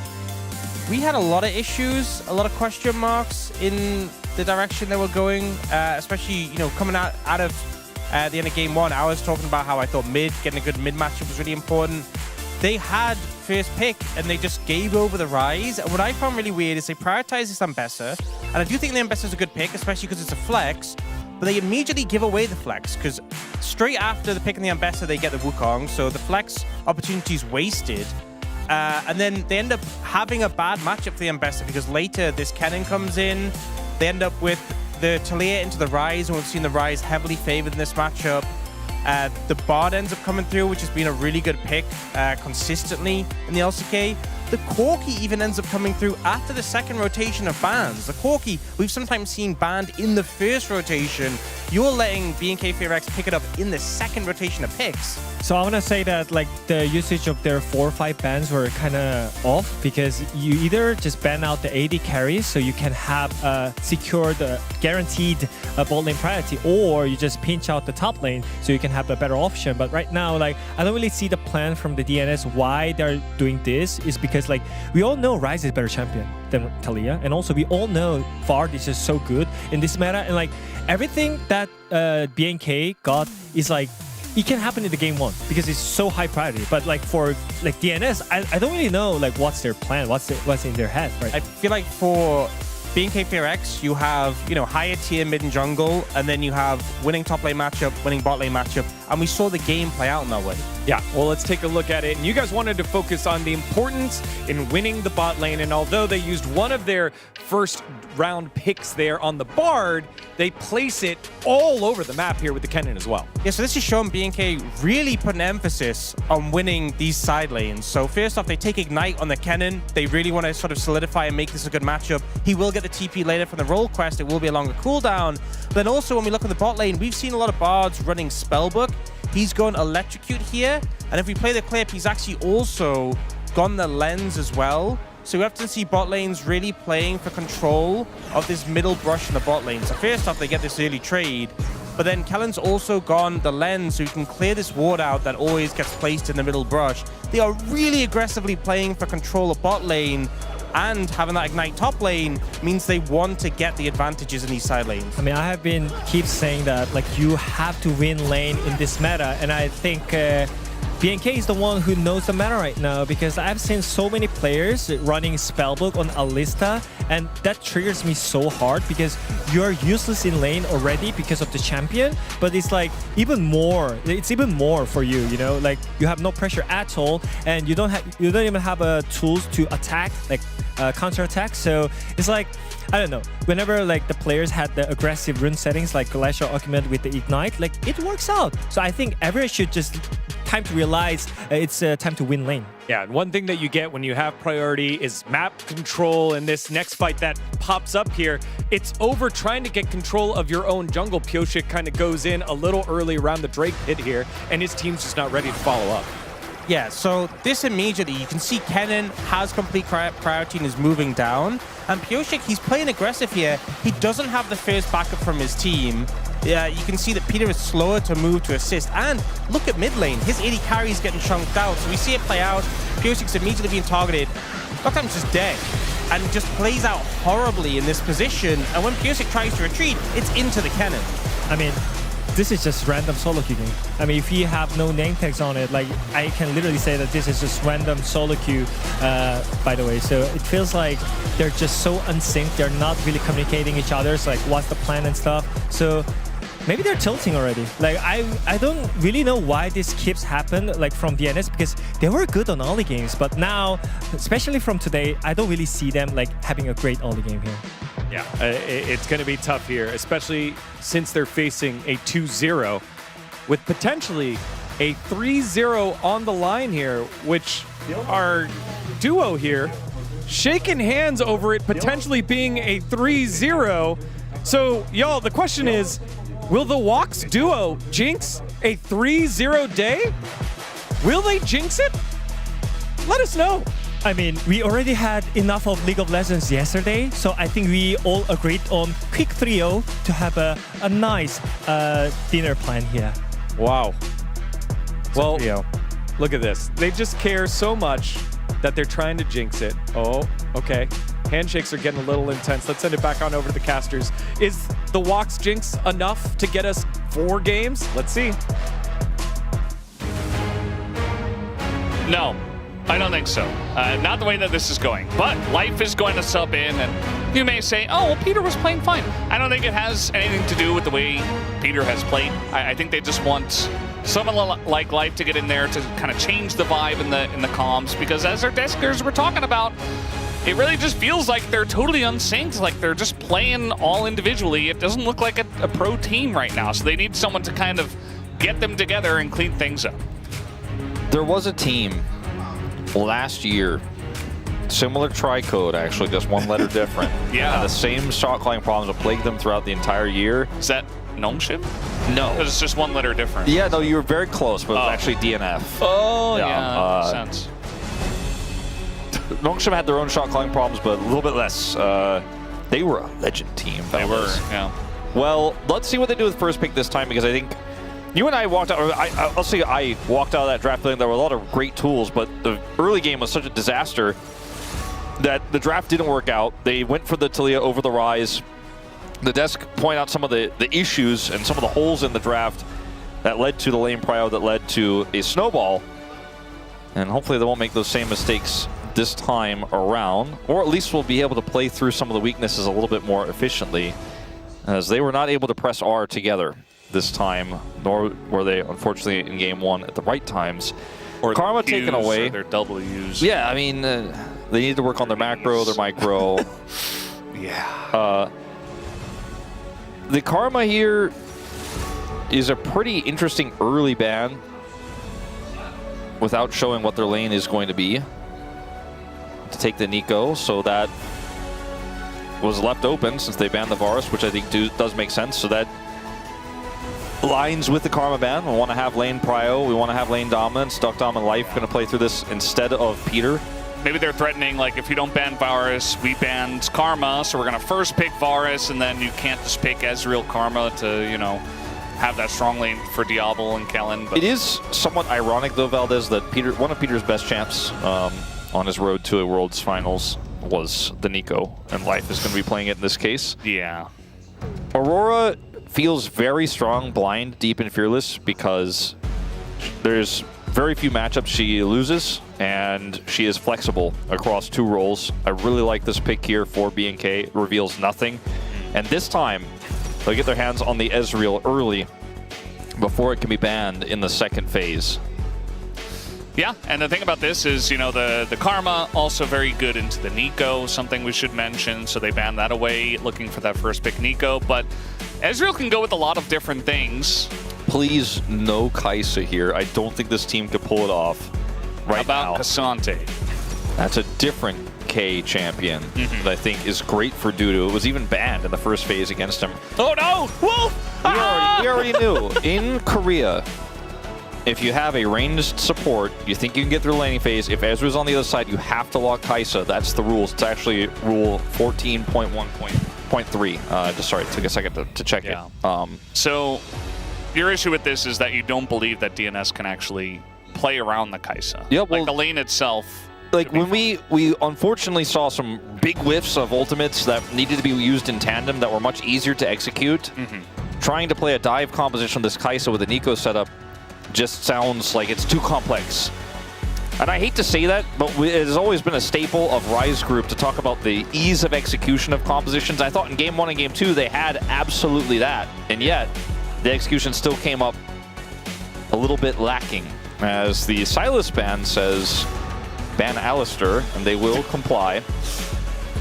we had a lot of issues, a lot of question marks in the direction they were going, especially, you know, coming out of the end of game 1. I was talking about how I thought getting a good mid matchup was really important. They had first pick and they just gave over the Rise. And what I found really weird is they prioritized this Ambessa, and I do think the Ambessa is a good pick, especially because it's a flex, but they immediately give away the flex because straight after the pick in the Ambessa, they get the Wukong, so the flex opportunity is wasted. And then they end up having a bad matchup for the Ambessa because later this Kennen comes in. They end up with the Talia into the Rise, and we've seen the Rise heavily favored in this matchup. The Bard ends up coming through, which has been a really good pick consistently in the LCK. The Corki even ends up coming through after the second rotation of bans. The Corki, we've sometimes seen banned in the first rotation. You're letting BFX pick it up in the second rotation of picks. So I want to say that like the usage of their 4 or 5 bans were kind of off because you either just ban out the AD carries so you can have secure the guaranteed bot lane priority, or you just pinch out the top lane so you can have a better option. But right now, like I don't really see the plan from the DNS why they're doing this. Is because like we all know Rise is a better champion than Talia, and also we all know Vard is just so good in this meta, and like everything that BNK got is like it can happen in the game 1 because it's so high priority. But like for like DNS, I don't really know like what's their plan, what's in their head, right? I feel like for BFX, you have, you know, higher tier mid and jungle, and then you have winning top lane matchup, winning bot lane matchup, and we saw the game play out in that way. Yeah, well, let's take a look at it. And you guys wanted to focus on the importance in winning the bot lane, and although they used one of their first round picks there on the Bard, they place it all over the map here with the Kennen as well. Yeah, so this is showing BNK really put an emphasis on winning these side lanes. So first off, they take Ignite on the Kennen. They really want to sort of solidify and make this a good matchup. He will get the TP later from the roll quest. It will be a longer cooldown. But then also when we look at the bot lane, we've seen a lot of Bards running Spellbook. He's gone Electrocute here. And if we play the clip, he's actually also gone the Lens as well. So we have to see bot lanes really playing for control of this middle brush in the bot lane. So first off, they get this early trade. But then Kellen's also gone the Lens, so you can clear this ward out that always gets placed in the middle brush. They are really aggressively playing for control of bot lane, and having that Ignite top lane means they want to get the advantages in these side lanes. I mean, I have been keep saying that like you have to win lane in this meta, and I think BNK is the one who knows the meta right now, because I've seen so many players running Spellbook on Alista, and that triggers me so hard because you're useless in lane already because of the champion, but it's like even more for you, you know, like you have no pressure at all, and you don't even have tools to attack, like counter attack. So it's like, I don't know, whenever like the players had the aggressive rune settings like Glacial Argument with the Ignite, like it works out. So I think everyone should just time to realize it's time to win lane. Yeah, and one thing that you get when you have priority is map control. In this next fight that pops up here, it's over trying to get control of your own jungle. Pyosik kind of goes in a little early around the Drake pit here, and his team's just not ready to follow up. Yeah, so this immediately, you can see Kennen has complete priority and is moving down. And Pyosik, he's playing aggressive here. He doesn't have the first backup from his team. Yeah, you can see that Peter is slower to move to assist. And look at mid lane. His AD carry is getting chunked out. So we see it play out. Pyosik's immediately being targeted. Noctime's just dead. And just plays out horribly in this position. And when Pyosik tries to retreat, it's into the Kennen. I mean, this is just random solo queuing. I mean, if you have no name tags on it, like I can literally say that this is just random solo queue, by the way. So it feels like they're just so unsynced. They're not really communicating each other. So like, what's the plan and stuff. So maybe they're tilting already. Like I don't really know why this keeps happening, like from DNS, because they were good on early games, but now, especially from today, I don't really see them like having a great early game here. Yeah, it's going to be tough here, especially since they're facing a 2-0 with potentially a 3-0 on the line here, which our duo here shaking hands over it potentially being a 3-0. So, y'all, the question is, will the Walks duo jinx a 3-0 day? Will they jinx it? Let us know. I mean, we already had enough of League of Legends yesterday, so I think we all agreed on quick 3-0 to have a nice dinner plan here. Wow. Well, 3-0. look at this. They just care so much that they're trying to jinx it. Oh, okay. Handshakes are getting a little intense. Let's send it back on over to the casters. Is the Walks jinx enough to get us 4 games? Let's see. No, I don't think so. Not the way that this is going. But Life is going to sub in, and you may say, oh, well, Peter was playing fine. I don't think it has anything to do with the way Peter has played. I think they just want someone like Life to get in there to kind of change the vibe in the comms, because as our deskers were talking about, it really just feels like they're totally unsynced, like they're just playing all individually. It doesn't look like a pro team right now, so they need someone to kind of get them together and clean things up. There was a team last year, similar tri-code actually, just one letter different. Yeah. And the same shot calling problems that plagued them throughout the entire year. Is that Nongshim? No. Because it's just one letter different. Yeah, no, you were very close, but it was actually DNF. Oh, yeah, makes sense. Nongshim had their own shot calling problems, but a little bit less. They were a legend team. They were, yeah. Well, let's see what they do with first pick this time, because I think you and I walked out, I'll say I walked out of that draft feeling there were a lot of great tools, but the early game was such a disaster that the draft didn't work out. They went for the Talia over the Rise. The desk point out some of the issues and some of the holes in the draft that led to the lane prio, that led to a snowball. And hopefully they won't make those same mistakes this time around, or at least we'll be able to play through some of the weaknesses a little bit more efficiently, as they were not able to press R together this time, nor were they, unfortunately, in game 1 at the right times. Or Karma taken away. Or their W's. Yeah, I mean, they need to work on their macro, their micro. Yeah. The Karma here is a pretty interesting early ban without showing what their lane is going to be, to take the Nico, so that was left open since they banned the Varus, which I think does make sense. So that lines with the Karma ban. We want to have lane prio, we want to have lane dominance. Duck Dom and Life going to play through this instead of Peter. Maybe they're threatening, like, if you don't ban Varus, we banned Karma, so we're going to first pick Varus, and then you can't just pick Ezreal Karma to, you know, have that strong lane for Diablo and Kellen. But it is somewhat ironic, though, Valdez, that one of Peter's best champs on his road to a Worlds Finals was the Nico, and Life is going to be playing it in this case. Yeah. Aurora feels very strong, blind, deep, and fearless, because there's very few matchups she loses, and she is flexible across 2 roles. I really like this pick here for BNK. It reveals nothing. And this time, they'll get their hands on the Ezreal early before it can be banned in the second phase. Yeah, and the thing about this is, you know, the Karma also very good into the Nico, something we should mention, so they banned that away, looking for that first pick Nico, but Ezreal can go with a lot of different things. Please, no Kai'Sa here. I don't think this team could pull it off right now. How about Cassante? That's a different K champion that I think is great for Dudu. It was even banned in the first phase against him. Oh no! Wolf! We already knew. In Korea, if you have a ranged support, you think you can get through the laning phase. If Ezreal's on the other side, you have to lock Kai'Sa. That's the rules. It's actually rule 14.1.3. Sorry, it took a second to check it. So your issue with this is that you don't believe that DNS can actually play around the Kai'Sa. Yeah, well, like the lane itself. Like when we unfortunately saw some big whiffs of ultimates that needed to be used in tandem that were much easier to execute. Trying to play a dive composition with this Kai'Sa with a Nico setup just sounds like it's too complex. And I hate to say that, but it has always been a staple of Rise Group to talk about the ease of execution of compositions. I thought in Game 1 and Game 2 they had absolutely that, and yet the execution still came up a little bit lacking. As the Silas ban says, ban Alistair, and they will comply.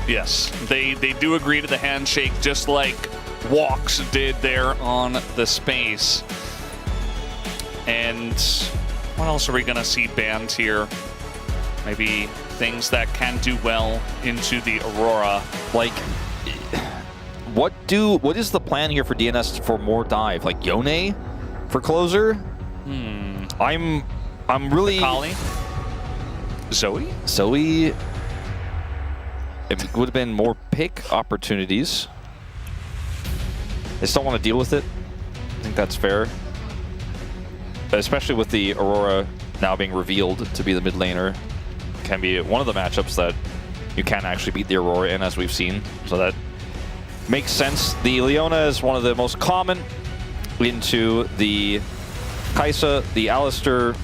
Yes, they do agree to the handshake, just like Walks did there on the space. And what else are we going to see banned here? Maybe things that can do well into the Aurora. Like, what do? What is the plan here for DNS for more dive? Like Yone for closer? I'm really Kali? Zoe? Zoe. It would have been more pick opportunities. I just don't want to deal with it. I think that's fair. Especially with the Aurora now being revealed to be the mid laner. Can be one of the matchups that you can actually beat the Aurora in, as we've seen. So that makes sense. The Leona is one of the most common into the Kai'Sa. The Alistair,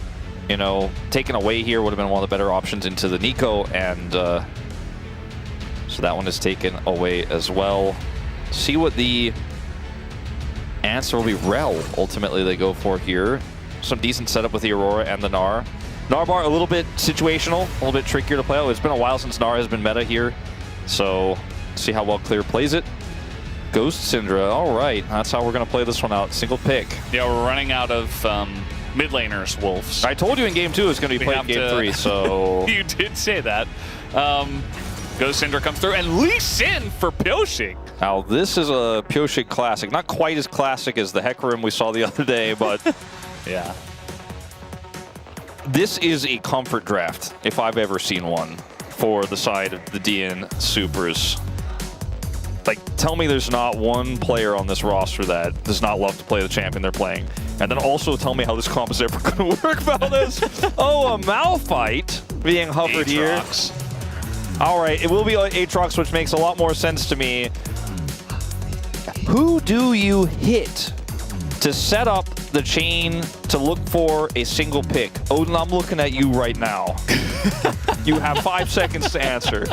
you know, taken away here would have been one of the better options into the Nico, and so that one is taken away as well. See what the answer will be. Rel, ultimately, they go for here. Some decent setup with the Aurora and the Gnar. Gnarbar, a little bit situational, a little bit trickier to play out. It's been a while since Gnar has been meta here, so see how well Clear plays it. Ghost Syndra, all right, that's how we're going to play this one out. Single pick. Yeah, we're running out of mid laners, Wolves. I told you in game 2 it's going to be played in game 3, so... You did say that. Ghost Syndra comes through, and Lee Sin for Pyoshik. Now, this is a Pyoshik classic. Not quite as classic as the Hecarim we saw the other day, but... Yeah. This is a comfort draft, if I've ever seen one, for the side of the DN Supers. Like, tell me there's not one player on this roster that does not love to play the champion they're playing. And then also tell me how this comp is ever going to work, Valdez. Oh, a Malphite being hovered here. All right, it will be Aatrox, which makes a lot more sense to me. Who do you hit to set up the chain to look for a single pick? Odin, I'm looking at you right now. You have 5 seconds to answer.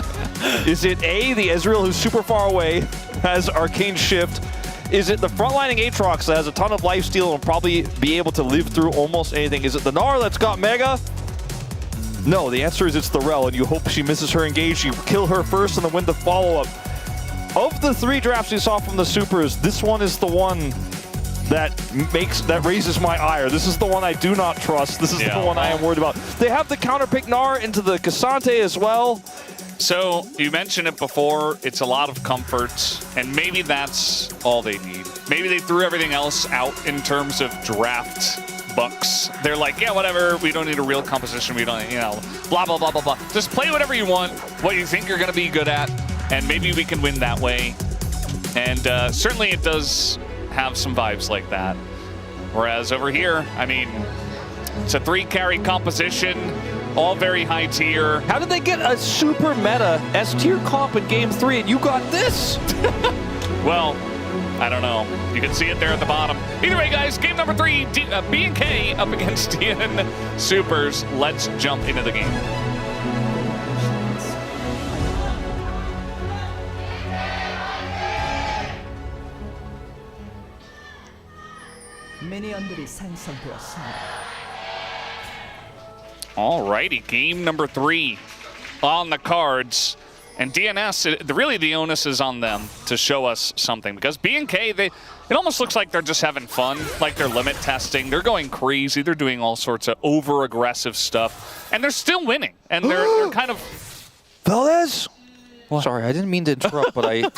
Is it A, the Ezreal, who's super far away, has Arcane Shift? Is it the frontlining Aatrox that has a ton of lifesteal and will probably be able to live through almost anything? Is it the Gnar that's got Mega? No, the answer is it's the Rel, and you hope she misses her engage. You kill her first and then win the follow-up. Of the 3 drafts you saw from the Supers, this one is the one that raises my ire. This is the one I do not trust. This is the one I am worried about. They have the counterpick Gnar into the Cassante as well. So, you mentioned it before, it's a lot of comfort, and maybe that's all they need. Maybe they threw everything else out in terms of draft bucks. They're like, yeah, whatever, we don't need a real composition, we don't, you know, blah, blah, blah, blah, blah. Just play whatever you want, what you think you're going to be good at, and maybe we can win that way. And certainly it does have some vibes like that. Whereas over here, I mean, it's a 3-carry composition, all very high tier. How did they get a super meta S-tier comp in game 3 and you got this? Well, I don't know. You can see it there at the bottom. Either way, guys, game number 3, B&K up against DN Supers. Let's jump into the game. Alrighty, game number 3 on the cards. And DNS, really the onus is on them to show us something. Because B&K, it almost looks like they're just having fun, like they're limit testing. They're going crazy. They're doing all sorts of over-aggressive stuff. And they're still winning. And they're kind of... Valdez? What? Sorry, I didn't mean to interrupt, but I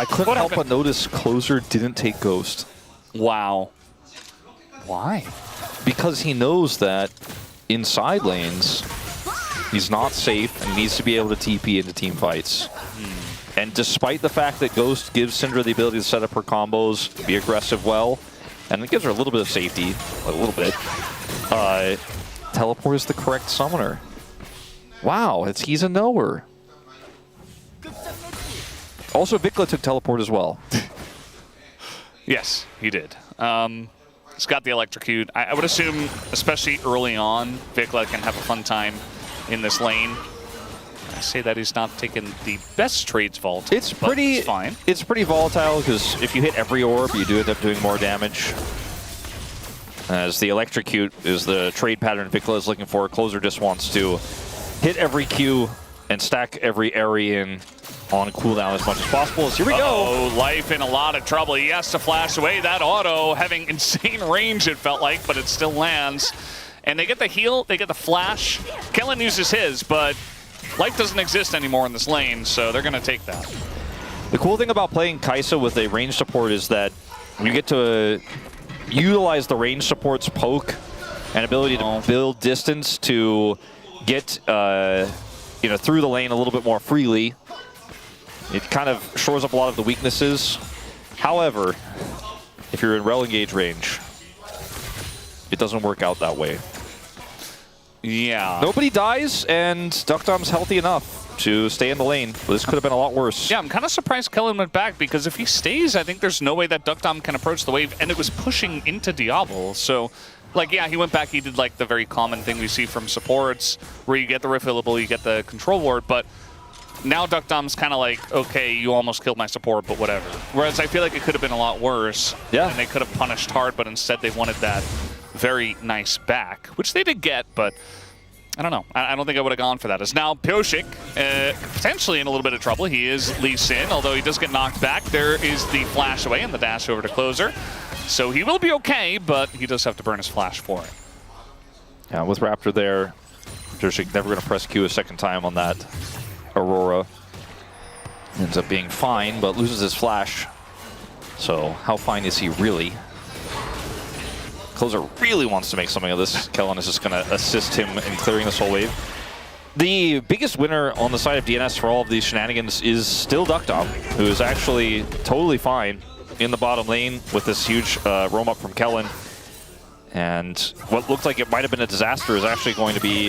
couldn't help but notice Closer didn't take Ghost. Wow. Why? Because he knows that in side lanes, he's not safe and needs to be able to TP into team fights. And despite the fact that Ghost gives Syndra the ability to set up her combos, be aggressive well, and it gives her a little bit of safety, a little bit, Teleport is the correct summoner. Wow, he's a knower. Also, Vikla took Teleport as well. Yes, he did. He's got the Electrocute. I would assume, especially early on, Vikla can have a fun time in this lane. I say that he's not taking the best trades vault. It's fine. It's pretty volatile because if you hit every orb, you do end up doing more damage. As the Electrocute is the trade pattern Vikla is looking for. Closer just wants to hit every Q and stack every area in on cooldown as much as possible. So here we go. Life in a lot of trouble. He has to flash away that auto, having insane range it felt like, but it still lands. And they get the heal, they get the flash. Kellen uses his, but life doesn't exist anymore in this lane, so they're going to take that. The cool thing about playing Kai'Sa with a range support is that you get to utilize the range support's poke and ability to build distance to get through the lane a little bit more freely. It kind of shores up a lot of the weaknesses. However, if you're in rel engage range, it doesn't work out that way. Yeah. Nobody dies, and Duckdom's healthy enough to stay in the lane. But this could have been a lot worse. Yeah, I'm kind of surprised Kellen went back, because if he stays, I think there's no way that Duckdom can approach the wave, and it was pushing into Diablo. So, like, yeah, he went back, he did like the very common thing we see from supports, where you get the refillable, you get the control ward, but now Duckdom's kind of like, okay, you almost killed my support, but whatever. Whereas I feel like it could have been a lot worse. Yeah. And they could have punished hard, but instead they wanted that very nice back, which they did get, but I don't know. I don't think I would have gone for that. As now Pyoshik potentially in a little bit of trouble. He is Lee Sin, although he does get knocked back. There is the flash away and the dash over to Closer. So he will be okay, but he does have to burn his flash for it. Yeah, with Raptor there, Pyoshik never going to press Q a second time on that Aurora. Ends up being fine, but loses his flash. So how fine is he really? Closer really wants to make something of this. Kellen is just going to assist him in clearing this whole wave. The biggest winner on the side of DNS for all of these shenanigans is still Duckdom, who is actually totally fine in the bottom lane with this huge roam up from Kellen. And what looked like it might have been a disaster is actually going to be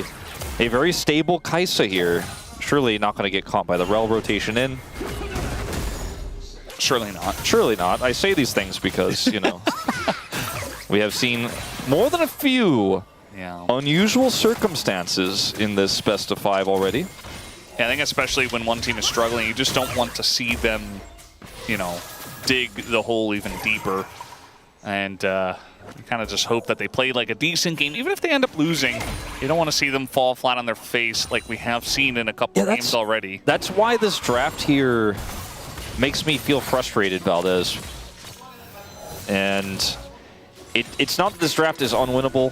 a very stable Kai'Sa here. Surely not going to get caught by the rel rotation in. Surely not. Surely not. I say these things because, you know, we have seen more than a few unusual circumstances in this best of 5 already. Yeah, I think especially when one team is struggling, you just don't want to see them, you know, dig the hole even deeper. And you kind of just hope that they play like a decent game. Even if they end up losing, you don't want to see them fall flat on their face like we have seen in a couple of games already. That's why this draft here makes me feel frustrated, Valdez. And it's not that this draft is unwinnable,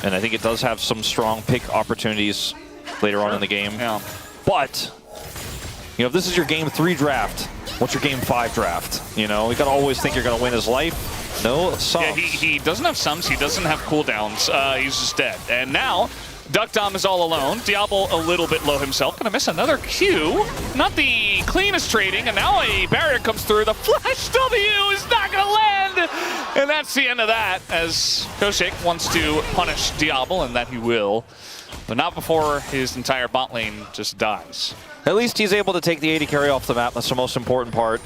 and I think it does have some strong pick opportunities later on in the game. Yeah. But, you know, if this is your game 3 draft, what's your game 5 draft? You know, you gotta always think you're gonna win his life. No sums. Yeah, he doesn't have sums, he doesn't have cooldowns, he's just dead. And now, Duckdom is all alone. Diablo a little bit low himself. Gonna miss another Q. Not the cleanest trading, and now a barrier comes through. The flash W is not gonna land! And that's the end of that, as Pyoshik wants to punish Diablo, and that he will. But not before his entire bot lane just dies. At least he's able to take the AD carry off the map. That's the most important part.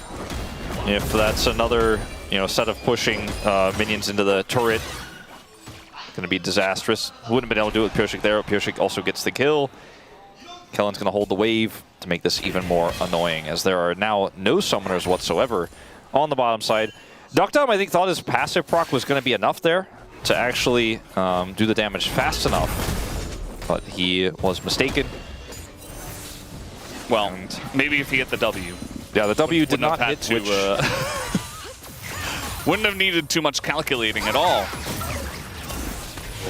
If that's another, you know, set of pushing minions into the turret, going to be disastrous. Wouldn't have been able to do it with Pyoshik there. Pyoshik also gets the kill. Kellen's going to hold the wave to make this even more annoying, as there are now no summoners whatsoever on the bottom side. Duckdom, I think, thought his passive proc was going to be enough there to actually do the damage fast enough, but he was mistaken. Well, maybe if he hit the W. Yeah, the W did not hit, to, wouldn't have needed too much calculating at all.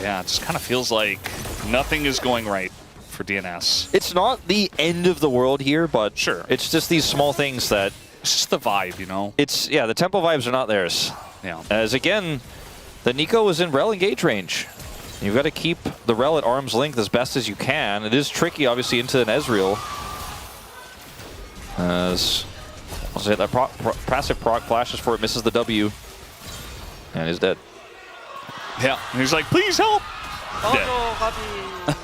Yeah, it just kind of feels like nothing is going right for DNS. It's not the end of the world here, but sure, it's just these small things that... It's just the vibe, you know? It's, yeah, the tempo vibes are not theirs. Yeah. As again, the Nico is in rel engage range. You've got to keep the rel at arm's length as best as you can. It is tricky, obviously, into an Ezreal. As I'll say that passive proc flashes for it, misses the W, and is dead. Yeah, and he's like, please help!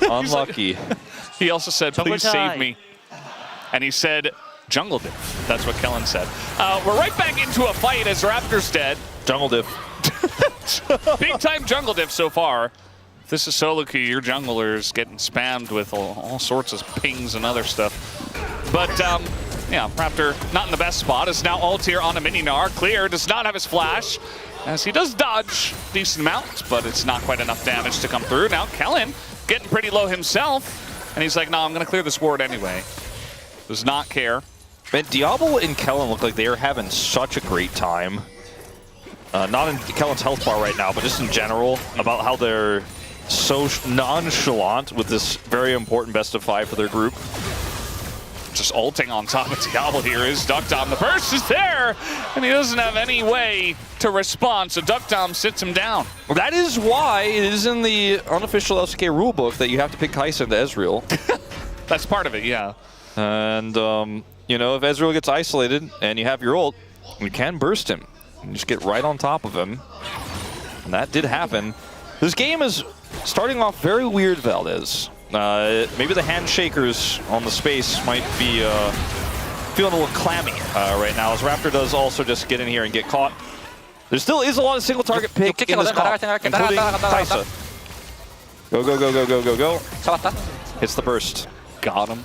Unlucky. He also said, please save me. And he said, jungle diff. That's what Kellen said. We're right back into a fight as Raptor's dead. Jungle diff. Big time jungle diff so far. If this is solo queue, your jungler's getting spammed with all sorts of pings and other stuff. But, yeah, Raptor not in the best spot. Is now ult here on a Mininar. Clear does not have his flash, as he does dodge a decent amount, but it's not quite enough damage to come through. Now Kellen getting pretty low himself, and he's like, no, I'm going to clear this ward anyway. Does not care. Man, Diablo and Kellen look like they are having such a great time. Not in Kellen's health bar right now, but just in general, about how they're so nonchalant with this very important best of 5 for their group. just ulting on top of Diablo here is Duckdom. The burst is there, and he doesn't have any way to respond, so Duckdom sits him down. That is why it is in the unofficial LCK rulebook that you have to pick Kai'Sa into Ezreal. That's part of it, yeah. And, you know, if Ezreal gets isolated and you have your ult, you can burst him. You just get right on top of him. And that did happen. This game is starting off very weird, Valdez. Maybe the handshakers on the space might be feeling a little clammy right now, as Raptor does also just get in here and get caught. There still is a lot of single target pick in this comp, including Kai'Sa. Go, go, go, go, go, go, go. Hits the burst. Got him.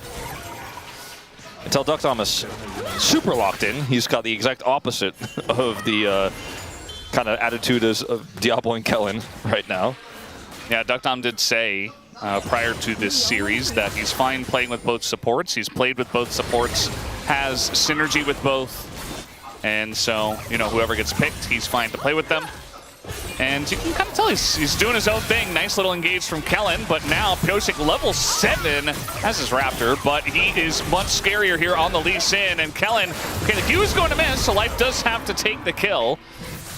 Until Duckdom is super locked in, he's got the exact opposite of the kind of attitude as of Diablo and Kellen right now. Yeah, Duckdom did say prior to this series that he's fine playing with both supports. He's played with both supports, has synergy with both, and so, you know, whoever gets picked, he's fine to play with them. And you can kind of tell he's doing his own thing. Nice little engage from Kellen, but now Pyosik level 7 as his Raptor, but he is much scarier here on the Lee Sin, and Kellen, okay, the Q is going to miss, so Life does have to take the kill,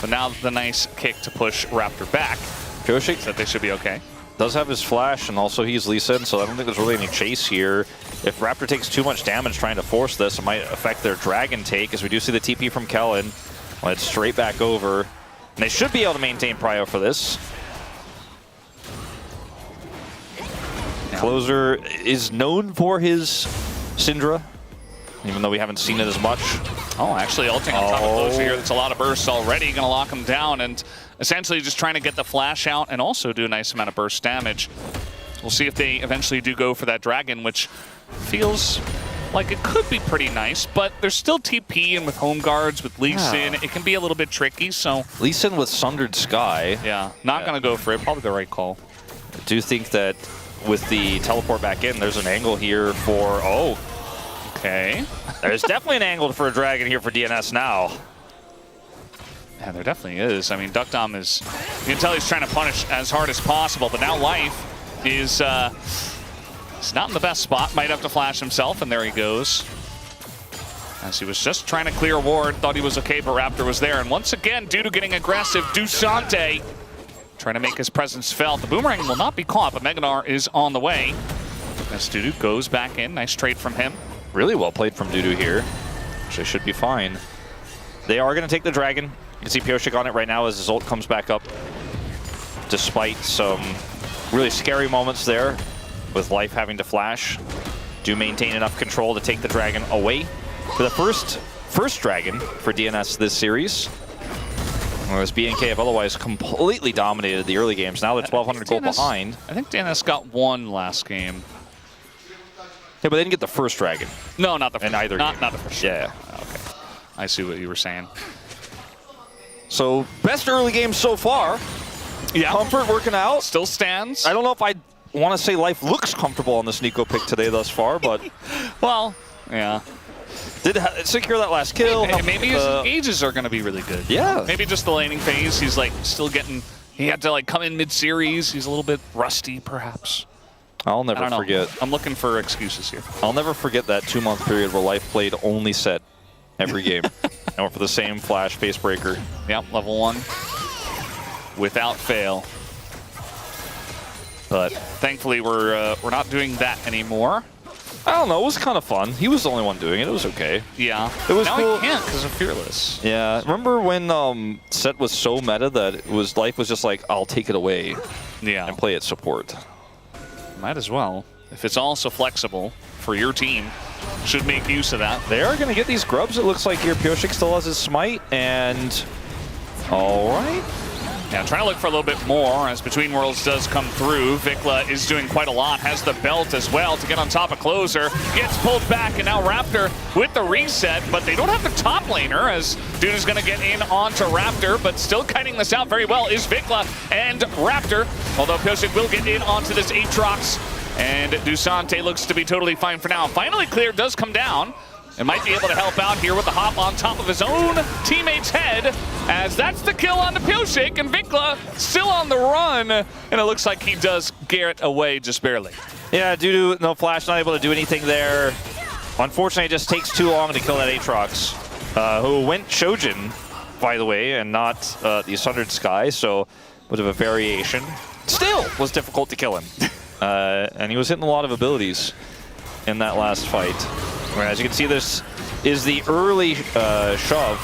but now the nice kick to push Raptor back. Pyosik So they should be okay. does have his flash, and also he's Lee Sin, so I don't think there's really any chase here. If Raptor takes too much damage trying to force this, it might affect their Dragon take, as we do see the TP from Kellen. Well, it's straight back over. And they should be able to maintain prio for this. Closer is known for his Syndra, even though we haven't seen it as much. Oh, actually ulting on top of Closer here. That's a lot of bursts already. Going to lock him down and essentially just trying to get the flash out and also do a nice amount of burst damage. We'll see if they eventually do go for that Dragon, which feels like it could be pretty nice, but there's still TP, and with home guards, with Lee Sin, it can be a little bit tricky, so... Lee Sin with Sundered Sky. Yeah, not going to go for it. Probably the right call. I do think that with the teleport back in, there's an angle here for... Oh, okay. There's definitely an angle for a Dragon here for DNS now. Yeah, there definitely is. I mean, Duckdom is... You can tell he's trying to punish as hard as possible, but now Life is... He's not in the best spot. Might have to flash himself, and there he goes. As he was just trying to clear a ward, thought he was okay, but Raptor was there. And once again, Dudu getting aggressive. Dusante trying to make his presence felt. The boomerang will not be caught, but Meganar is on the way. As Dudu goes back in. Nice trade from him. Really well played from Dudu here. Actually should be fine. They are going to take the Dragon. You can see Pyosik on it right now as his ult comes back up. Despite some really scary moments there, with Life having to flash, do maintain enough control to take the Dragon away. For the first Dragon for DNS this series, whereas BNK have otherwise completely dominated the early games. Now they're 1,200 gold behind. I think DNS got one last game. Yeah, but they didn't get the first Dragon. No, not the first. In either game. Not the first. Yeah. Okay. I see what you were saying. So, best early game so far. Yeah. Comfort working out. Still stands. I don't know if I want to say Life looks comfortable on this Nico pick today thus far, but... Well, yeah. Did secure that last kill. Maybe his engages are going to be really good. Yeah. Maybe just the laning phase. He's like still getting... He had to like come in mid-series. He's a little bit rusty, perhaps. I'll never forget. I'm looking for excuses here. I'll never forget that 2-month period where Life played only set every game. And went for the same flash face breaker. Yep, level 1. Without fail. But thankfully we're not doing that anymore. I don't know, it was kind of fun. He was the only one doing it, it was okay. Yeah. It was now cool. he can't because of Fearless. Yeah, remember when set was so meta that it was Life was just like, I'll take it away and play it support. Might as well. If it's also flexible for your team, should make use of that. They are going to get these grubs, it looks like here. Pyosik still has his smite, and all right. Yeah, trying to look for a little bit more as Between Worlds does come through. Vikla is doing quite a lot, has the belt as well to get on top of Closer. Gets pulled back, and now Raptor with the reset, but they don't have the top laner as Dude is going to get in onto Raptor, but still kiting this out very well is Vikla and Raptor, although Pyosik will get in onto this Aatrox, and Dusante looks to be totally fine for now. Finally Clear does come down, and might be able to help out here with the hop on top of his own teammate's head, as that's the kill on the Pyosik, and Vikla still on the run, and it looks like he does get away just barely. Yeah, Dudu, no flash, not able to do anything there. Unfortunately, it just takes too long to kill that Aatrox, who went Shojin, by the way, and not the Sundered Sky, so a bit of a variation. Still was difficult to kill him. And he was hitting a lot of abilities in that last fight. As you can see, this is the early shove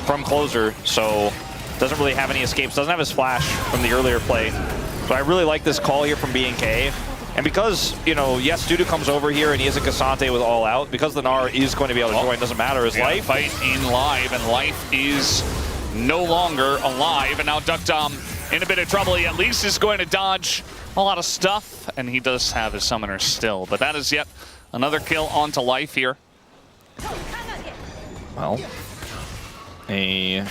from Closer, so doesn't really have any escapes, doesn't have his flash from the earlier play. But I really like this call here from BNK. And because, you know, yes, Dudu comes over here and he is a Cassante with all out, because the Gnar is going to be able to join, doesn't matter, his life. Fight in live, and life is no longer alive. And now DuckDom in a bit of trouble. He at least is going to dodge a lot of stuff, and he does have his summoner still. But that is yet another kill onto life here. Well, a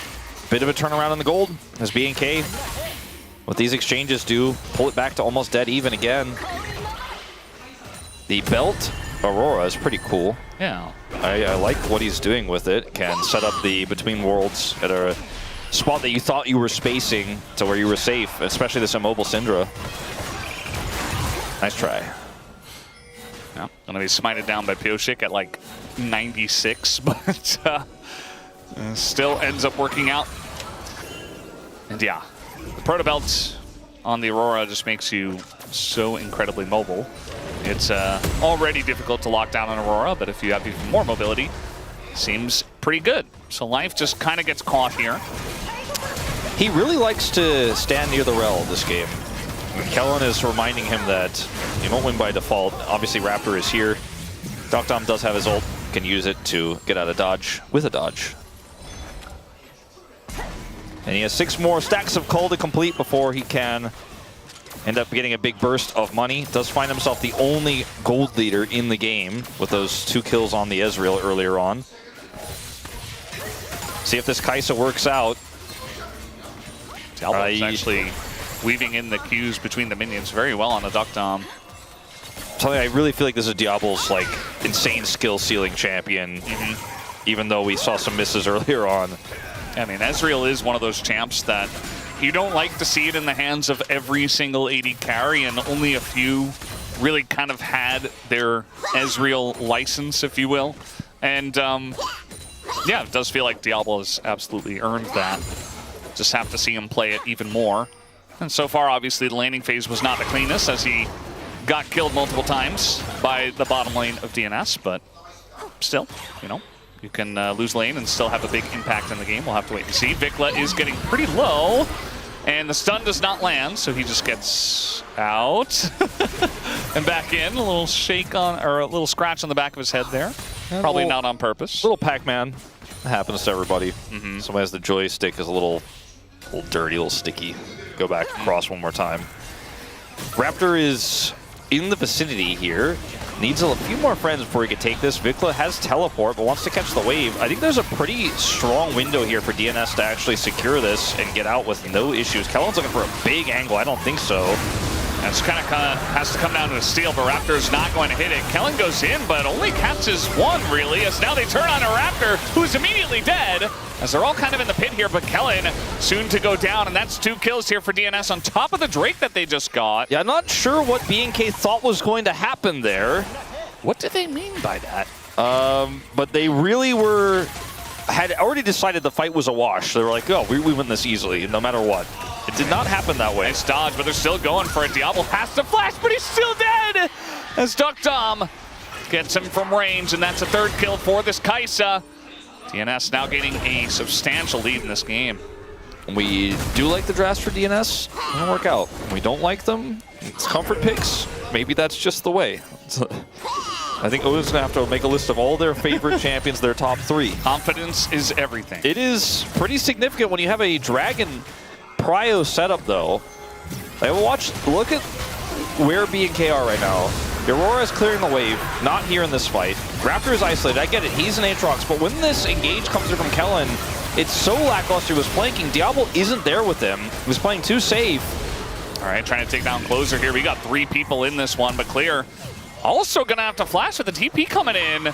bit of a turnaround in the gold as BNK, what these exchanges do, pull it back to almost dead even again. The belt Aurora is pretty cool. Yeah. I like what he's doing with it. Can set up the between worlds at a spot that you thought you were spacing to where you were safe, especially this immobile Syndra. Nice try. Yeah, gonna be smited down by Pioshik at like 96, but still ends up working out. And yeah, the Proto Belt on the Aurora just makes you so incredibly mobile. It's already difficult to lock down an Aurora, but if you have even more mobility, seems pretty good. So life just kind of gets caught here. He really likes to stand near the Rel this game. Kellen is reminding him that you don't win by default. Obviously, Raptor is here. DuckDom does have his ult, can use it to get out of dodge with a dodge. And he has 6 more stacks of coal to complete before he can end up getting a big burst of money. Does find himself the only gold leader in the game with those 2 kills on the Ezreal earlier on. See if this Kai'Sa works out. Diablo's actually weaving in the cues between the minions very well on a DuckDom. I really feel like this is Diablo's like insane skill ceiling champion, even though we saw some misses earlier on. I mean, Ezreal is one of those champs that you don't like to see it in the hands of every single AD carry, and only a few really kind of had their Ezreal license, if you will. And yeah, it does feel like Diablo has absolutely earned that. Just have to see him play it even more. And so far, obviously, the laning phase was not the cleanest as he got killed multiple times by the bottom lane of DNS, but still, you know, you can lose lane and still have a big impact in the game. We'll have to wait and see. Vikla is getting pretty low, and the stun does not land, so he just gets out and back in. A little shake on, or a little scratch on the back of his head there. Probably not on purpose. Little Pac-Man. Happens to everybody. Somebody has the joystick is a little dirty, a little sticky. Go back across one more time. Raptor is in the vicinity here. Needs a few more friends before he can take this. Vikla has teleport, but wants to catch the wave. I think there's a pretty strong window here for DNS to actually secure this and get out with no issues. Kellen's looking for a big angle. I don't think so. That's kind of has to come down to a steal, but Raptor's not going to hit it. Kellen goes in, but only catches one, really, as now they turn on a Raptor, who's immediately dead, as they're all kind of in the pit here, but Kellen soon to go down, and that's 2 kills here for DNS on top of the Drake that they just got. Yeah, I'm not sure what BNK thought was going to happen there. What did they mean by that? But they really had already decided the fight was a wash. They were like, oh, we win this easily, no matter what. It did not happen that way. Nice dodge, but they're still going for it. Diablo has to flash, but he's still dead! As DuckDom gets him from range, and that's a 3rd kill for this Kai'Sa. DNS now getting a substantial lead in this game. We do like the drafts for DNS. They don't work out. We don't like them. It's comfort picks. Maybe that's just the way. I think Odin's going to have to make a list of all their favorite champions, their top 3. Confidence is everything. It is pretty significant when you have a Dragon Prio setup, though. Look at where BNK are right now. The Aurora is clearing the wave, not here in this fight. Raptor is isolated, I get it, he's an Aatrox, but when this engage comes through from Kellen, it's so lackluster. He was flanking. Diablo isn't there with him. He was playing too safe. All right, trying to take down Closer here. We got 3 people in this one, but Clear also going to have to flash with the TP coming in.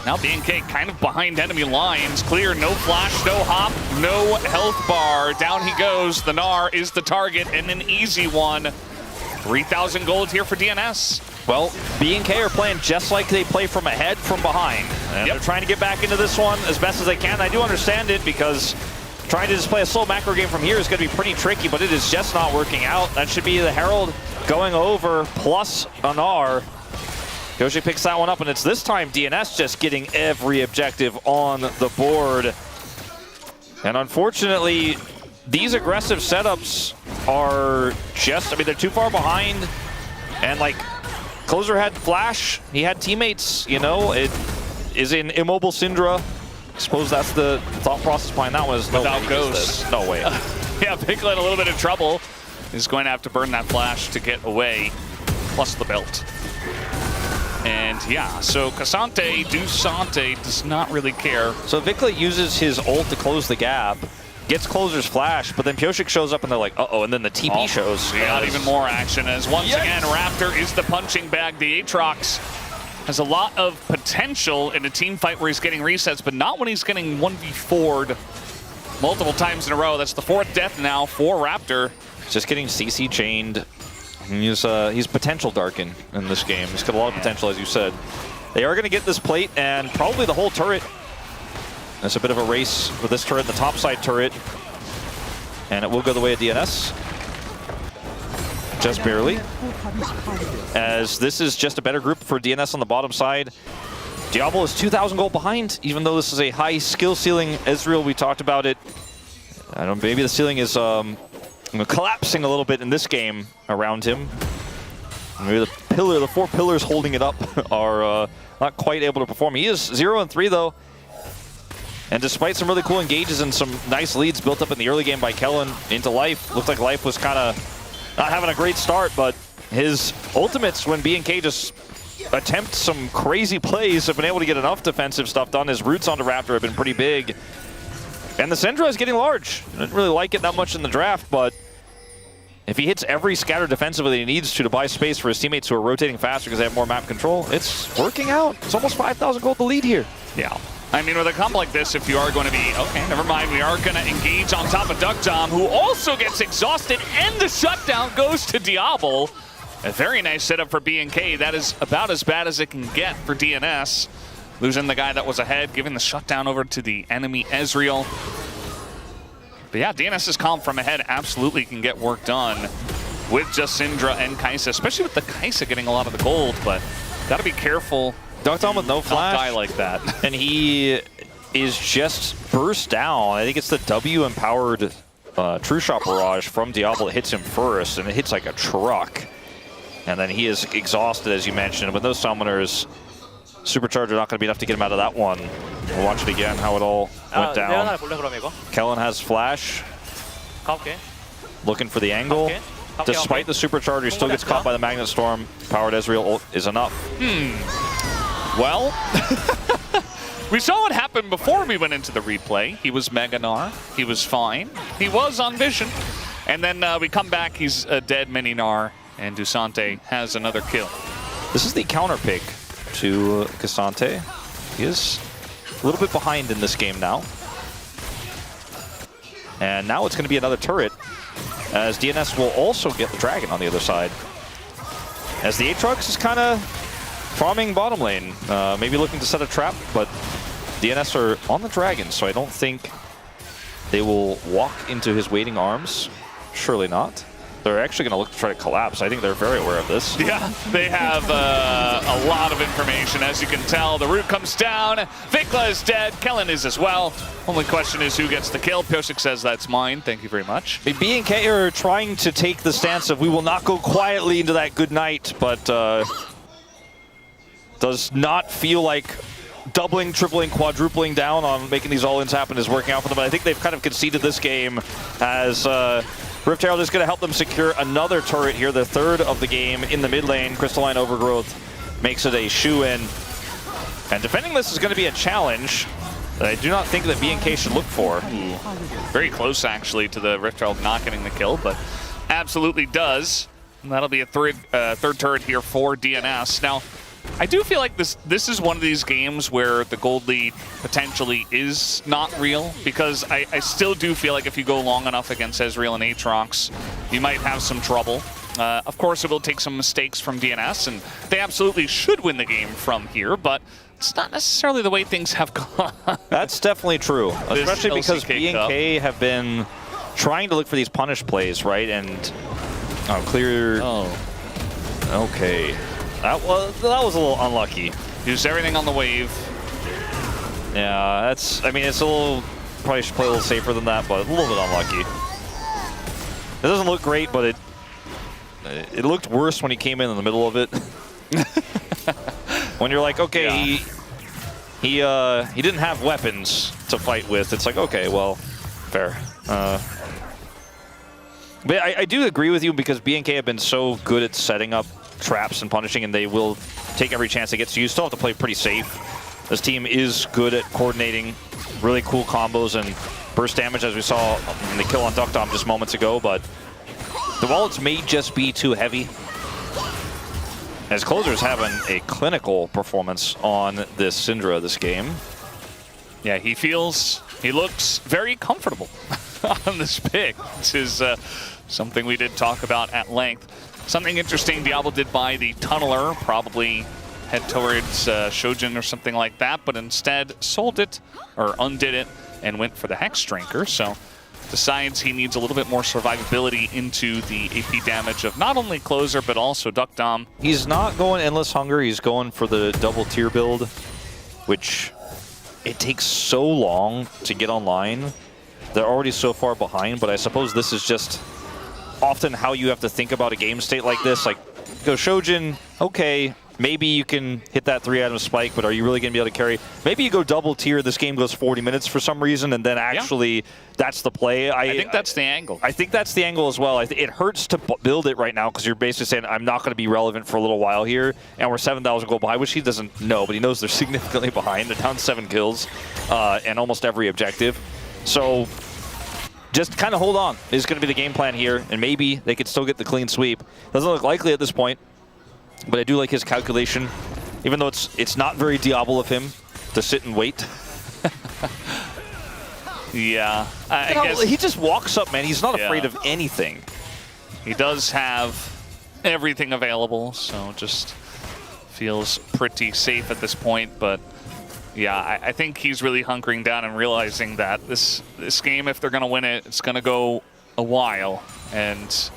Now BNK kind of behind enemy lines. Clear, no flash, no hop, no health bar. Down he goes. The Gnar is the target, and an easy one. 3,000 gold here for DNS. Well, BNK are playing just like they play from ahead, from behind. And they're trying to get back into this one as best as they can. I do understand it because trying to just play a slow macro game from here is going to be pretty tricky, but it is just not working out. That should be the Herald going over plus an R. Yoshi picks that one up, and it's this time DNS just getting every objective on the board. And unfortunately, these aggressive setups are just, I mean, they're too far behind. And like, Closer had flash, he had teammates, you know, it is in immobile Syndra. I suppose that's the thought process behind that was no Without Ghost. No way. Yeah, Piglet a little bit of trouble. He's going to have to burn that flash to get away, plus the belt. And yeah, so Dusante does not really care. So Viklet uses his ult to close the gap, gets Closer's flash, but then Pyosik shows up and they're like, uh-oh, and then the TP shows. We got even more action as once again, Raptor is the punching bag. The Aatrox has a lot of potential in a team fight where he's getting resets, but not when he's getting 1v4'd multiple times in a row. That's the 4th death now for Raptor. Just getting CC chained. He's potential Darkin in this game. He's got a lot of potential, as you said. They are going to get this plate and probably the whole turret. It's a bit of a race with this turret, the top side turret. And it will go the way of DNS. Just barely. As this is just a better group for DNS on the bottom side. Diablo is 2,000 gold behind, even though this is a high skill ceiling. Ezreal, we talked about it. I don't know, maybe the ceiling is collapsing a little bit in this game around him. Maybe the 4 pillars holding it up are not quite able to perform. He is 0-3 though. And despite some really cool engages and some nice leads built up in the early game by Kellen into Life, looked like Life was kind of not having a great start, but his ultimates when BNK just attempt some crazy plays have been able to get enough defensive stuff done. His roots onto Raptor have been pretty big. And the Syndra is getting large. I didn't really like it that much in the draft, but if he hits every scatter defensively he needs to buy space for his teammates who are rotating faster because they have more map control, it's working out. It's almost 5,000 gold to lead here. Yeah. I mean, with a comp like this, if you are going to be, okay, never mind, we are going to engage on top of Duck Dom, who also gets exhausted, and the shutdown goes to Diablo. A very nice setup for BNK. That is about as bad as it can get for DNS. Losing the guy that was ahead, giving the shutdown over to the enemy Ezreal. But yeah, DNS's comp from ahead absolutely can get work done with just Syndra and Kai'Sa, especially with the Kai'Sa getting a lot of the gold, but gotta be careful. Duck Dom with no flash. Not die like that. And he is just burst down. I think it's the W-empowered True Shot Barrage from Diablo that hits him first, and it hits like a truck. And then he is exhausted, as you mentioned. With those summoners, Supercharger not going to be enough to get him out of that one. We'll watch it again, how it all went down. Kellen has flash. Looking for the angle. Despite the Supercharger, he still gets caught by the Magnet Storm. Powered Ezreal ult is enough. Well, we saw what happened before we went into the replay. He was Mega Gnar. He was fine. He was on Vision. And then we come back, he's a dead Mini Gnar, and Dusante has another kill. This is the counter pick to Cassante. He is a little bit behind in this game now. And now it's going to be another turret, as DNS will also get the Dragon on the other side. As the Aatrox is kind of farming bottom lane, maybe looking to set a trap, but DNS are on the Dragon, so I don't think they will walk into his waiting arms. Surely not. They're actually going to look to try to collapse. I think they're very aware of this. Yeah, they have a lot of information, as you can tell. The root comes down. Vikla is dead. Kellen is as well. Only question is who gets the kill. Pyosik says that's mine. Thank you very much. BNK are trying to take the stance of we will not go quietly into that good night, but does not feel like doubling, tripling, quadrupling down on making these all-ins happen is working out for them. But I think they've kind of conceded this game as Rift Herald is going to help them secure another turret here, the 3rd of the game in the mid lane. Crystalline Overgrowth makes it a shoe-in. And defending this is going to be a challenge that I do not think that BNK should look for. Very close, actually, to the Rift Herald not getting the kill, but absolutely does. And that'll be a third turret here for DNS. Now, I do feel like this is one of these games where the gold lead potentially is not real, because I still do feel like if you go long enough against Ezreal and Aatrox, you might have some trouble. Of course, it will take some mistakes from DNS, and they absolutely should win the game from here, but it's not necessarily the way things have gone. That's definitely true, especially because LCK BNK have been trying to look for these punish plays, right? And clear. Oh, okay. That was a little unlucky. Used everything on the wave. Yeah, that's. I mean, it's a little. Probably should play a little safer than that, but a little bit unlucky. It doesn't look great, but it looked worse when he came in the middle of it. When you're like, okay, yeah. he didn't have weapons to fight with. It's like, okay, well, fair. But I do agree with you because BNK have been so good at setting up traps and punishing, and they will take every chance they get. So you still have to play pretty safe. This team is good at coordinating really cool combos and burst damage, as we saw in the kill on Duckdom just moments ago, but the wallets may just be too heavy. As Closer's having a clinical performance on this Syndra this game. Yeah, he looks very comfortable on this pick. This is something we did talk about at length. Something interesting, Diablo did buy the Tunneler, probably head towards Shojin or something like that, but instead sold it, or undid it, and went for the Hex Drinker. So decides he needs a little bit more survivability into the AP damage of not only Closer, but also Duckdom. He's not going Endless Hunger, he's going for the double tier build, which it takes so long to get online. They're already so far behind, but I suppose this is just often how you have to think about a game state like this. Like, go Shojin, okay, maybe you can hit that 3-item spike, but are you really going to be able to carry? Maybe you go double tier, this game goes 40 minutes for some reason, and then actually that's the play. I think that's the angle. I think that's the angle as well. It hurts to build it right now because you're basically saying, I'm not going to be relevant for a little while here, and we're 7,000 gold behind, which he doesn't know, but he knows they're significantly behind. They're down 7 kills and almost every objective. So just kind of hold on is going to be the game plan here, and maybe they could still get the clean sweep. Doesn't look likely at this point. But I do like his calculation, even though it's not very Diablo of him to sit and wait. Yeah, I guess he just walks up, man. He's not afraid of anything. He does have everything available, so just feels pretty safe at this point. But yeah, I think he's really hunkering down and realizing that this game, if they're going to win it, it's going to go a while, and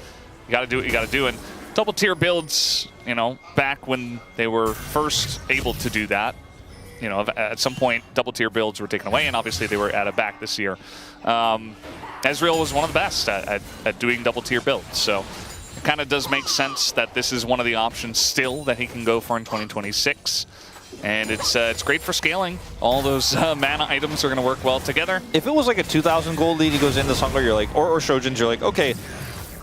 you got to do what you got to do. And double tier builds, you know, back when they were first able to do that, you know, at some point double tier builds were taken away, and obviously they were added back this year. Ezreal was one of the best at doing double tier builds, so it kind of does make sense that this is one of the options still that he can go for in 2026. And it's great for scaling. All those mana items are going to work well together. If it was like a 2,000 gold lead, he goes into Hunger, you're like, or Shojin's, you're like, okay,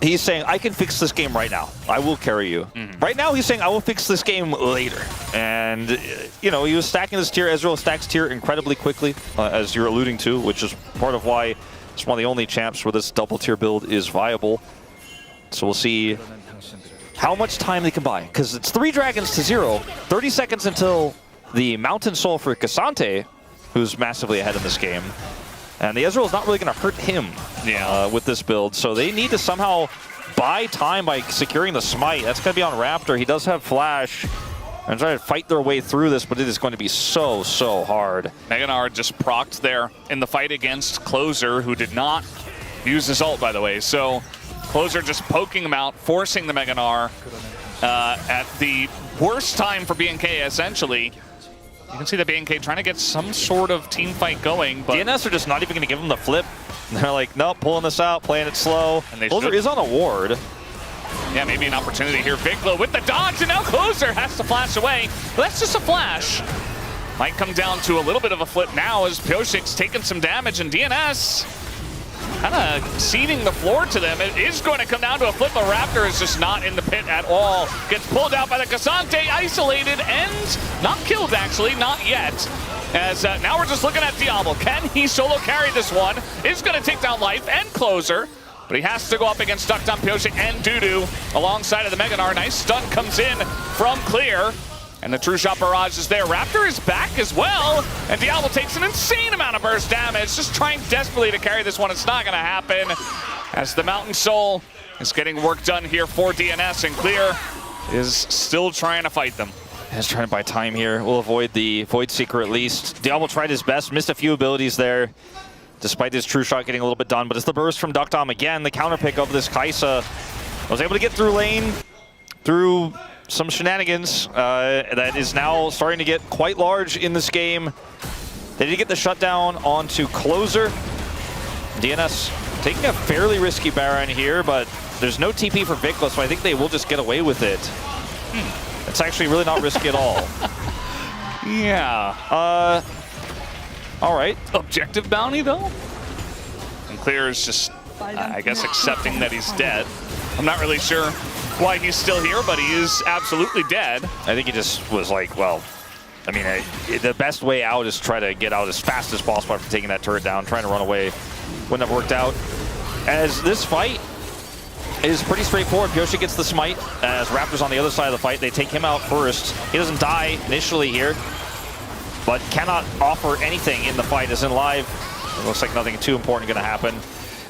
he's saying, I can fix this game right now. I will carry you. Right now, he's saying, I will fix this game later. And, you know, he was stacking this tier. Ezreal stacks tier incredibly quickly, as you're alluding to, which is part of why it's one of the only champs where this double tier build is viable. So we'll see how much time they can buy. Because it's 3 dragons to 0, 30 seconds until the Mountain Soul for Cassante, who's massively ahead in this game. And the Ezreal is not really going to hurt him with this build. So they need to somehow buy time by securing the smite. That's going to be on Raptor. He does have flash. And try to fight their way through this, but it is going to be so, so hard. Meganar just procced there in the fight against Closer, who did not use his ult, by the way. So Closer just poking him out, forcing the Meganar at the worst time for BNK, essentially. You can see that BNK trying to get some sort of team fight going, but DNS are just not even going to give him the flip. They're like, nope, pulling this out, playing it slow. And Closer is on a ward. Yeah, maybe an opportunity here. Viglo with the dodge, and now Closer has to flash away. But that's just a flash. Might come down to a little bit of a flip now as Pioshik's taking some damage, and DNS kind of ceding the floor to them. It is going to come down to a flip. The Raptor is just not in the pit at all. Gets pulled out by the Cassante, isolated, and not killed, actually, not yet. As now we're just looking at Diablo. Can he solo carry this one? Is going to take down Life and Closer, but he has to go up against Duckdom, Pioshik, and Dudu alongside of the Meganar. Nice stun comes in from Clear. And the True Shot Barrage is there. Raptor is back as well. And Diablo takes an insane amount of burst damage. Just trying desperately to carry this one. It's not going to happen. As the Mountain Soul is getting work done here for DNS, and Clear is still trying to fight them. He's trying to buy time here. We'll avoid the Void Seeker at least. Diablo tried his best, missed a few abilities there, despite his true shot getting a little bit done. But it's the burst from Duckdom again. The counter pick of this Kaisa was able to get through lane, through some shenanigans that is now starting to get quite large in this game. They did get the shutdown onto Closer. DNS taking a fairly risky Baron here, but there's no TP for Vikla, so I think they will just get away with it. It's actually really not risky at all. Yeah. All right. Objective bounty, though? And Clear is just, I guess, accepting that he's dead. I'm not really sure why he's still here, but he is absolutely dead. I think he just was like, well, I mean, the best way out is try to get out as fast as possible after taking that turret down. Trying to run away wouldn't have worked out. As this fight is pretty straightforward. Yoshi gets the smite as Raptor's on the other side of the fight. They take him out first. He doesn't die initially here, but cannot offer anything in the fight. As in live, it looks like nothing too important going to happen.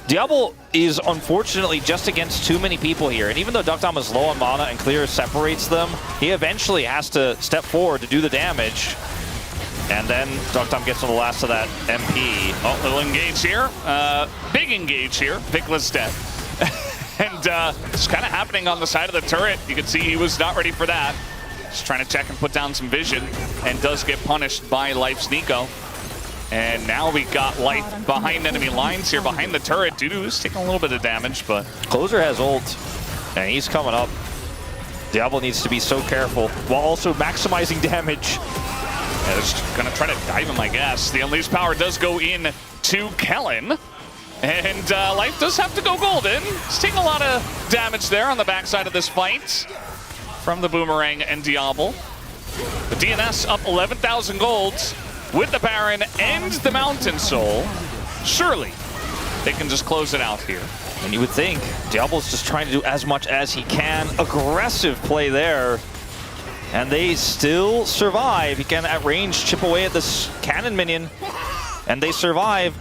Diablo is unfortunately just against too many people here, and even though Duckdom is low on mana and Clear separates them, he eventually has to step forward to do the damage. And then Duckdom gets on the last of that MP. Oh, little engage here. Big engage here. Vikla's dead. And it's kind of happening on the side of the turret. You can see he was not ready for that. Just trying to check and put down some vision, and does get punished by Life's Nico. And now we got Life behind enemy lines here, behind the turret. Dudu's taking a little bit of damage, but... Closer has ult, and he's coming up. Diablo needs to be so careful, while also maximizing damage. Yeah, they're just gonna try to dive him, I guess. The Unleashed Power does go in to Kellen. And Life does have to go golden. He's taking a lot of damage there on the backside of this fight from the Boomerang and Diablo. The DNS up 11,000 gold with the Baron and the Mountain Soul. Surely they can just close it out here. And you would think Diablo's just trying to do as much as he can. Aggressive play there. And they still survive. He can at range chip away at this cannon minion. And they survive.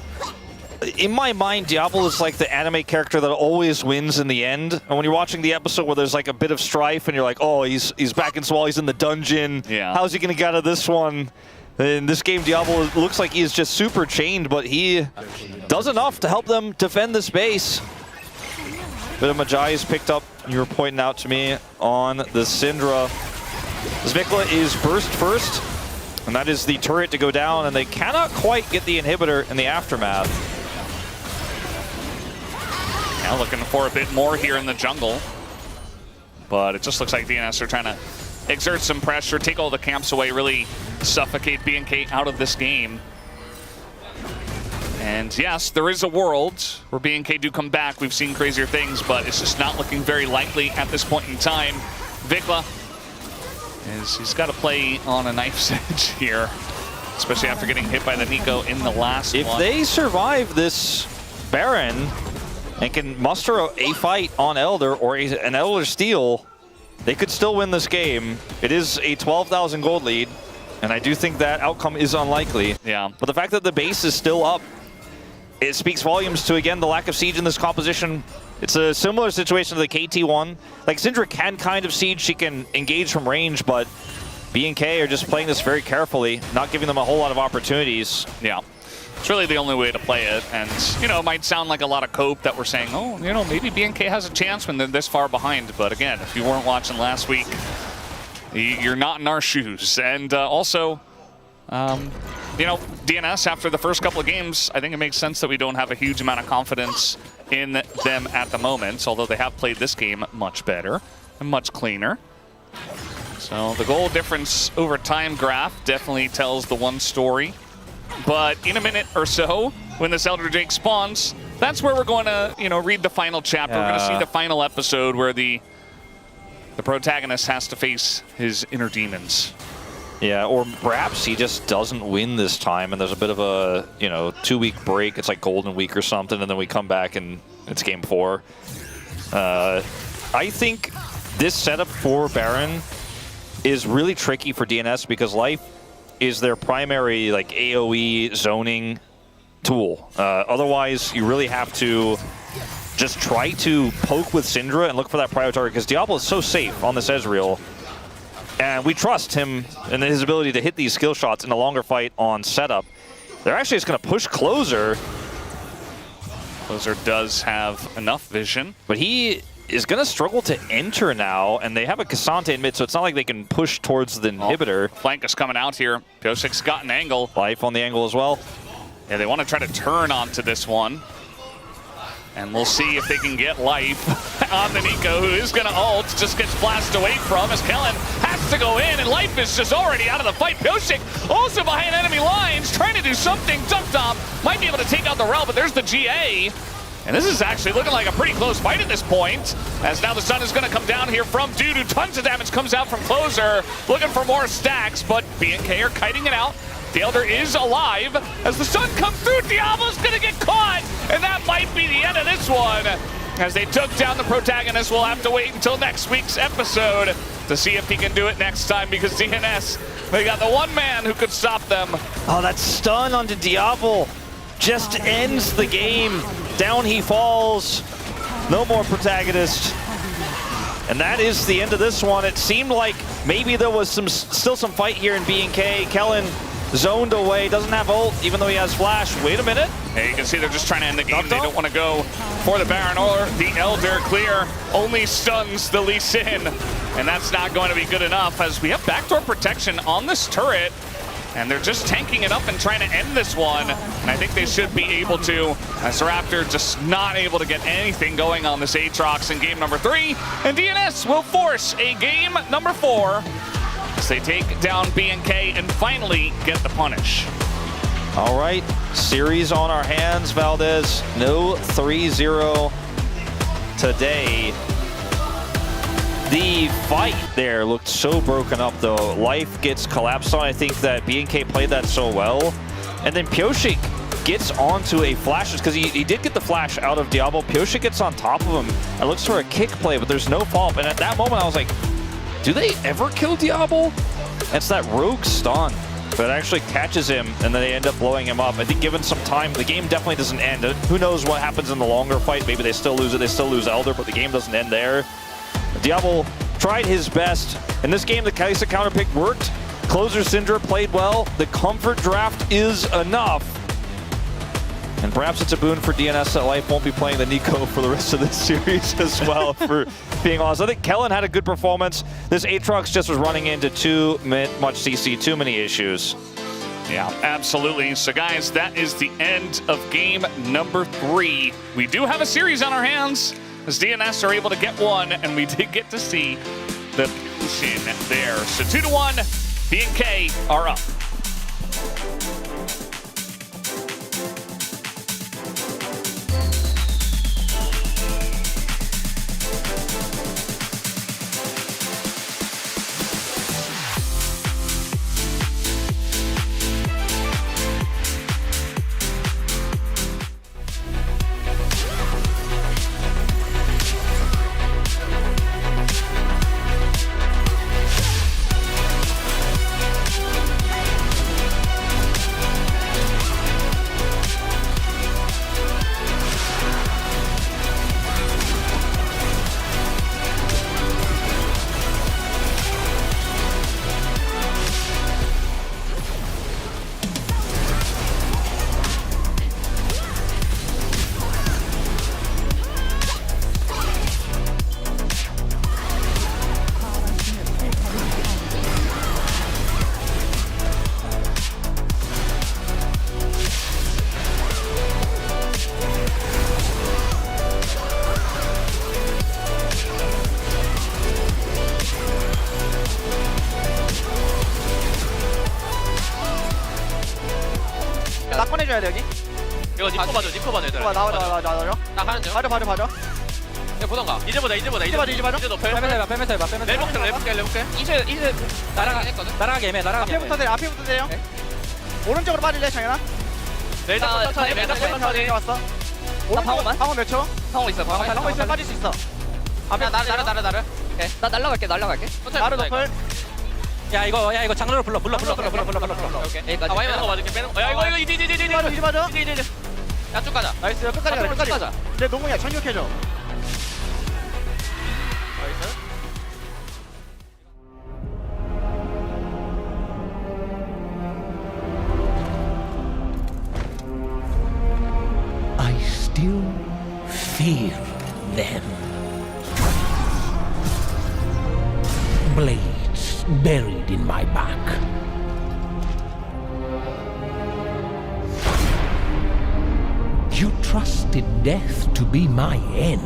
In my mind, Diablo is like the anime character that always wins in the end. And when you're watching the episode where there's like a bit of strife and you're like, oh, he's back in Swall, he's in the dungeon. Yeah. How's he going to get out of this one? In this game, Diablo looks like he's just super chained, but he does enough to help them defend this base. Bit of Magi is picked up, you were pointing out to me, on the Syndra. Vikla is burst first, and that is the turret to go down, and they cannot quite get the inhibitor in the aftermath. Now looking for a bit more here in the jungle. But it just looks like DNS are trying to exert some pressure, take all the camps away, really suffocate BNK out of this game. And yes, there is a world where BNK do come back. We've seen crazier things, but it's just not looking very likely at this point in time. Vikla, he's got to play on a knife's edge here, especially after getting hit by the Nico in the last one. If they survive this Baron and can muster a fight on Elder or an Elder steal, they could still win this game. It is a 12,000 gold lead, and I do think that outcome is unlikely. Yeah. But the fact that the base is still up, it speaks volumes to, again, the lack of siege in this composition. It's a similar situation to the KT1. Like, Syndra can kind of siege, she can engage from range, but BNK are just playing this very carefully, not giving them a whole lot of opportunities. Yeah. It's really the only way to play it, and, you know, it might sound like a lot of cope that we're saying, oh, you know, maybe BNK has a chance when they're this far behind, but again, if you weren't watching last week, you're not in our shoes. And also, you know, DNS, after the first couple of games, I think it makes sense that we don't have a huge amount of confidence in them at the moment, although they have played this game much better and much cleaner. So the goal difference over time graph definitely tells the one story. But in a minute or so, when this Elder Drake spawns, that's where we're going to, you know, read the final chapter. We're going to see the final episode where the protagonist has to face his inner demons. Yeah, or perhaps he just doesn't win this time, and there's a bit of a, you know, 2-week break. It's like Golden Week or something, and then we come back and it's game 4. I think this setup for Baron is really tricky for DNS because Life is their primary like AoE zoning tool. Otherwise, you really have to just try to poke with Syndra and look for that prio target, because Diablo is so safe on this Ezreal. And we trust him and his ability to hit these skill shots in a longer fight on setup. They're actually just going to push Closer. Closer does have enough vision, but he is going to struggle to enter now, and they have a Cassante in mid, so it's not like they can push towards the inhibitor. Flank is coming out here. Piosik's got an angle. Life on the angle as well. Yeah, they want to try to turn onto this one. And we'll see if they can get Life on the Nico, who is going to ult, just gets blasted away from as Kellen has to go in, and Life is just already out of the fight. Pyosik also behind enemy lines, trying to do something. Dunkdom might be able to take out the Rel, but there's the GA. And this is actually looking like a pretty close fight at this point, as now the Sun is going to come down here from Dudu. Tons of damage comes out from Closer, looking for more stacks, but BNK are kiting it out. The Elder is alive. As the Sun comes through, Diablo's going to get caught, and that might be the end of this one. As they took down the protagonist, we'll have to wait until next week's episode to see if he can do it next time, because DNS, they got the one man who could stop them. Oh, that stun onto Diablo just ends the game. Down he falls. No more protagonist. And that is the end of this one. It seemed like maybe there was still some fight here in BNK. Kellen zoned away, doesn't have ult, even though he has flash. Wait a minute. Hey, you can see they're just trying to end the game. They don't want to go for the Baron or the Elder. Clear only stuns the Lee Sin, and that's not going to be good enough, as we have backdoor protection on this turret, and they're just tanking it up and trying to end this one. And I think they should be able to, as Raptor just not able to get anything going on this Aatrox in game number 3, and DNS will force a game number 4 as they take down BNK and finally get the punish. All right, series on our hands, Valdez. No 3-0 today. The fight there looked so broken up, though. Life gets collapsed on. I think that BNK played that so well. And then Pyosik gets onto a flash, because he did get the flash out of Diablo. Pyosik gets on top of him and looks for a kick play, but there's no follow-up. And at that moment, I was like, do they ever kill Diablo? It's that rogue stun, but it actually catches him, and then they end up blowing him up. I think given some time, the game definitely doesn't end. Who knows what happens in the longer fight? Maybe they still lose it, they still lose Elder, but the game doesn't end there. Diablo tried his best. In this game, the Kai'Sa counter pick worked. Closer Syndra played well. The comfort draft is enough. And perhaps it's a boon for DNS that Life won't be playing the Nico for the rest of this series as well, for being honest. I think Kellen had a good performance. This Aatrox just was running into too much CC, too many issues. Yeah, absolutely. So guys, that is the end of game number 3. We do have a series on our hands, as DNS are able to get one, and we did get to see the Sin there. So 2-1, BNK are up. 나 꺼내줘야 돼 여기. 이거 니코 봐줘, 니코 봐줘, 얘들아. 나와줘. 나 가는 중. 봐줘. 야, 보던가. 이제 보자. 이제 봐줘. 이제 높여. 빼면서 해봐. 레볼게. 이제 날아가게 애매. 앞에부터 돼요. 오른쪽으로 빠질래 장현아? 멜다 천천히. 왔어. 방어만? 방어 몇 초? 방어 있어. 방어 있으면 빠질 수 있어. 앞에 나를. 오케이. 나 날라갈게. 나를 높을. 야 이거 장르로 불러. 오케이. 나 와이만 거 봐줄게. 빼는 거. 야, 이거 이제. 이제 봐줘. 야, 쭉 가자. 나이스. 야, 끝까지 가자. 끝까지 가자. 내 노공이야. 전격해줘. 나이스. I still fear them. Blades buried in my back. You trusted death to be my end.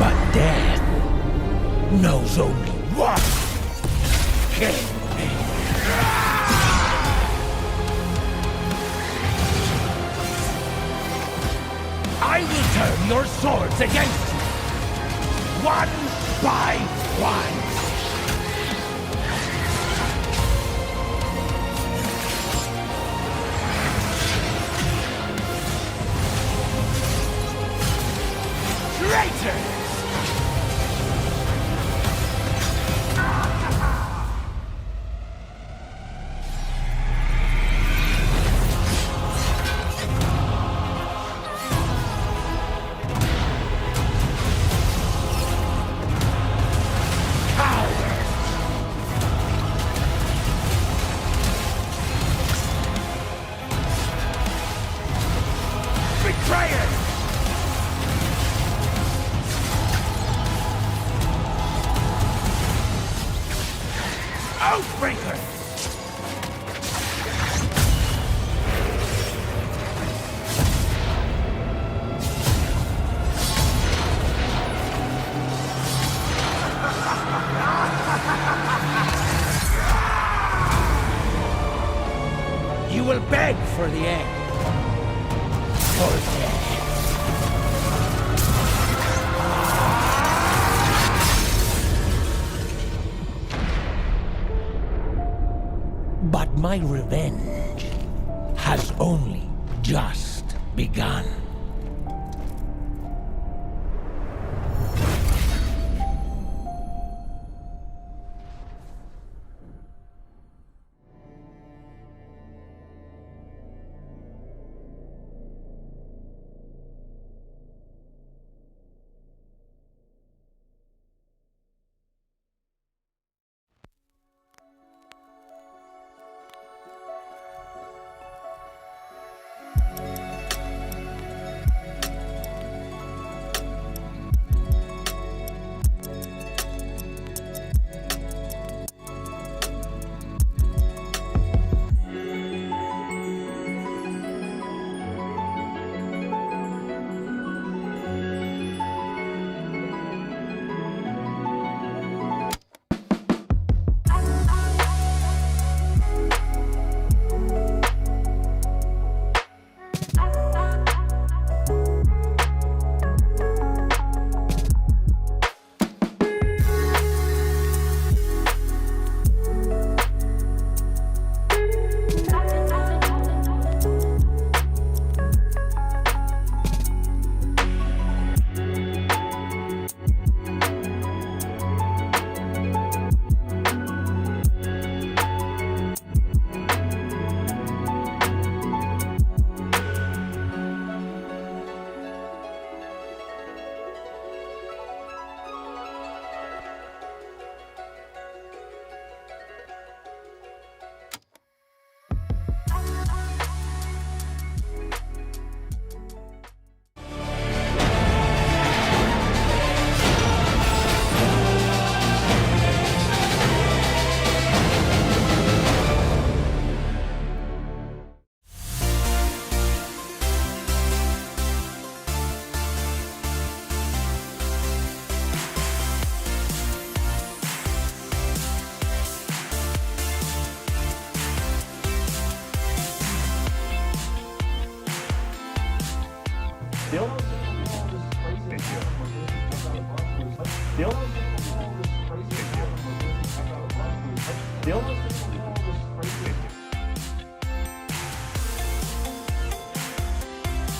But death knows only one. Kill me. I will turn your swords against you, one by one. Traitors! Betrayers! Outbreaker! You will beg for the egg. For death. But my revenge has only just begun.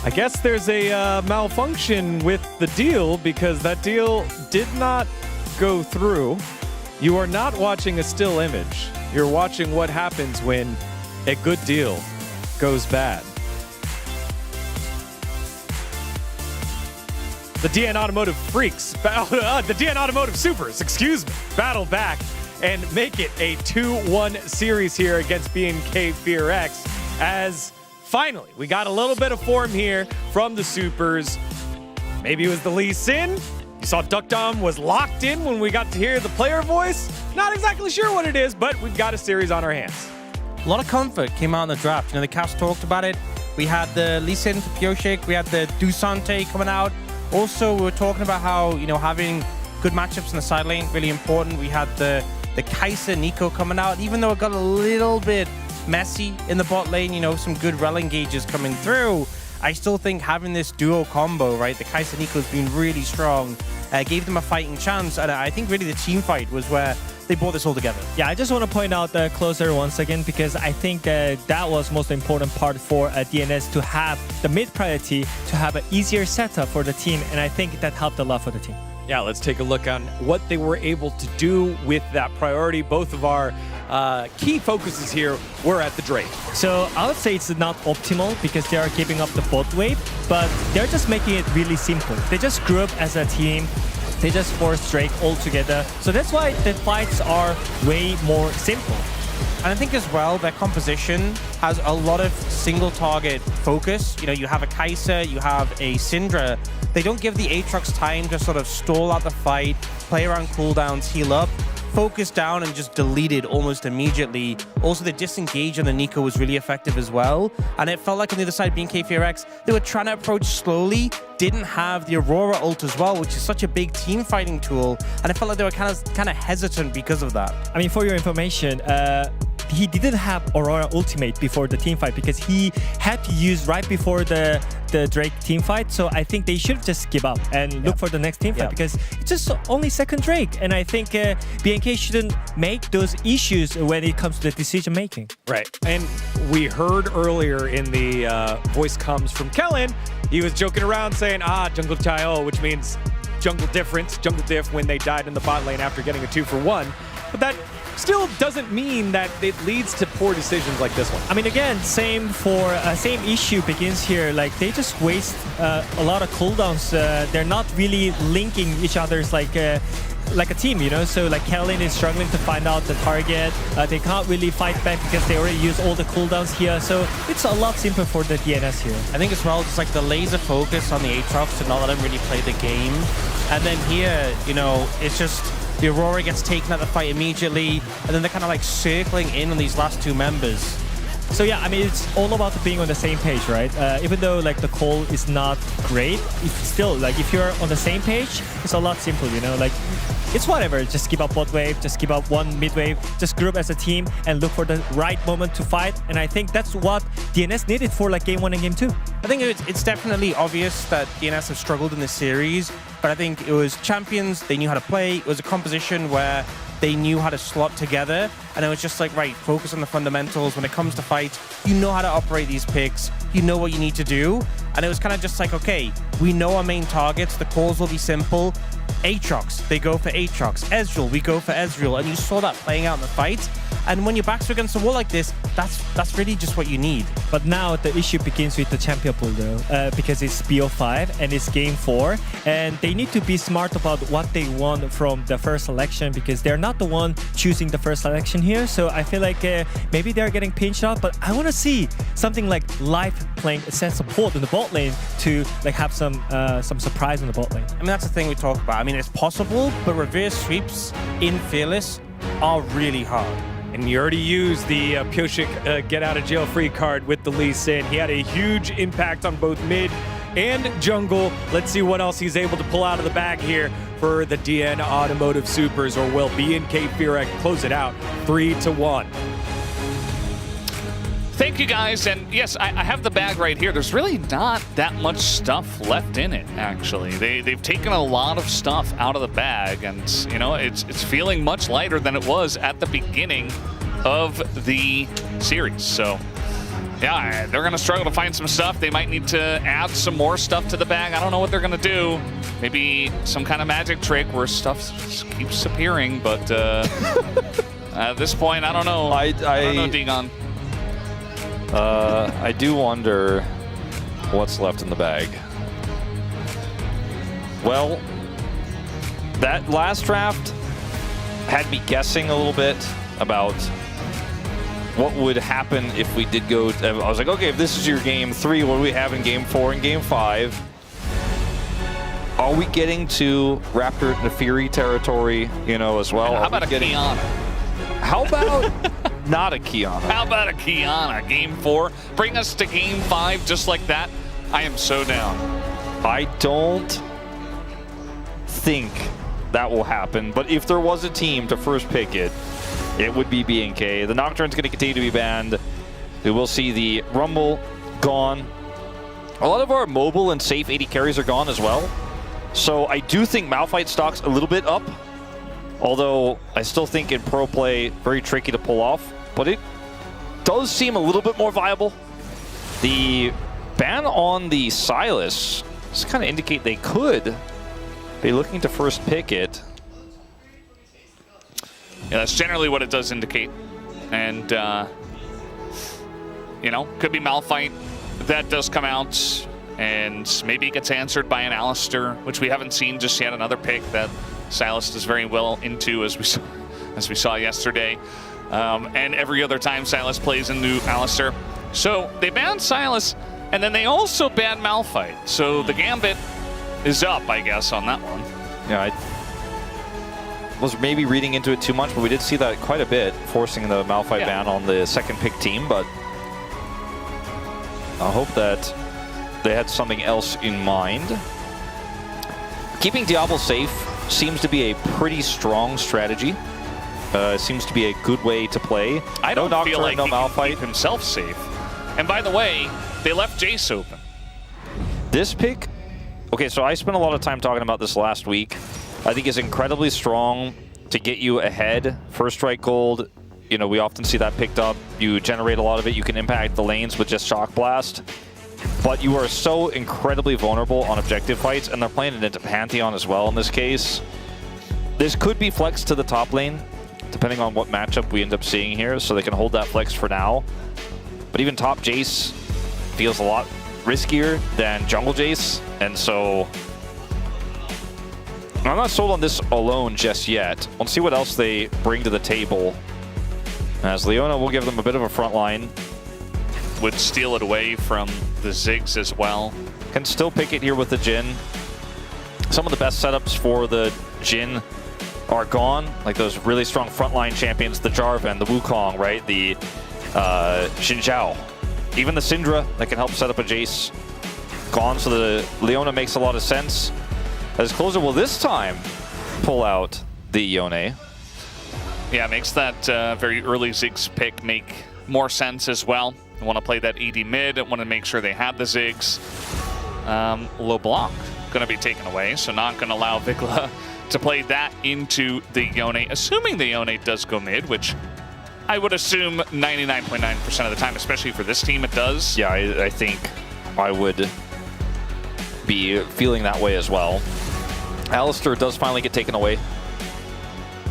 I guess there's a malfunction with the deal because that deal did not go through. You are not watching a still image. You're watching what happens when a good deal goes bad. The DN Automotive Freaks, the DN Automotive Supers, excuse me, battle back and make it a 2-1 series here against BNK FearX, as finally we got a little bit of form here from the Supers. Maybe it was the Lee Sin. You saw Duck Dom was locked in when we got to hear the player voice. Not exactly sure what it is, but we've got a series on our hands. A lot of comfort came out in the draft. You know, the cast talked about it. We had the Lee Sin for Pioshik. We had the Dusante coming out. Also, we were talking about how, you know, having good matchups in the side lane, really important. We had the Kai'Sa Nico coming out, even though it got a little bit messy in the bot lane, you know, some good rel engages coming through. I still think having this duo combo, right, the Kai'Sa Nico has been really strong, gave them a fighting chance, and I think really the team fight was where they brought this all together. Yeah, I just want to point out the closer once again, because I think that was most important part for DNS to have the mid priority, to have an easier setup for the team, and I think that helped a lot for the team. Yeah, let's take a look on what they were able to do with that priority. Both of our key focuses here were at the Drake. So I would say it's not optimal because they are giving up the bot wave, but they're just making it really simple. They just grew up as a team. They just force Drake all together. So that's why the fights are way more simple. And I think as well, their composition has a lot of single target focus. You know, you have a Kai'Sa, you have a Syndra. They don't give the Aatrox time to sort of stall out the fight, play around cooldowns, heal up, focus down and just delete it almost immediately. Also, the disengage on the Nico was really effective as well. And it felt like on the other side, BNK FearX, they were trying to approach slowly, didn't have the Aurora ult as well, which is such a big team fighting tool. And I felt like they were kind of hesitant because of that. I mean, for your information, he didn't have Aurora ultimate before the team fight because he had to use right before the Drake team fight. So I think they should just give up and look for the next team fight because it's just only second Drake. And I think BNK shouldn't make those issues when it comes to the decision making. Right. And we heard earlier in the voice comes from Kellen, he was joking around saying, jungle Chayo, which means jungle difference, jungle diff when they died in the bot lane after getting a 2-for-1. But that still doesn't mean that it leads to poor decisions like this one. I mean, again, same issue begins here. Like, they just waste a lot of cooldowns. They're not really linking each other's like a team, you know? So like Kellen is struggling to find out the target. They can't really fight back because they already use all the cooldowns here. So it's a lot simpler for the DNS here. I think as well, it's like the laser focus on the Aatrox to not let him really play the game. And then here, you know, it's just the Aurora gets taken out of the fight immediately, and then they're kind of like circling in on these last two members. So yeah, I mean, it's all about being on the same page, right? Even though like the call is not great, it's still like if you're on the same page, it's a lot simpler, you know? Like, it's whatever, just keep up bot wave, just keep up one mid wave, just group as a team and look for the right moment to fight. And I think that's what DNS needed for like game 1 and game 2. I think it's definitely obvious that DNS have struggled in this series, but I think it was champions, they knew how to play. It was a composition where they knew how to slot together, and it was just like, right, focus on the fundamentals. When it comes to fights, you know how to operate these picks, you know what you need to do, and it was kind of just like, okay, we know our main targets, the calls will be simple. Aatrox, they go for Aatrox. Ezreal, we go for Ezreal, and you saw that playing out in the fight. And when your backs are against the wall like this, that's really just what you need. But now the issue begins with the champion pool though, because it's BO5 and it's game 4, and they need to be smart about what they want from the first selection because they're not the one choosing the first selection here. So I feel like maybe they're getting pinched off, but I want to see something like Life playing a set support in the bot lane to like have some surprise in the bot lane. I mean, that's the thing we talk about. I mean, it's possible, but reverse sweeps in Fearless are really hard. And you already used the Pioshik get out of jail free card with the Lee Sin. He had a huge impact on both mid and jungle. Let's see what else he's able to pull out of the bag here for the DN Automotive Supers, or will BNK FearX close it out 3-1. Thank you, guys. And yes, I have the bag right here. There's really not that much stuff left in it, actually. They've taken a lot of stuff out of the bag, and you know, it's feeling much lighter than it was at the beginning of the series. So Yeah, they're going to struggle to find some stuff. They might need to add some more stuff to the bag. I don't know what they're going to do. Maybe some kind of magic trick where stuff just keeps appearing. But at this point, I don't know. I don't know, Digon. I do wonder what's left in the bag. Well, that last draft had me guessing a little bit about what would happen if we did go. I was like, okay, if this is your game 3, what do we have in game 4 and game 5? Are we getting to Raptor Nefiri territory, you know, as well? How about a Kiana? How about not a Kiana? How about a Kiana? Game 4. Bring us to game 5 just like that. I am so down. I don't think that will happen, but if there was a team to first pick it, it would be BNK. The Nocturne's going to continue to be banned. We will see the Rumble gone. A lot of our mobile and safe AD carries are gone as well. So I do think Malphite stock's a little bit up, although I still think in pro play, very tricky to pull off, but it does seem a little bit more viable. The ban on the Sylas just kind of indicate they could be looking to first pick it. Yeah, that's generally what it does indicate. And, you know, could be Malphite. That does come out, and maybe it gets answered by an Alistair, which we haven't seen just yet. Another pick that Sylas is very well into, as we saw yesterday. And every other time Sylas plays into Alistair. So they banned Sylas, and then they also banned Malphite. So the gambit is up, I guess, on that one. Yeah, I was maybe reading into it too much, but we did see that quite a bit, forcing the Malphite ban on the second pick team, but I hope that they had something else in mind. Keeping Diablo safe seems to be a pretty strong strategy. Seems to be a good way to play. I don't feel like no he Malphite. can keep himself safe. And by the way, they left Jace open. This pick, okay, so I spent a lot of time talking about this last week. I think is incredibly strong to get you ahead. First strike gold, you know, we often see that picked up. You generate a lot of it. You can impact the lanes with just Shock Blast. But you are so incredibly vulnerable on objective fights, and they're playing it into Pantheon as well in this case. This could be flexed to the top lane, depending on what matchup we end up seeing here, so they can hold that flex for now. But even top Jace feels a lot riskier than jungle Jace, and so I'm not sold on this alone just yet. We'll see what else they bring to the table. As Leona will give them a bit of a front line. Would steal it away from the Ziggs as well. Can still pick it here with the Jhin. Some of the best setups for the Jhin are gone, like those really strong frontline champions, the Jarvan, the Wukong, right? The Xin Zhao. Even the Syndra that can help set up a Jace, gone, so the Leona makes a lot of sense. As Closer will this time pull out the Yone. Yeah, makes that very early Ziggs pick make more sense as well. I want to play that AD mid. I want to make sure they have the Ziggs. LeBlanc going to be taken away, so not going to allow Vikla to play that into the Yone, assuming the Yone does go mid, which I would assume 99.9% of the time, especially for this team, it does. Yeah, I think I would be feeling that way as well. Alistair does finally get taken away,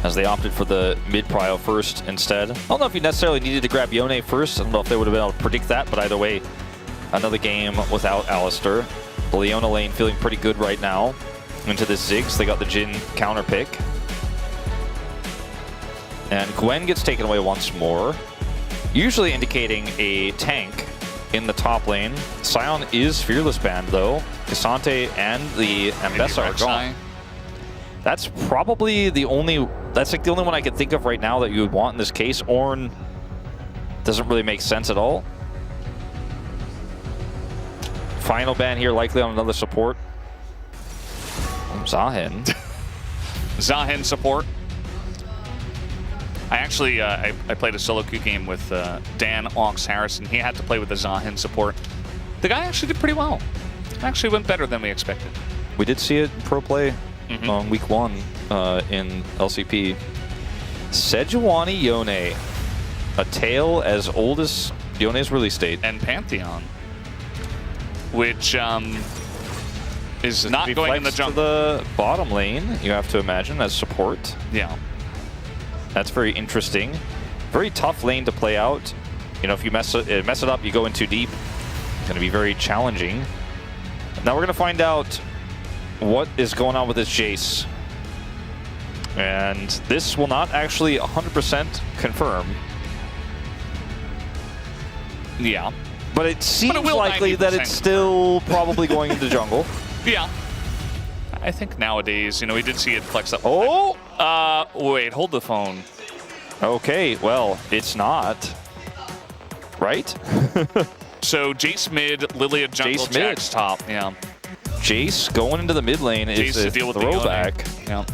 as they opted for the mid-prio first instead. I don't know if you necessarily needed to grab Yone first. I don't know if they would have been able to predict that, but either way, another game without Alistair. The Leona lane feeling pretty good right now. Into the Ziggs, they got the Jhin counter pick. And Gwen gets taken away once more, usually indicating a tank in the top lane. Sion is Fearless banned though. Cassante and the Ambessa are gone. That's probably the only, that's like the only one I could think of right now that you would want in this case. Ornn doesn't really make sense at all. Final ban here, likely on another support. Zahin. Zahin support. I actually, I played a solo queue game with Dan Ox Harrison. He had to play with the Zahin support. The guy actually did pretty well. Actually went better than we expected. We did see it in pro play on week 1 in LCP. Sejuani Yone, a tale as old as Yone's really stayed. and Pantheon, which is not going in the To jungle. the bottom lane, you have to imagine, as support. Yeah. That's very interesting. Very tough lane to play out. You know, if you mess it up, you go in too deep. It's going to be very challenging. Now we're going to find out what is going on with this Jace. And this will not actually 100% confirm. Yeah. But it seems will likely that 90%. it's still probably going into jungle. Yeah. I think nowadays, you know, we did see it flex up. Oh! Wait, hold the phone. Okay, well, it's not. Right? So Jace mid, Lilia jungle, Jace mid. Jax top. Yeah. Jace going into the mid lane Jace is to a deal with the throwback. Yeah.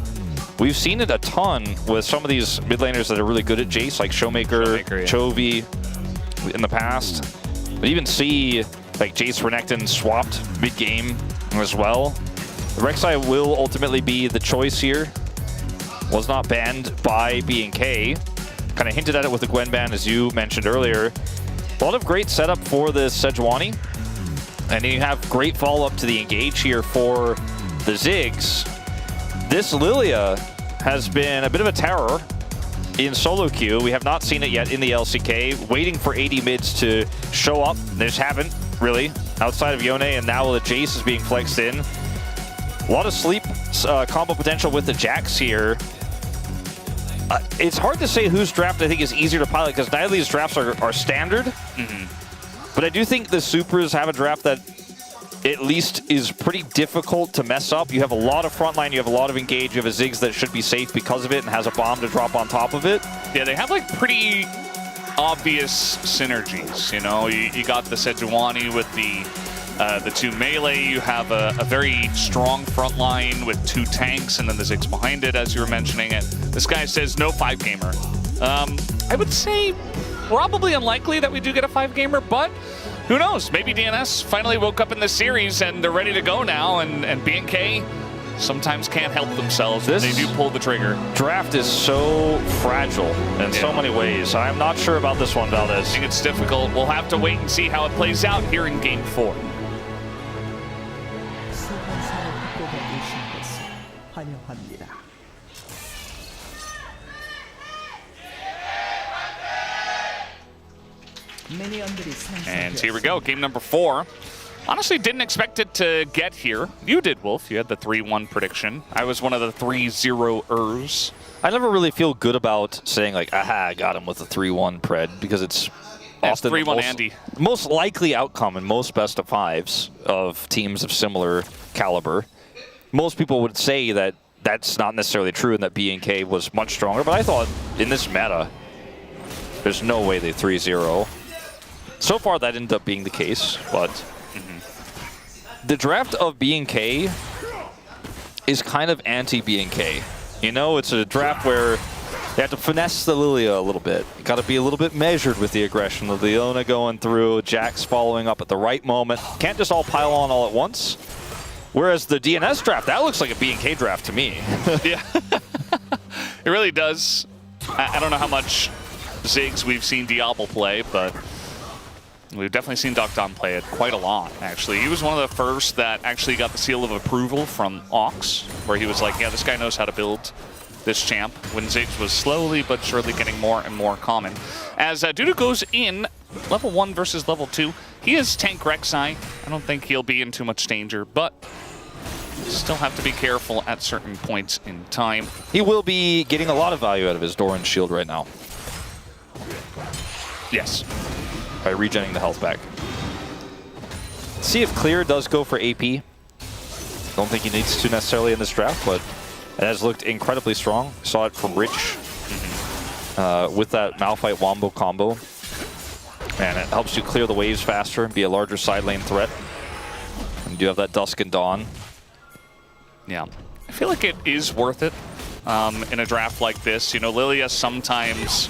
We've seen it a ton with some of these mid laners that are really good at Jace, like Showmaker, Showmaker, yeah. Chovy in the past. But even see like Jace Renekton swapped mid-game as well. Rek'Sai will ultimately be the choice here. Was not banned by BNK. Kind of hinted at it with the Gwen ban, as you mentioned earlier. A lot of great setup for this Sejuani. And you have great follow-up to the engage here for the Ziggs. This Lilia has been a bit of a terror in solo queue. We have not seen it yet in the LCK. Waiting for AD mids to show up. They just haven't, really, outside of Yone, and now the Jace is being flexed in. A lot of sleep combo potential with the Jax here. It's hard to say whose draft I think is easier to pilot, because neither of these drafts are standard. But I do think the Supers have a draft that at least is pretty difficult to mess up. You have a lot of frontline, you have a lot of engage, you have a Ziggs that should be safe because of it and has a bomb to drop on top of it. Yeah, they have like pretty obvious synergies. You know, you got the Sejuani with the two melee. You have a very strong front line with two tanks, and then the Ziggs behind it, as you were mentioning it. This guy says no 5-gamer. I would say probably unlikely that we do get a 5-gamer, but who knows? Maybe DNS finally woke up in this series and they're ready to go now, and BNK sometimes can't help themselves when they do pull the trigger. Draft is so fragile in so many ways. I'm not sure about this one, Valdez. I think it's difficult. We'll have to wait and see how it plays out here in Game 4. And here we go, game number 4. Honestly, didn't expect it to get here. You did, Wolf. You had the 3-1 prediction. I was one of the 3-0ers. I never really feel good about saying, like, aha, I got him with a 3-1 pred, because it's often 3-1 Andy. the most likely outcome in most best of 5s of teams of similar caliber. Most people would say that that's not necessarily true and that BNK was much stronger, but I thought in this meta, there's no way they 3-0. So far, that ended up being the case, but the draft of BNK is kind of anti-BNK. You know, it's a draft where you have to finesse the Lilia a little bit. You got to be a little bit measured with the aggression. The Leona going through, Jax following up at the right moment. Can't just all pile on all at once. Whereas the DNS draft, that looks like a BNK draft to me. Yeah, it really does. I don't know how much Ziggs we've seen Diablo play, but we've definitely seen Docton play it quite a lot, actually. He was one of the first that actually got the seal of approval from Ox, where he was like, yeah, this guy knows how to build this champ, when Ziggs was slowly but surely getting more and more common. As Duda goes in, level 1 versus level 2, he is tank Rek'Sai. I don't think he'll be in too much danger, but still have to be careful at certain points in time. He will be getting a lot of value out of his Doran shield right now. Yes. By regenerating the health back. See if Clear does go for AP. Don't think he needs to necessarily in this draft, but it has looked incredibly strong. Saw it from Rich with that Malphite Wombo combo. And it helps you clear the waves faster and be a larger side lane threat. And you do have that Dusk and Dawn. Yeah. I feel like it is worth it in a draft like this. You know, Lilia sometimes,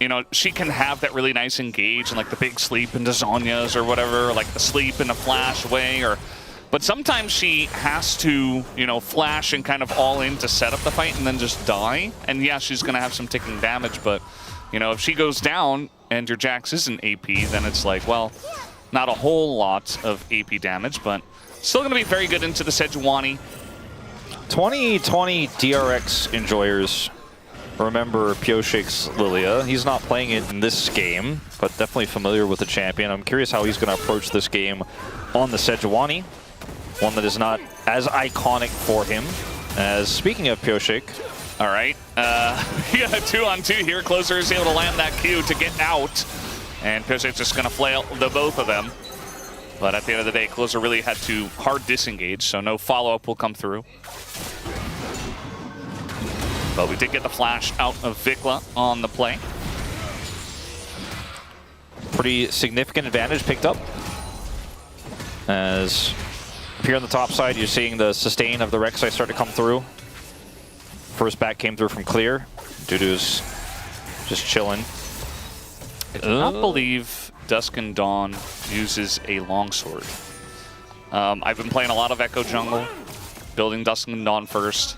you know, she can have that really nice engage and like the big sleep into Zhonya's or whatever, like the sleep and a flash away, but sometimes she has to, you know, flash and kind of all in to set up the fight and then just die. And yeah, she's going to have some ticking damage, but You know, if she goes down and your Jax isn't AP, then it's like, well, not a whole lot of AP damage, but still going to be very good into the Sejuani. 2020 DRX enjoyers remember Pioshik's Lilia. He's not playing it in this game, but definitely familiar with the champion. I'm curious how he's going to approach this game on the Sejuani, one that is not as iconic for him. As speaking of Pioshik, all right, he got a 2-on-2 here. Closer is able to land that Q to get out, and Pioshik's just going to flail the both of them. But at the end of the day, Closer really had to hard disengage, so no follow-up will come through. But we did get the flash out of Vikla on the play. Pretty significant advantage picked up. As up here on the top side, you're seeing the sustain of the Rek'Sai start to come through. First back came through from Clear. Dudu's just chilling. I do not believe Dusk and Dawn uses a longsword. I've been playing a lot of Echo Jungle, building Dusk and Dawn first.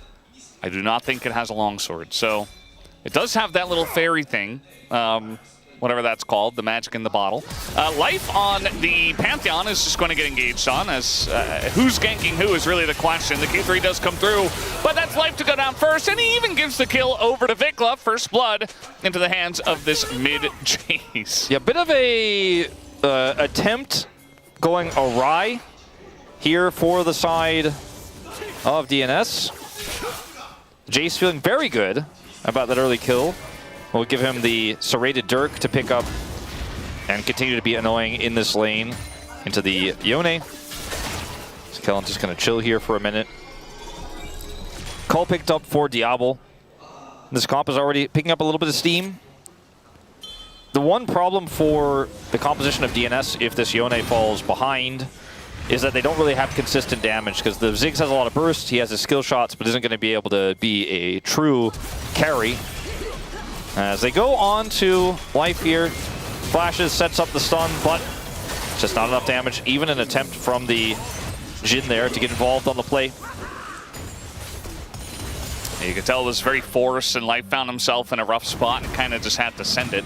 I do not think it has a longsword. So it does have that little fairy thing, whatever that's called, the magic in the bottle. Life on the Pantheon is just going to get engaged on, as who's ganking who is really the question. The Q3 does come through, but that's Life to go down first, and he even gives the kill over to Vikla. First blood into the hands of this mid-chase. Yeah, bit of a attempt going awry here for the side of DNS. Jace feeling very good about that early kill. We'll give him the serrated Dirk to pick up and continue to be annoying in this lane into the Yone. So Kellen's just going to chill here for a minute. Call picked up for Diablo. This comp is already picking up a little bit of steam. The one problem for the composition of DNS, if this Yone falls behind, is that they don't really have consistent damage, because the Ziggs has a lot of burst, he has his skill shots, but isn't going to be able to be a true carry. As they go on to Life here, flashes, sets up the stun, but just not enough damage. Even an attempt from the Jhin there to get involved on the play. You could tell it was very forced, and Life found himself in a rough spot and kind of just had to send it.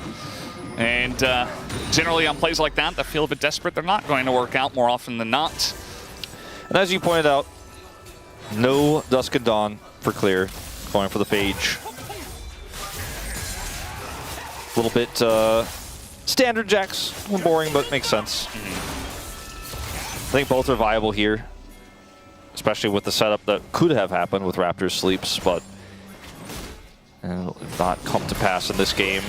And generally on plays like that feel a bit desperate, they're not going to work out more often than not. And as you pointed out, no Dusk and Dawn for Clear, going for the Phage. A little bit standard Jax, a little boring, but makes sense. I think both are viable here, especially with the setup that could have happened with Raptors sleeps, but not come to pass in this game.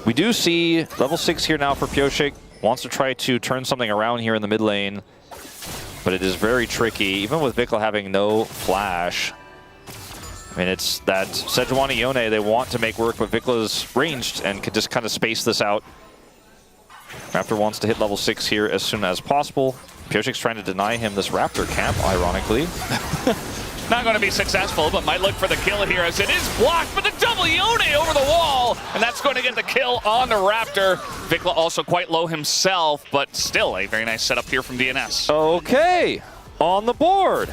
We do see level 6 here now for Pioshik. Wants to try to turn something around here in the mid lane, but it is very tricky, even with Vikla having no flash. I mean, it's that Sejuani Yone they want to make work, but Vikla's ranged and could just kind of space this out. Raptor wants to hit level 6 here as soon as possible. Pioshik's trying to deny him this Raptor camp, ironically. Not going to be successful, but might look for the kill here as it is blocked, but the double Yone over the wall, and that's going to get the kill on the Raptor. Vikla also quite low himself, but still a very nice setup here from DNS. Okay, on the board.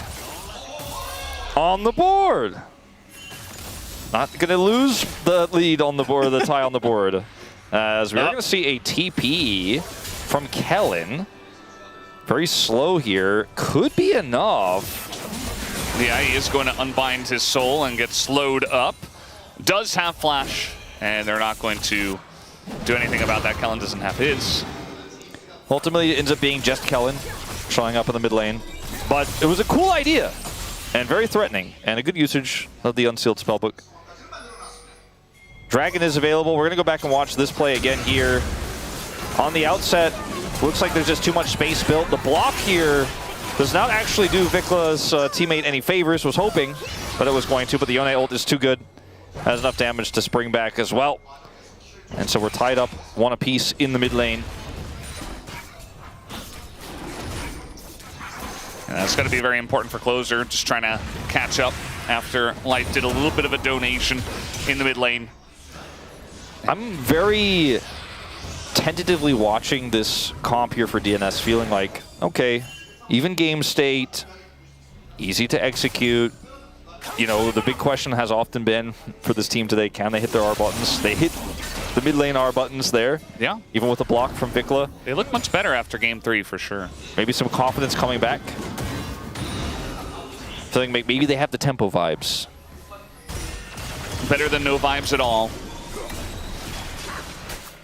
On the board. Not going to lose the lead on the board, the tie on the board. As we're going to see a TP from Kellen. Very slow here. Could be enough. Yeah, he is going to unbind his soul and get slowed up. Does have flash, and they're not going to do anything about that. Kellen doesn't have his. Ultimately, it ends up being just Kellen showing up in the mid lane. But it was a cool idea, and very threatening, and a good usage of the Unsealed Spellbook. Dragon is available. We're going to go back and watch this play again here. On the outset, looks like there's just too much space built. The block here does not actually do Vikla's teammate any favors, was hoping, but it was going to. But the Yone ult is too good. Has enough damage to spring back as well. And so we're tied up one apiece in the mid lane. And that's going to be very important for Closer, just trying to catch up after Life did a little bit of a donation in the mid lane. I'm very tentatively watching this comp here for DNS, feeling like, okay, even game state, easy to execute, you know, the big question has often been for this team today, can they hit their R buttons? They hit the mid lane R buttons there. Yeah. Even with a block from Vikla. They look much better after game 3 for sure. Maybe some confidence coming back. Feeling maybe they have the tempo vibes. Better than no vibes at all.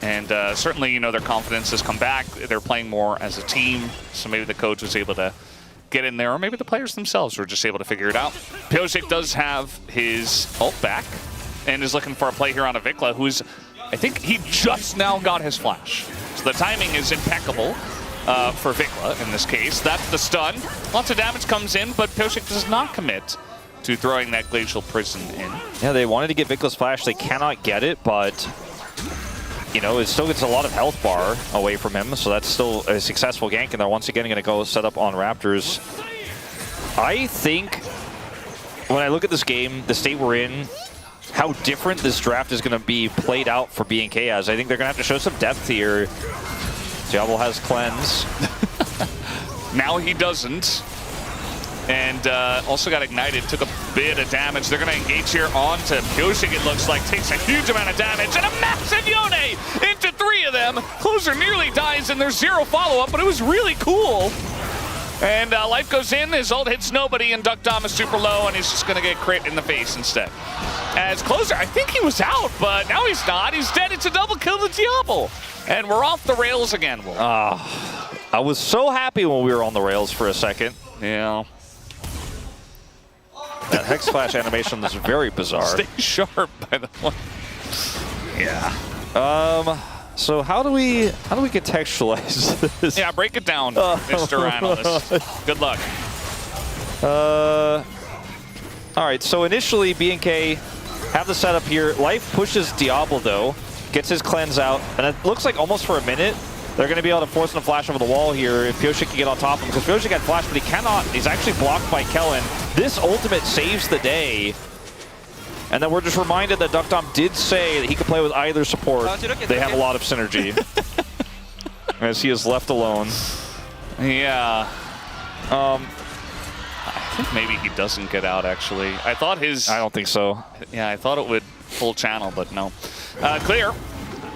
And certainly, you know, their confidence has come back. They're playing more as a team, so maybe the coach was able to get in there, or maybe the players themselves were just able to figure it out. Pyosik does have his ult back and is looking for a play here on a Vikla, who's, I think he just now got his flash. So the timing is impeccable for Vikla in this case. That's the stun. Lots of damage comes in, but Pyosik does not commit to throwing that Glacial Prison in. Yeah, they wanted to get Vikla's flash. They cannot get it, but you know, it still gets a lot of health bar away from him, so that's still a successful gank, and they're once again going to go set up on Raptors. I think when I look at this game, the state we're in, how different this draft is going to be played out for BNK as. I think they're going to have to show some depth here. Diablo has cleanse. Now he doesn't. And also got ignited, took a bit of damage. They're going to engage here onto Pyosik, it looks like. Takes a huge amount of damage, and a massive Yone into 3 of them. Closer nearly dies, and there's 0 follow-up, but it was really cool. And life goes in, his ult hits nobody, and Duck Dom is super low, and he's just going to get crit in the face instead. As Closer, I think he was out, but now he's not. He's dead. It's a double kill to Diablo. And we're off the rails again, Wolf. I was so happy when we were on the rails for a second. Yeah. That Hex Flash animation was very bizarre. Stay sharp, by the way. Yeah. So how do we contextualize this? Yeah, break it down, Mr. Analyst. Good luck. All right, so initially BNK have the setup here. Life pushes Diablo though, gets his cleanse out, and it looks like almost for a minute they're going to be able to force him to flash over the wall here if Pyosik can get on top of him, because Pyosik had flash, but he cannot. He's actually blocked by Kellen. This ultimate saves the day. And then we're just reminded that Duck Dom did say that he could play with either support. They have a lot of synergy. As he is left alone. Yeah. I think maybe he doesn't get out, actually. I thought his... I don't think so. Yeah, I thought it would full channel, but no. Clear.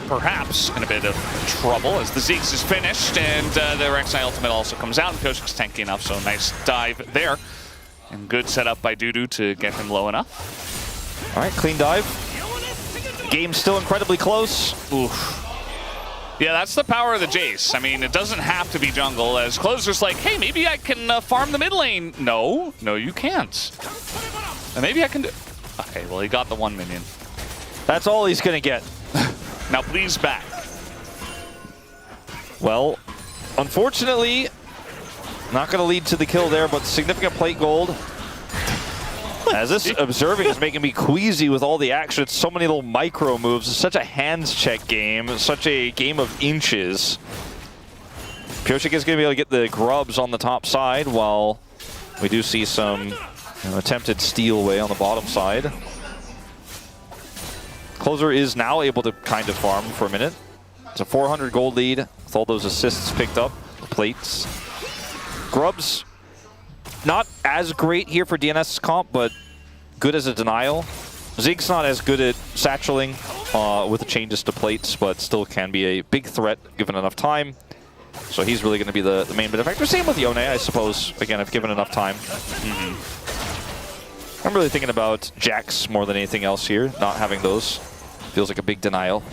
Perhaps in a bit of trouble as the Zeke's is finished, and the Rek'Sai ultimate also comes out, and Pyosik's tanky enough, so nice dive there. And good setup by Dudu to get him low enough. All right, clean dive. Game's still incredibly close. Oof. Yeah, that's the power of the Jace. I mean, it doesn't have to be jungle, as Closer's like, hey, maybe I can farm the mid lane. No, you can't. And maybe I can do... Okay, well, he got the 1 minion. That's all he's going to get. Now, please back. Well, unfortunately, not going to lead to the kill there, but significant plate gold. As this observing is making me queasy with all the action. It's so many little micro moves. It's such a hands check game. It's such a game of inches. Pyosik is going to be able to get the grubs on the top side, while we do see some attempted steal away on the bottom side. Closer is now able to kind of farm for a minute. It's a 400 gold lead with all those assists picked up, the plates. Grubs, not as great here for DNS comp, but good as a denial. Zeke's not as good at satcheling with the changes to plates, but still can be a big threat given enough time. So he's really going to be the main benefactor. Same with Yone, I suppose, again, if given enough time. I'm really thinking about Jax more than anything else here, not having those. Feels like a big denial.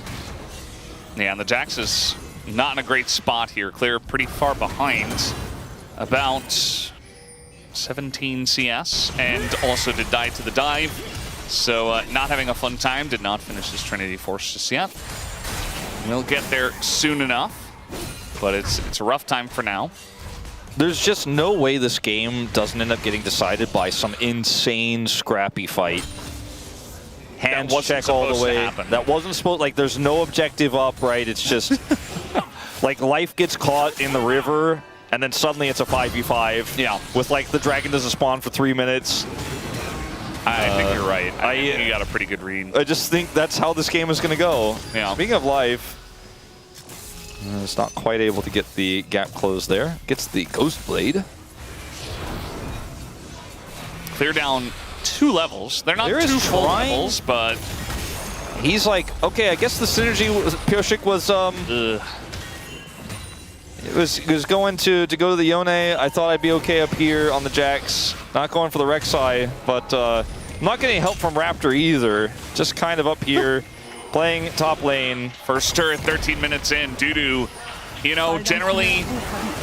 Yeah, and the Jax is not in a great spot here. Clear pretty far behind, about 17 CS, and also did die to the dive. So not having a fun time, did not finish his Trinity Force just yet. We'll get there soon enough, but it's a rough time for now. There's just no way this game doesn't end up getting decided by some insane scrappy fight. Hands check all the way. That wasn't supposed, like, there's no objective up, right? It's just, like, life gets caught in the river, and then suddenly it's a 5v5. Yeah. With, like, the dragon doesn't spawn for 3 minutes. I think you're right. I think you got a pretty good read. I just think that's how this game is going to go. Yeah. Speaking of life, it's not quite able to get the gap closed there. Gets the Ghost Blade. Clear down 2 levels. They're not There is 2 full trying- levels, but He's like, okay, I guess the synergy was, Pyosik was It was going to go to the Yone. I thought I'd be okay up here on the Jax. Not going for the Rek'Sai, but I'm not getting help from Raptor either. Just kind of up here, playing top lane. first turret 13 minutes in. Dudu, you know, generally,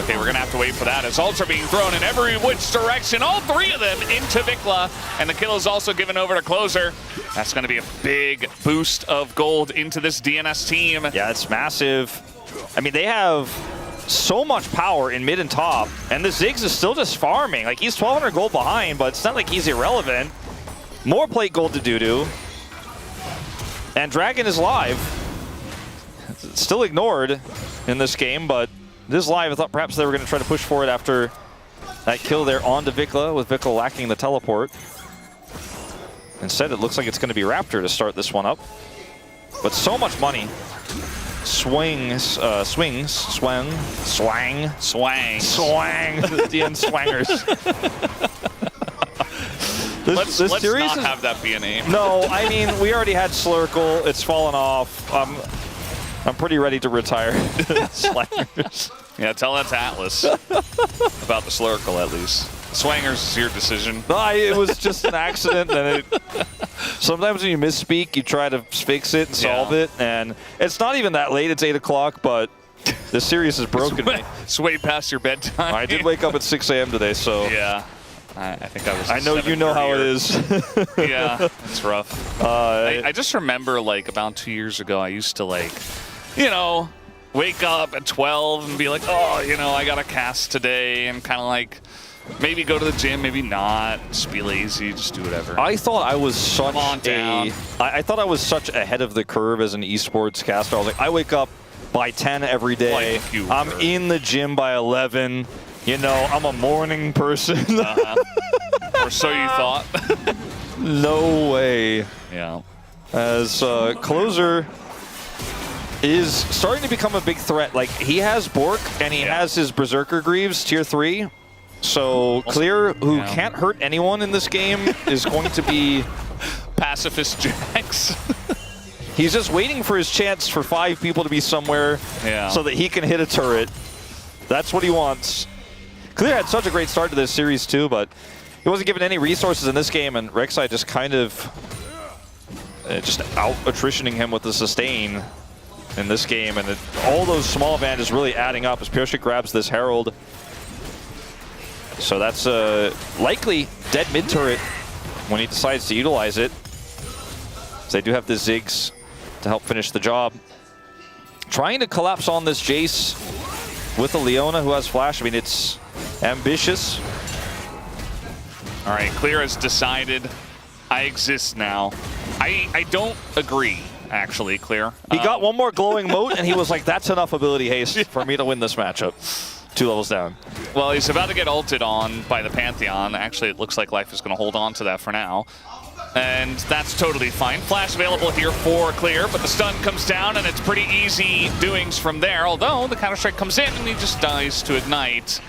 okay, we're going to have to wait for that as ults are being thrown in every which direction. All 3 of them into Vikla, and the kill is also given over to Closer. That's going to be a big boost of gold into this DNS team. Yeah, it's massive. I mean, they have so much power in mid and top, and the Ziggs is still just farming. Like, he's 1,200 gold behind, but it's not like he's irrelevant. More plate gold to Dudu. And Dragon is live. It's still ignored in this game, but it is live. I thought perhaps they were going to try to push for it after that kill there onto Vikla, with Vikla lacking the teleport. Instead, it looks like it's going to be Raptor to start this one up. But so much money. Swang. The DN Swangers. Let's not have that be a name. No, I mean, we already had Slurkle. It's fallen off. I'm pretty ready to retire. Slangers. Yeah, tell that to Atlas about the Slurkle at least. Swangers is your decision. No, it was just an accident. And sometimes when you misspeak, you try to fix it and solve it. And it's not even that late. It's 8 o'clock, but the series has broken me. It's way past your bedtime. I did wake up at 6 a.m. today, so. Yeah. I think I was. I know you know how it is. Yeah, it's rough. I just remember, like, about 2 years ago, I used to, like, you know, wake up at 12 and be like, oh, you know, I got a cast today, and kind of like maybe go to the gym, maybe not, just be lazy, just do whatever. I thought I was such I thought I was such ahead of the curve as an esports caster. I was like, I wake up by 10 every day. Like I'm in the gym by 11. You know, I'm a morning person. Or so you thought. No way. Yeah. As Closer is starting to become a big threat. Like, he has Bork and he has his Berserker Greaves, tier 3. So Clear, who can't hurt anyone in this game, is going to be pacifist Jax. He's just waiting for his chance for 5 people to be somewhere so that he can hit a turret. That's what he wants. Clear had such a great start to this series too, but he wasn't given any resources in this game, and Rek'Sai just kind of just out-attritioning him with the sustain in this game, and all those small advantages really adding up as Pyosik grabs this Herald. So that's likely dead mid-turret when he decides to utilize it. So they do have the Ziggs to help finish the job. Trying to collapse on this Jace with a Leona who has flash. I mean, it's ambitious. All right, Clear has decided I exist now. I don't agree, actually, Clear. He got one more glowing moat, and he was like, that's enough ability haste for me to win this matchup. 2 levels down. Well, he's about to get ulted on by the Pantheon. Actually, it looks like Life is going to hold on to that for now. And that's totally fine. Flash available here for Clear, but the stun comes down, and it's pretty easy doings from there. Although, the Counter-Strike comes in, and he just dies to Ignite.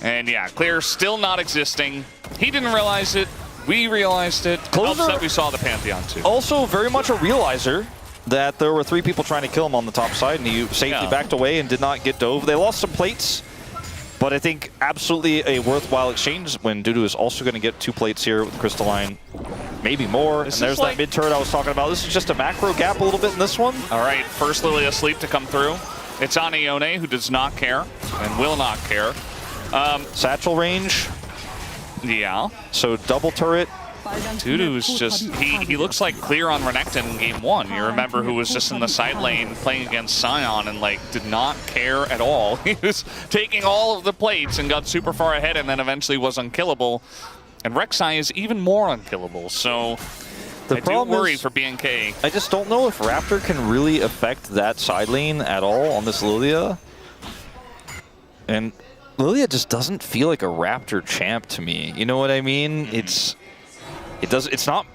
And yeah, Clear still not existing. He didn't realize it. We realized it. Helps that we saw the Pantheon too. Also very much a realizer that there were 3 people trying to kill him on the top side, and he safely backed away and did not get dove. They lost some plates, but I think absolutely a worthwhile exchange when Dudu is also going to get 2 plates here with Crystalline. Maybe more. And there's that mid turret I was talking about. This is just a macro gap a little bit in this one. All right, first Lily asleep to come through. It's on Ione, who does not care and will not care. Satchel range. Yeah. So double turret. Dudu is just, he looks like Clear on Renekton in game 1. You remember who was just in the side lane playing against Sion and like did not care at all. He was taking all of the plates and got super far ahead and then eventually was unkillable. And Rek'Sai is even more unkillable, so I do worry for BNK. I just don't know if Raptor can really affect that side lane at all on this Lilia. And Lilia just doesn't feel like a Raptor champ to me. You know what I mean? It's not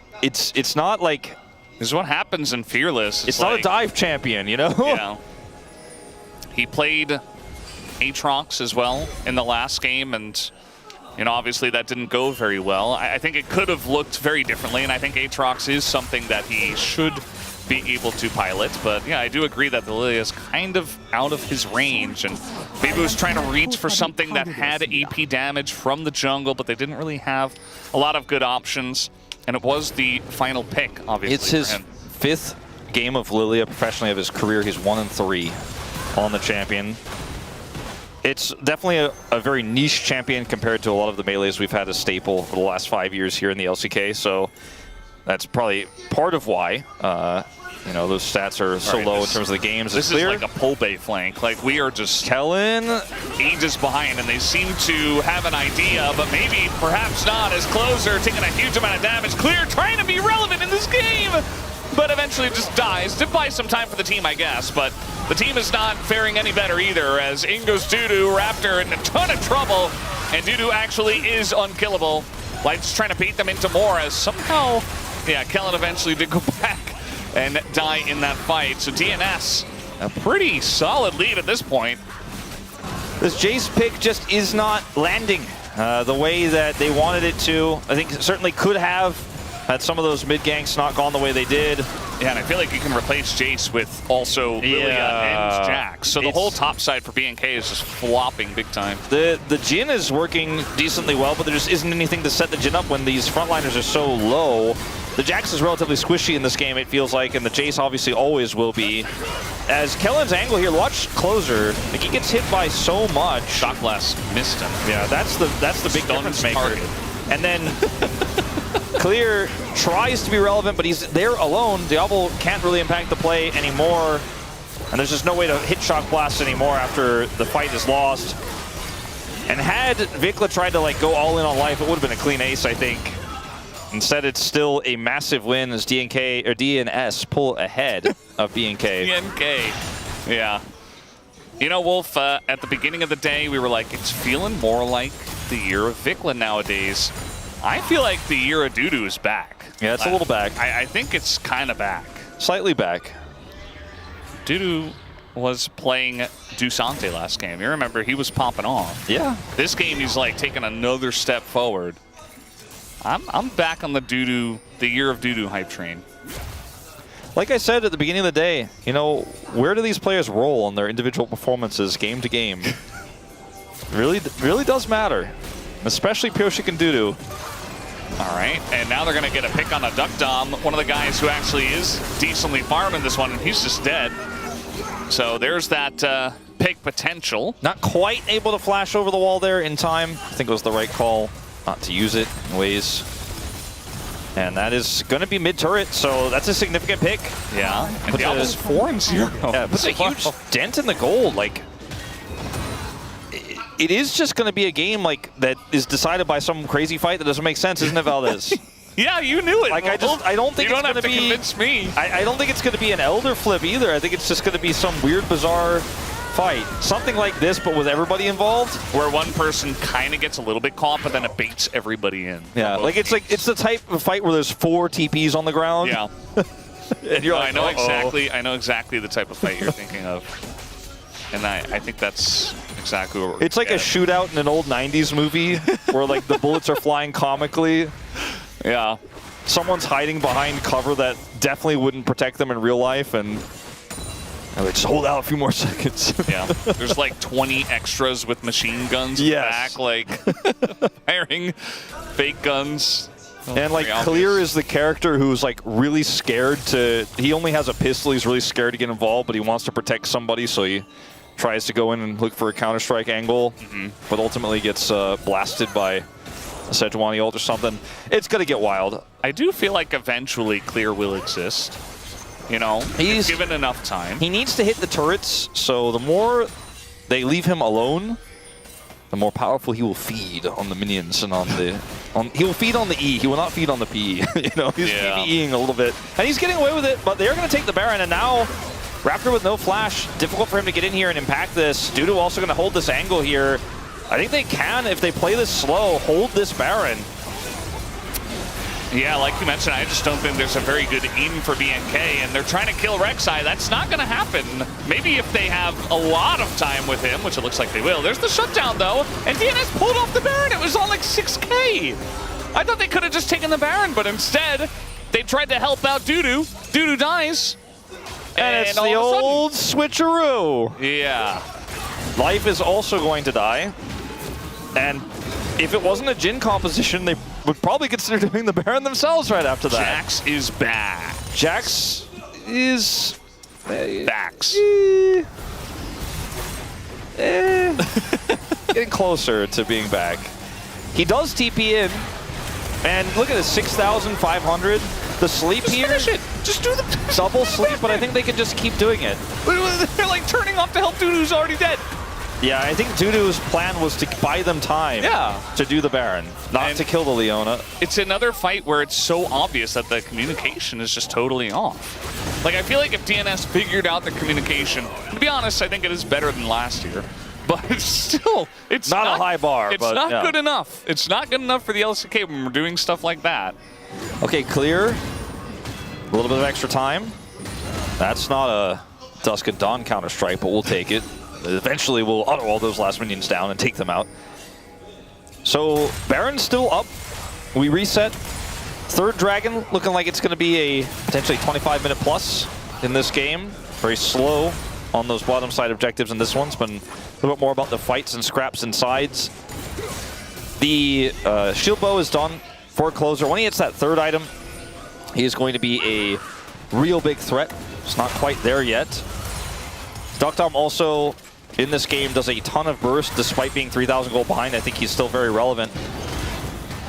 like, this is what happens in Fearless. It's not a dive champion, you know? Yeah. He played Aatrox as well in the last game, and You know, obviously that didn't go very well. I think it could have looked very differently, and I think Aatrox is something that he should be able to pilot. But yeah, I do agree that the Lilia is kind of out of his range, and maybe was trying to reach for something that had AP damage from the jungle, but they didn't really have a lot of good options, and it was the final pick, obviously. It's his 5th game of Lilia professionally of his career. He's 1-3 on the champion. It's definitely a very niche champion compared to a lot of the melees we've had as staple for the last 5 years here in the LCK, so that's probably part of why you know, those stats are so low in terms of the games. This is like a pull bay flank. Like, we are just Kellen ages behind, and they seem to have an idea, but maybe perhaps not, as Closer taking a huge amount of damage. Clear trying to be relevant in this game, but eventually just dies. Did buy some time for the team, I guess, but the team is not faring any better either, as in goes Dudu, Raptor in a ton of trouble, and Dudu actually is unkillable. Light's trying to beat them into more, as somehow, yeah, Kellen eventually did go back and die in that fight. So DNS, a pretty solid lead at this point. This Jace pick just is not landing the way that they wanted it to. I think it certainly could have had some of those mid ganks not gone the way they did. Yeah, and I feel like you can replace Jace with also Lilia and Jax. So the whole top side for BNK is just flopping big time. The Jhin is working decently well, but there just isn't anything to set the Jhin up when these frontliners are so low. The Jax is relatively squishy in this game, it feels like, and the Jace obviously always will be. As Kellen's angle here, watch Closer. Like, he gets hit by so much. Shock Blast missed him. Yeah, that's the big difference maker. Target. And then Clear tries to be relevant, but he's there alone. Diablo can't really impact the play anymore. And there's just no way to hit Shock Blast anymore after the fight is lost. And had Vikla tried to like go all in on life, it would have been a clean ace, I think. Instead, it's still a massive win as DNS pull ahead of BNK. BNK, yeah. You know, Wolf, at the beginning of the day, we were like, it's feeling more like the year of Vikla nowadays. I feel like the year of Dudu is back. Yeah, it's a little back. I think it's kind of back. Slightly back. Dudu was playing Dusante last game. You remember, he was popping off. Yeah. This game, he's like taking another step forward. I'm back on the Dudu, the year of Dudu hype train. Like I said at the beginning of the day, you know, where do these players roll on their individual performances game to game? really does matter, especially Pyosik and Dudu. All right, and now they're going to get a pick on a Duck Dom, one of the guys who actually is decently farming this one, and he's just dead. So there's that pick potential. Not quite able to flash over the wall there in time. I think it was the right call not to use it in ways. And that is going to be mid-turret, so that's a significant pick. Yeah, and Diablo's 4-0. Yeah, puts a huge dent in the gold. Like, it is just going to be a game like that is decided by some crazy fight that doesn't make sense, isn't it, Valdez? Yeah, you knew it. Like, I don't think you it's don't have to convince me. I don't think it's going to be an Elder flip either. I think it's just going to be some weird, bizarre fight. Something like this, but with everybody involved. Where one person kind of gets a little bit caught, but then it baits everybody in. Yeah, like it's the type of fight where there's 4 TPs on the ground. Yeah. And you're like, I know exactly the type of fight you're thinking of. And I think that's exactly what we're It's like a shootout in an old 90s movie where like the bullets are flying comically. Yeah. Someone's hiding behind cover that definitely wouldn't protect them in real life, and they just hold out a few more seconds. Yeah. There's like 20 extras with machine guns in the back, like firing fake guns. And like Clear is the character who's like really scared to, he only has a pistol, he's really scared to get involved, but he wants to protect somebody, so he tries to go in and look for a Counter-Strike angle, but ultimately gets blasted by a Sejuani ult or something. It's gonna get wild. I do feel like eventually Clear will exist. You know, he's given enough time. He needs to hit the turrets, so the more they leave him alone, the more powerful he will feed on the minions and on the... he will feed on the E, he will not feed on the P. You know, he's PvEing a little bit. And he's getting away with it, but they're going to take the Baron, and now Raptor with no flash. Difficult for him to get in here and impact this. Dudu also going to hold this angle here. I think they can, if they play this slow, hold this Baron. Yeah, like you mentioned, I just don't think there's a very good in for BNK, and they're trying to kill Rek'Sai. That's not going to happen. Maybe if they have a lot of time with him, which it looks like they will. There's the shutdown, though, and DNS pulled off the Baron. It was on like 6K. I thought they could have just taken the Baron, but instead, they tried to help out Dudu. Dudu dies. And it's the old switcheroo. Yeah. Life is also going to die. And if it wasn't a Jhin composition, they would probably consider doing the Baron themselves right after that. Jax is back. Jax is... Backs. Getting closer to being back. He does TP in. And look at this, 6,500. The sleep Just here. finish it. Just do the Double sleep, but I think they can just keep doing it. They're like turning off to help Dudu who's already dead. Yeah, I think Dudu's plan was to buy them time to do the Baron, not to kill the Leona. It's another fight where it's so obvious that the communication is just totally off. Like, I feel like if DNS figured out the communication, to be honest, I think it is better than last year. But it's still, it's not a high bar. It's not good enough. It's not good enough for the LCK when we're doing stuff like that. Okay, clear. A little bit of extra time. That's not a Dusk at Dawn Counter-Strike, but we'll take it. Eventually, we'll auto all those last minions down and take them out. So, Baron's still up. We reset. Third Dragon looking like it's going to be a potentially 25-minute plus in this game. Very slow on those bottom side objectives, and this one's been a little bit more about the fights and scraps and sides. The shield bow is done for closer. When he hits that third item, he is going to be a real big threat. It's not quite there yet. Duckdom also in this game does a ton of burst despite being 3,000 gold behind. I think he's still very relevant.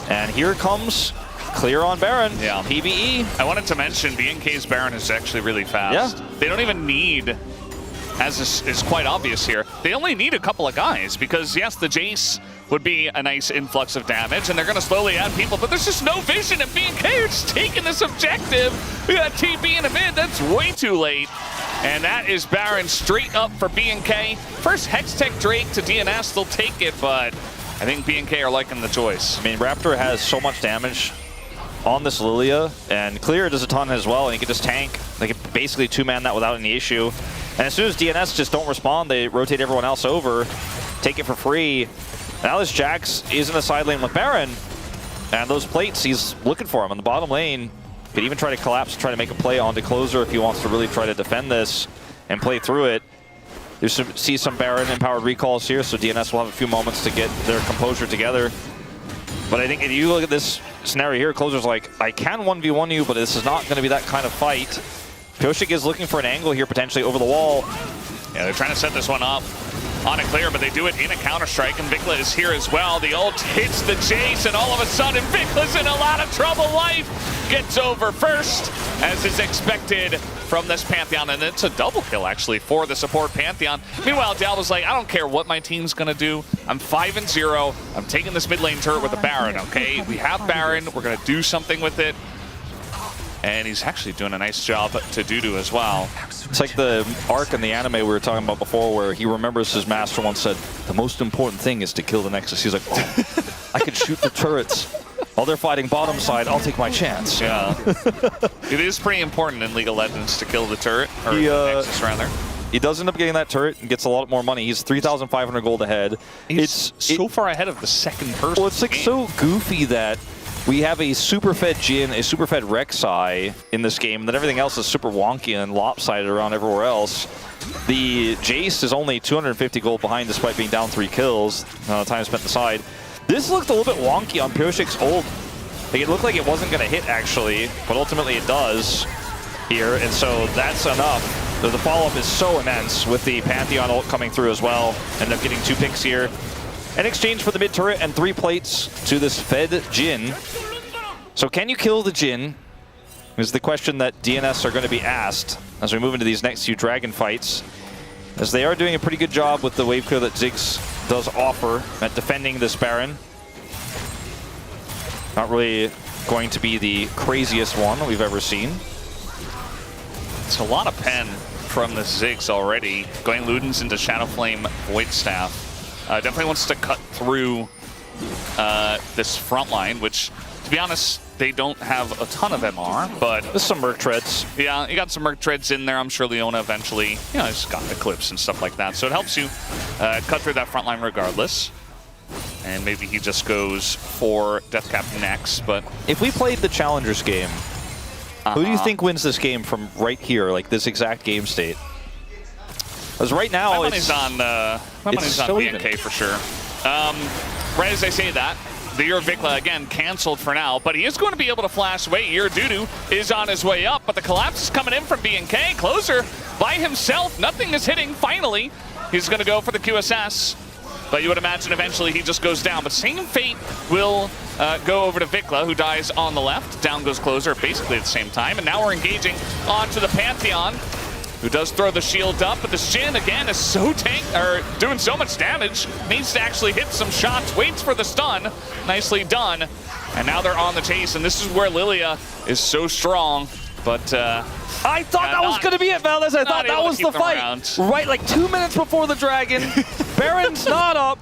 And here comes clear on Baron. Yeah. PBE. I wanted to mention BNK's Baron is actually really fast. Yeah. They don't even need, as is quite obvious here, they only need a couple of guys because, yes, the Jace would be a nice influx of damage, and they're going to slowly add people, but there's just no vision, and BNK are just taking this objective. We got TP in a mid. That's way too late. And that is Baron straight up for BNK. First Hextech Drake to DNS, they'll take it, but I think BNK are liking the choice. I mean, Raptor has so much damage on this Lilia, and Clear does a ton as well, and he can just tank. They can basically two-man that without any issue. And as soon as DNS just don't respond, they rotate everyone else over, take it for free. Now this Jax is in the side lane with Baron, and those plates, he's looking for him in the bottom lane. Could even try to collapse, try to make a play onto closer if he wants to really try to defend this and play through it. You see some Baron empowered recalls here, so DNS will have a few moments to get their composure together. But I think if you look at this scenario here, closer's like, I can 1v1 you, but this is not going to be that kind of fight. Pioshik is looking for an angle here, potentially over the wall. Yeah, they're trying to set this one up on a clear, but they do it in a counter-strike, and Vikla is here as well. The ult hits the Jace, and all of a sudden, Vikla's in a lot of trouble. Life gets over first, as is expected from this Pantheon, and it's a double kill, actually, for the support Pantheon. Meanwhile, Dal was like, I don't care what my team's going to do. I'm 5-0. I'm taking this mid lane turret with a Baron, okay? We have Baron. We're going to do something with it. And he's actually doing a nice job to Dudu as well. It's like the arc in the anime we were talking about before where he remembers his master once said, the most important thing is to kill the Nexus. He's like, oh, I can shoot the turrets. While they're fighting bottom side, I'll take my chance. Yeah. It is pretty important in League of Legends to kill the turret, or the Nexus rather. He does end up getting that turret and gets a lot more money. He's 3,500 gold ahead. It's so far ahead of the second person. Well, it's like so goofy that we have a super fed Jhin, a super fed Rek'Sai in this game, and then everything else is super wonky and lopsided around everywhere else. The Jace is only 250 gold behind despite being down 3 kills. Time spent aside. This looked a little bit wonky on Pioshik's ult. Like, it looked like it wasn't going to hit, actually, but ultimately it does here, and so that's enough. The follow-up is so immense with the Pantheon ult coming through as well. End up getting 2 picks here. In exchange for the mid turret and 3 plates to this fed Jhin. So can you kill the Jhin? Is the question that DNS are going to be asked as we move into these next few Dragon fights. As they are doing a pretty good job with the wave clear that Ziggs does offer at defending this Baron. Not really going to be the craziest one that we've ever seen. It's a lot of pen from the Ziggs already. Going Ludens into Shadowflame Void Staff. Definitely wants to cut through this front line, which, to be honest, they don't have a ton of MR, but There's some Merc treads. yeah, you got some Merc treads in there. I'm sure Leona eventually, just got Eclipse and stuff like that. So it helps you cut through that front line regardless. And maybe he just goes for Deathcap next, but... If we played the Challengers game, who do you think wins this game from right here, like this exact game state? Because right now, my money's on BNK for sure. Right as I say that, the Vikla again canceled for now, but he is going to be able to flash away. Dudu is on his way up, but the collapse is coming in from BNK. Closer by himself, nothing is hitting. Finally, he's going to go for the QSS, but you would imagine eventually he just goes down. But same fate will go over to Vikla, who dies on the left. Down goes Closer basically at the same time, and now we're engaging onto the Pantheon, who does throw the shield up, but the Shin again is so doing so much damage, needs to actually hit some shots, waits for the stun, nicely done, and now they're on the chase, and this is where Lilia is so strong, but I thought that was going to be it, Valdez. I thought that was the fight. Right, like 2 minutes before the Dragon, Baron's not up.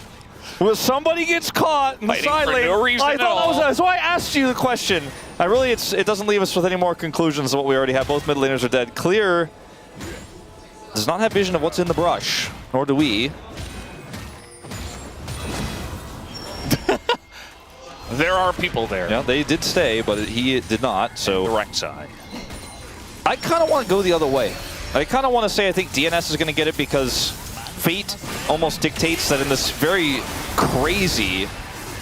Well, somebody gets caught in the side lane. No reason I thought that was so I asked you the question. It doesn't leave us with any more conclusions than what we already have. Both mid laners are dead. Clear does not have vision of what's in the brush, nor do we. There are people there. Yeah, they did stay, but he did not. So direct side. I kind of want to go the other way. I kind of want to say I think DNS is going to get it because fate almost dictates that in this very crazy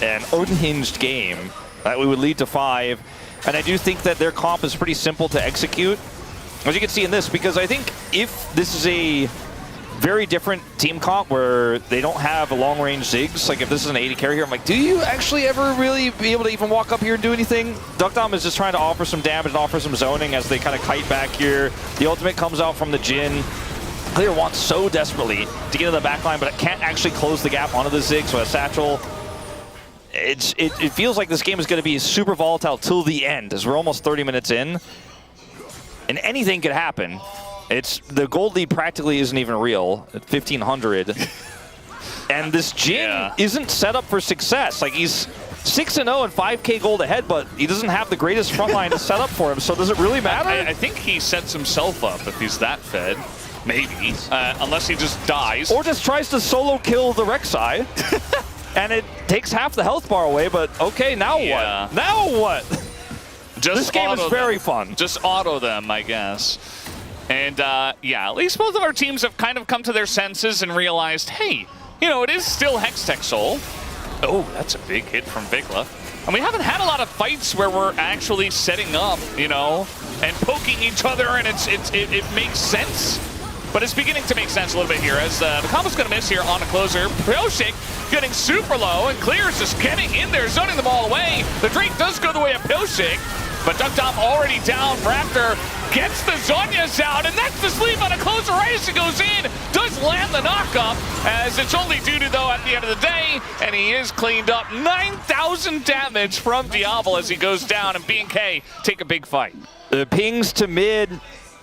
and unhinged game that we would lead to 5. And I do think that their comp is pretty simple to execute, as you can see in this, because I think if this is a very different team comp where they don't have a long-range Ziggs, like if this is an 80 carry here, I'm like, do you actually ever really be able to even walk up here and do anything? Duckdom is just trying to offer some damage and offer some zoning as they kind of kite back here. The ultimate comes out from the Jhin. Clear wants so desperately to get to the back line, but it can't actually close the gap onto the Zigg, so a Satchel. It feels like this game is going to be super volatile till the end, as we're almost 30 minutes in. And anything could happen. The gold lead practically isn't even real at 1,500. And this Jhin isn't set up for success. Like, he's 6-0 and 5K gold ahead, but he doesn't have the greatest front line to set up for him, so does it really matter? I think he sets himself up if he's that fed. Maybe. Unless he just dies. Or just tries to solo kill the Rek'Sai. And it takes half the health bar away, but okay, now what? Now what? This game is very fun. Just auto them, I guess. And yeah, at least both of our teams have kind of come to their senses and realized, hey, it is still Hextech Soul. Oh, that's a big hit from Vikla. And we haven't had a lot of fights where we're actually setting up, and poking each other, and it makes sense. But it's beginning to make sense a little bit here, as the combo's going to miss here on a Closer. Pioshik getting super low, and Clear is just getting in there, zoning them all away. The Drake does go the way of Pioshik, but Duckdom already down. Raptor gets the Zhonya's out, and that's the sleeve on a Closer right as it goes in. Does land the knockup, as it's only Dudu, though, at the end of the day, and he is cleaned up. 9,000 damage from Diablo as he goes down, and B&K take a big fight. The pings to mid,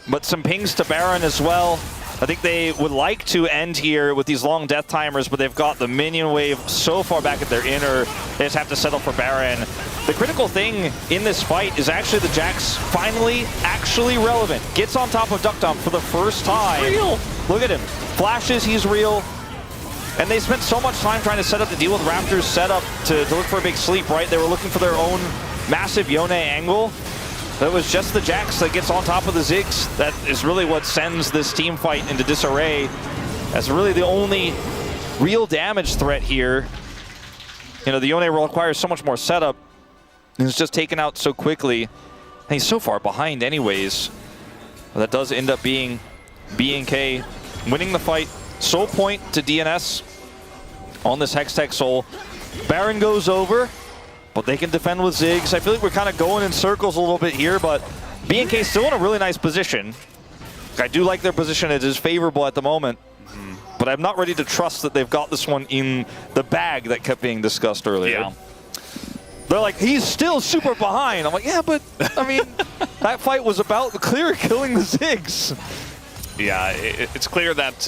but some pings to Baron as well. I think they would like to end here with these long death timers, but they've got the minion wave so far back at their inner, they just have to settle for Baron. The critical thing in this fight is actually the Jax finally actually relevant. Gets on top of Duckdom for the first time. Real. Look at him. Flashes, he's real. And they spent so much time trying to set up to deal with Raptor's setup to look for a big sleep, right? They were looking for their own massive Yone angle. It was just the Jax that gets on top of the Ziggs that is really what sends this team fight into disarray. That's really the only real damage threat here. The Yone requires so much more setup. He's just taken out so quickly. And he's so far behind anyways. But that does end up being B&K winning the fight. Soul point to DNS on this Hextech Soul. Baron goes over, but they can defend with Ziggs. I feel like we're kind of going in circles a little bit here, but B&K still in a really nice position. I do like their position. It is favorable at the moment. But I'm not ready to trust that they've got this one in the bag that kept being discussed earlier. Yeah. They're like, he's still super behind. I'm like, yeah, but, I mean, that fight was about the Clear killing the Ziggs. Yeah, it's clear that,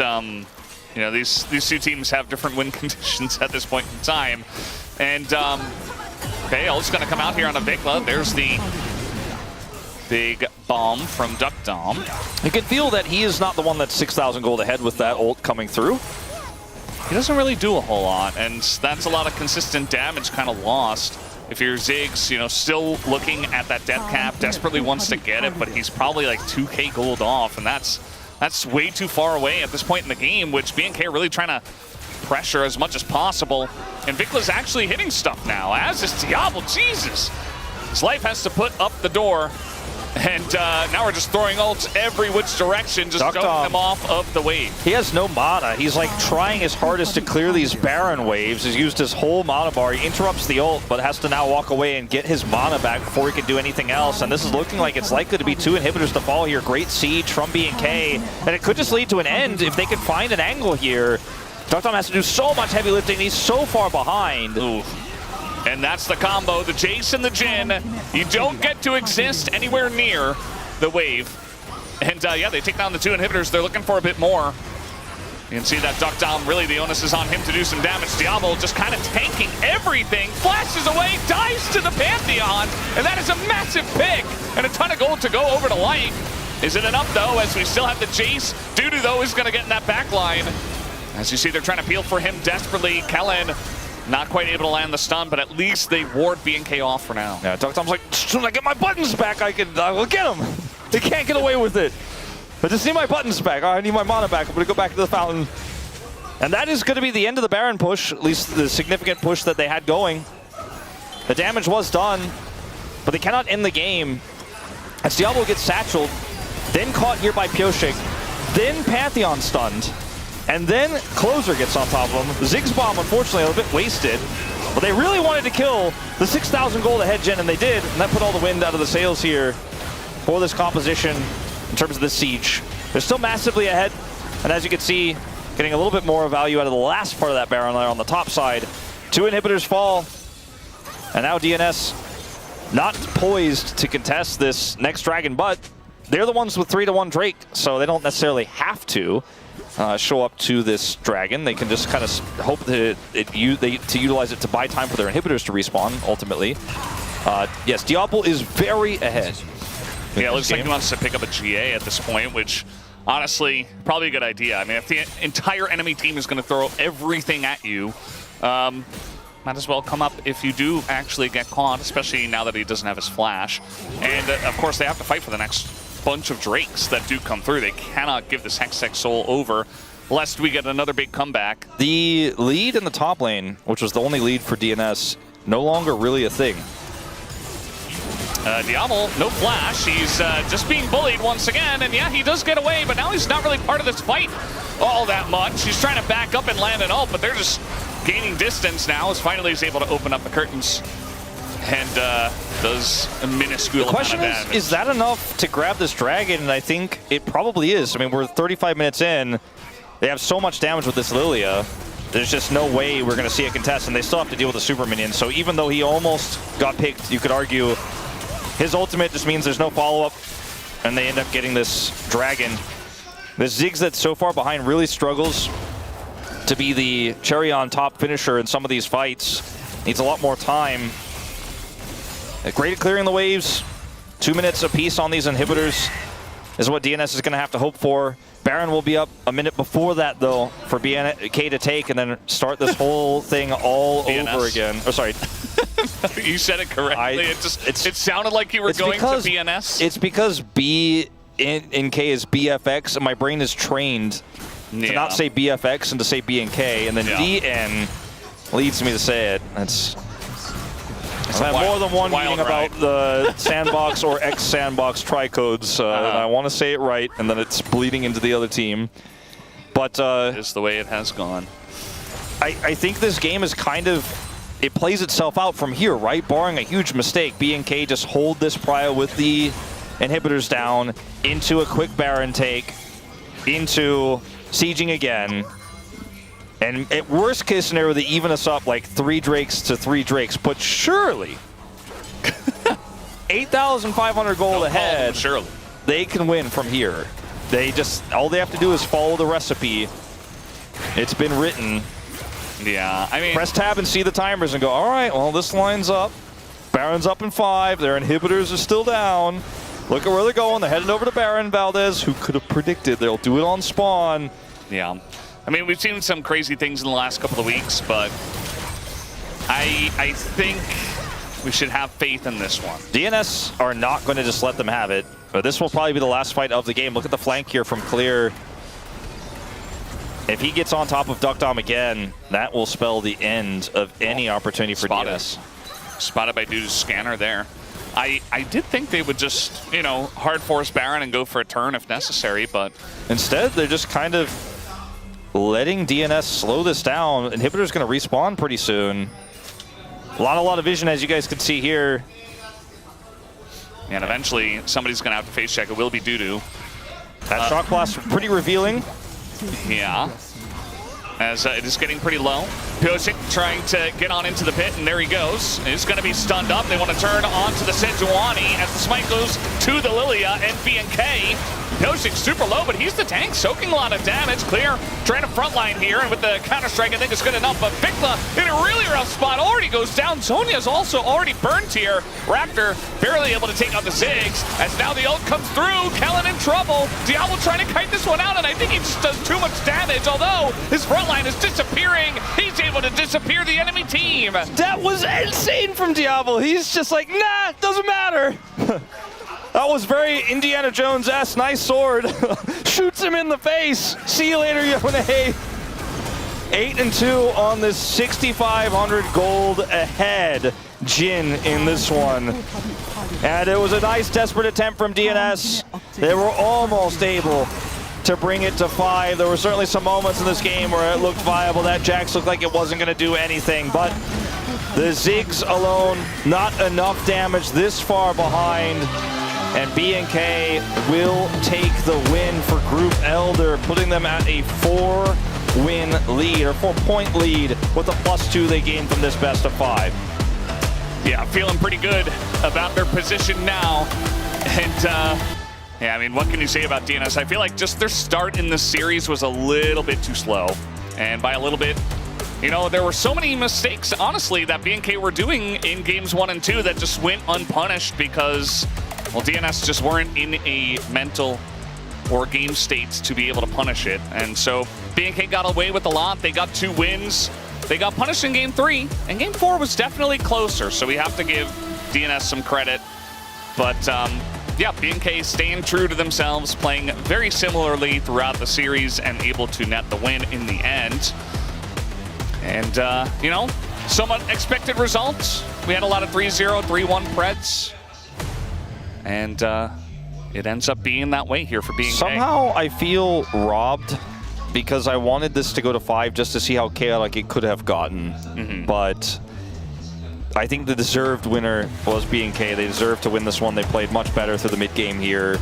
these two teams have different win conditions at this point in time. And Okay, ult's gonna come out here on a Vikla. There's the big bomb from Duck Dom. You can feel that he is not the one that's 6,000 gold ahead with that ult coming through. He doesn't really do a whole lot, and that's a lot of consistent damage kind of lost. If you're Ziggs, you know, still looking at that death cap, desperately wants to get it, but he's probably like 2k gold off, and that's way too far away at this point in the game, which BNK are really trying to pressure as much as possible. And Vikla's actually hitting stuff now, as is Diablo. Jesus! His life has to put up the door. And now we're just throwing ults every which direction, just throwing them off of the wave. He has no mana. He's like trying his hardest to clear these Baron waves. He's used his whole mana bar. He interrupts the ult, but has to now walk away and get his mana back before he can do anything else. And this is looking like it's likely to be 2 inhibitors to fall here. Great siege from BNK. And it could just lead to an end if they can find an angle here. Duckdom has to do so much heavy lifting. He's so far behind. Ooh. And that's the combo, the Jace and the Jhin. You don't get to exist anywhere near the wave. And yeah, they take down the 2 inhibitors. They're looking for a bit more. You can see that Duck Dom, really the onus is on him to do some damage. Diablo just kind of tanking everything, flashes away, dives to the Pantheon, and that is a massive pick. And a ton of gold to go over to Light. Is it enough though, as we still have the Jace? Dudu though is gonna get in that back line. As you see, they're trying to peel for him desperately. Kellen not quite able to land the stun, but at least they ward BNK off for now. Yeah, Duck Dom's like, as soon as I get my buttons back, I will get him. They can't get away with it. I just need my buttons back. I need my mana back. I'm going to go back to the fountain. And that is going to be the end of the Baron push, at least the significant push that they had going. The damage was done, but they cannot end the game. As Diablo gets satcheled, then caught here by Pioshik, then Pantheon stunned. And then Closer gets on top of him. Ziggs bomb, unfortunately, a little bit wasted. But they really wanted to kill the 6,000 gold ahead Jhin, and they did. And that put all the wind out of the sails here for this composition in terms of the siege. They're still massively ahead. And as you can see, getting a little bit more value out of the last part of that Baron there on the top side. 2 inhibitors fall. And now DNS not poised to contest this next dragon, but they're the ones with 3-1 Drake, so they don't necessarily have to show up to this dragon. They can just kind of hope that to utilize it to buy time for their inhibitors to respawn, ultimately. Yes, Diablo is very ahead. Yeah, it looks like he wants to pick up a GA at this point, which, honestly, probably a good idea. I mean, if the entire enemy team is going to throw everything at you, might as well come up if you do actually get caught, especially now that he doesn't have his flash. And, of course, they have to fight for the next bunch of Drakes that do come through. They cannot give this Hextech Soul over lest we get another big comeback. The lead in the top lane, which was the only lead for DNS, no longer really a thing. Diablo, no flash. He's just being bullied once again, and yeah, he does get away, but now he's not really part of this fight all that much. He's trying to back up and land an ult, but they're just gaining distance now as finally he's able to open up the curtains and does a minuscule amount of damage. The question is that enough to grab this dragon? And I think it probably is. I mean, we're 35 minutes in. They have so much damage with this Lilia. There's just no way we're going to see a contest, and they still have to deal with the super minion. So even though he almost got picked, you could argue his ultimate just means there's no follow-up, and they end up getting this dragon. This Ziggs that's so far behind really struggles to be the cherry on top finisher in some of these fights. Needs a lot more time. Great at clearing the waves. 2 minutes apiece on these inhibitors is what DNS is going to have to hope for. Baron will be up a minute before that, though, for BNK to take and then start this whole thing all over again. Oh, sorry. You said it correctly. It sounded like you were going to BNS. It's because BNK is BFX, and my brain is trained to not say BFX and to say BNK, and then DN leads me to say it. I have more than one meaning about the sandbox or ex-sandbox tricodes, and I want to say it right, and then it's bleeding into the other team. But it's the way it has gone. I think this game is kind of, it plays itself out from here, right? Barring a huge mistake, BNK just hold this prio with the inhibitors down into a quick Baron take, into sieging again. And at worst case scenario, they even us up like 3 Drakes to 3 Drakes, but surely 8,500 gold ahead, surely they can win from here. All they have to do is follow the recipe. It's been written. Yeah, I mean, press tab and see the timers and go, all right, well, this lines up. Baron's up in 5. Their inhibitors are still down. Look at where they're going. They're heading over to Baron. Valdez, who could have predicted they'll do it on spawn. Yeah. I mean, we've seen some crazy things in the last couple of weeks, but I think we should have faith in this one. DNS are not going to just let them have it, but this will probably be the last fight of the game. Look at the flank here from Clear. If he gets on top of Duck Dom again, that will spell the end of any opportunity for DNS. Spotted by Dude's scanner there. I did think they would just, you know, hard force Baron and go for a turn if necessary, but instead they're just kind of letting DNS slow this down. Inhibitor's going to respawn pretty soon. A lot of vision, as you guys can see here. And eventually somebody's going to have to face check. It will be Dudu. That shock blast pretty revealing. Yeah. As it is getting pretty low. Pyosik trying to get on into the pit, and there he goes. He's going to be stunned up. They want to turn onto the Sejuani as the smite goes to the Lilia and BNK. Pyosik super low, but he's the tank, soaking a lot of damage. Clear trying to frontline here, and with the counter-strike, I think it's good enough. But Vikla in a really rough spot, already goes down. Zonya's also already burned here. Raptor barely able to take out the Ziggs, as now the ult comes through. Kellen in trouble. Diablo trying to kite this one out, and I think he just does too much damage, although his frontline is disappearing. He's able to disappear the enemy team. That was insane from Diablo. He's just like, nah, doesn't matter. That was very Indiana Jones-esque. Nice sword. Shoots him in the face. See you later, Yone. 8-2 on this 6,500 gold ahead. Jin in this one. And it was a nice desperate attempt from DNS. They were almost able to bring it to 5. There were certainly some moments in this game where it looked viable. That Jax looked like it wasn't going to do anything, but the Ziggs alone, not enough damage this far behind. And BNK will take the win for Group Elder, putting them at a 4-win lead, or 4-point lead, with the +2 they gained from this best of 5. Yeah, feeling pretty good about their position now. And yeah, I mean, what can you say about DNS? I feel like just their start in this series was a little bit too slow. And by a little bit, you know, there were so many mistakes, honestly, that BNK were doing in games 1 and 2 that just went unpunished because, well, DNS just weren't in a mental or game states to be able to punish it. And so BNK got away with a lot. They got 2 wins. They got punished in game 3, and game 4 was definitely closer. So we have to give DNS some credit. But yeah, BNK staying true to themselves, playing very similarly throughout the series and able to net the win in the end. And, you know, somewhat expected results. We had a lot of 3-0, 3-1 Preds. And it ends up being that way here for BNK. Somehow I feel robbed because I wanted this to go to 5 just to see how chaotic it could have gotten. But I think the deserved winner was BNK. They deserved to win this one. They played much better through the mid-game here.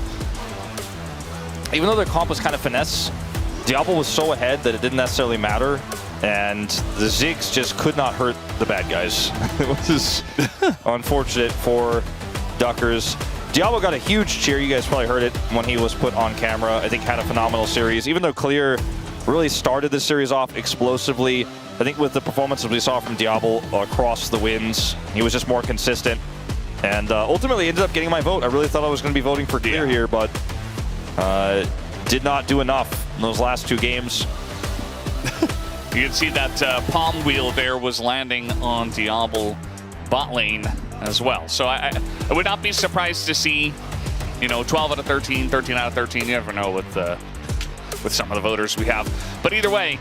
Even though their comp was kind of finesse, Diablo was so ahead that it didn't necessarily matter. And the Ziggs just could not hurt the bad guys. It was unfortunate for Duckers. Diablo got a huge cheer. You guys probably heard it when he was put on camera. I think had a phenomenal series. Even though Clear really started this series off explosively, I think with the performances we saw from Diablo across the wins, he was just more consistent. And ultimately ended up getting my vote. I really thought I was going to be voting for Clear here, but did not do enough in those last 2 games. You can see that palm wheel there was landing on Diablo bot lane as well. So I would not be surprised to see, you know, 12 out of 13, 13 out of 13. You never know with some of the voters we have. But either way,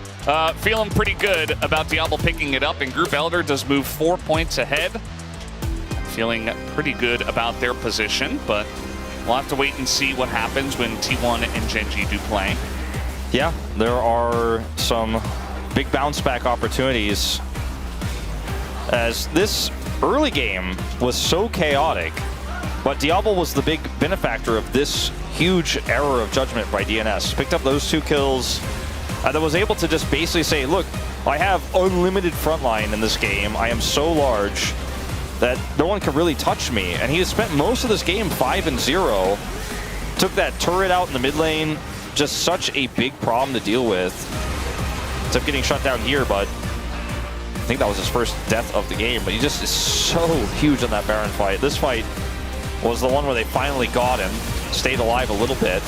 feeling pretty good about Diablo picking it up, and Group Elder does move 4 points ahead. Feeling pretty good about their position, but we'll have to wait and see what happens when T1 and Genji do play. Yeah, there are some big bounce back opportunities, as this early game was so chaotic, but Diablo was the big benefactor of this huge error of judgment by DNS. Picked up those 2 kills, that was able to just basically say, look, I have unlimited frontline in this game. I am so large that no one can really touch me. And he has spent most of this game 5-0. Took that turret out in the mid lane. Just such a big problem to deal with. Ends up getting shut down here, but think that was his first death of the game, but he just is so huge in that Baron fight. This fight was the one where they finally got him, stayed alive a little bit.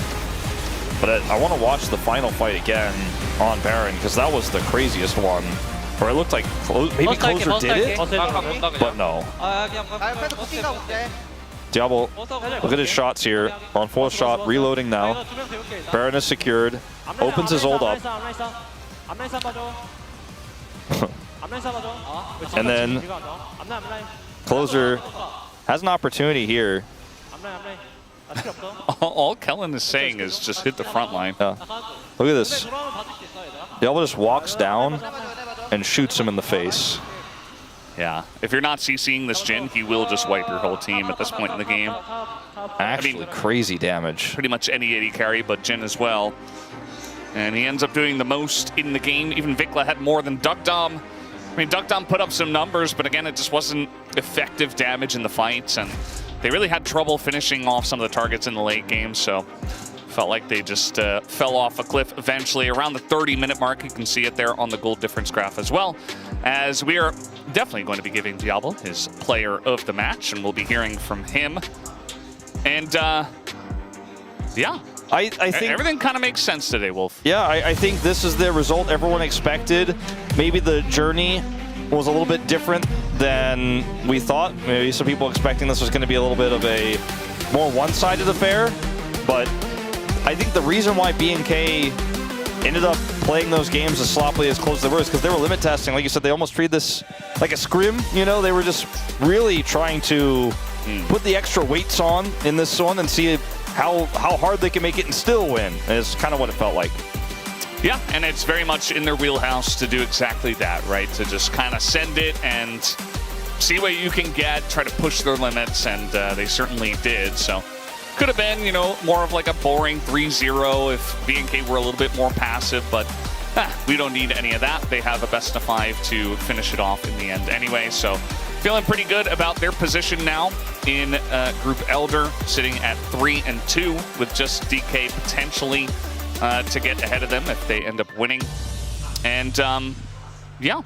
But I want to watch the final fight again on Baron, because that was the craziest one. Where it looked like maybe Closer did it, but no. 그래도 쿠킹가 올게. Diablo, look at his shots here. On fourth shot, reloading now. Baron is secured. Opens his ult up. And then Closer has an opportunity here. All Kellen is saying is just hit the front line. Yeah. Look at this. Diablo just walks down and shoots him in the face. Yeah, if you're not CCing this Jhin, he will just wipe your whole team at this point in the game. Actually, crazy damage. Pretty much any AD carry, but Jhin as well. And he ends up doing the most in the game. Even Vikla had more than Duckdom. I mean, Duckdom put up some numbers, but again, it just wasn't effective damage in the fights. And they really had trouble finishing off some of the targets in the late game, so felt like they just fell off a cliff eventually. Around the 30-minute mark, you can see it there on the gold difference graph as well, as we are definitely going to be giving Diablo his player of the match, and we'll be hearing from him. And yeah, I think everything kind of makes sense today, Wolf. Yeah, I think this is the result everyone expected. Maybe the journey was a little bit different than we thought. Maybe some people expecting this was going to be a little bit of a more one-sided affair, but I think the reason why BNK ended up playing those games as sloppily as close as they were is because they were limit testing. Like you said, they almost treated this like a scrim, you know? They were just really trying to put the extra weights on in this one and see how hard they can make it and still win. Is kind of what it felt like. Yeah, and it's very much in their wheelhouse to do exactly that, right? To just kind of send it and see what you can get, try to push their limits, and they certainly did. So could have been, you know, more of like a boring 3-0 if BNK were a little bit more passive, but we don't need any of that. They have a best of 5 to finish it off in the end anyway. So feeling pretty good about their position now in Group Elder, sitting at 3-2 with just DK potentially to get ahead of them if they end up winning. And yeah,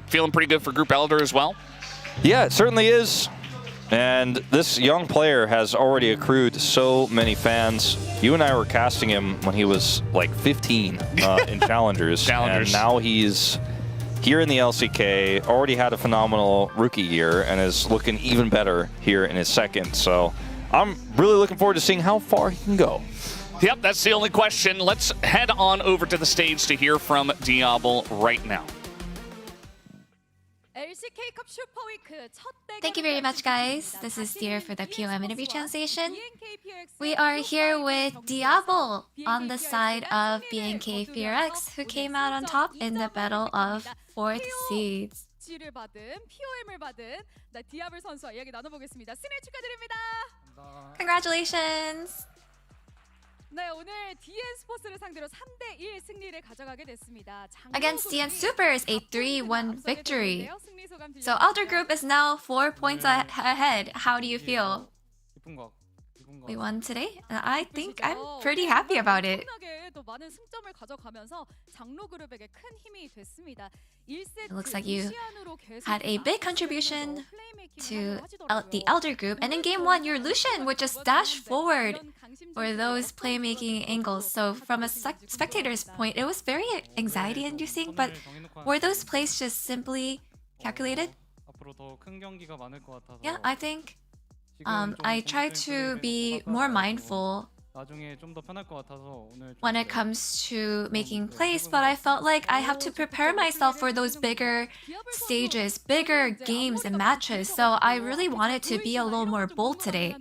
feeling pretty good for Group Elder as well. Yeah, it certainly is. And this young player has already accrued so many fans. You and I were casting him when he was like 15 in Challengers. And now he's here in the LCK, already had a phenomenal rookie year, and is looking even better here in his second. So I'm really looking forward to seeing how far he can go. Yep, that's the only question. Let's head on over to the stage to hear from Diablo right now. LCK CUP Super Week Thank you very much, guys. This is Dear for the POM interview translation. We are here with Diablo on the side of BNK FearX, who came out on top in the battle of 4th seeds. Congratulations! Against DN Supers, a 3-1 victory. So Elder Group is now 4 points ahead. How do you feel? We won today? I think I'm pretty happy about it. It looks like you had a big contribution to the Elder Group. And in Game 1, your Lucian would just dash forward for those playmaking angles. So from a spectator's point, it was very anxiety-inducing, but were those plays just simply calculated? Yeah, I think I try to be more mindful when it comes to making plays, but I felt like I have to prepare myself for those bigger stages, bigger games and matches, so I really wanted to be a little more bold today.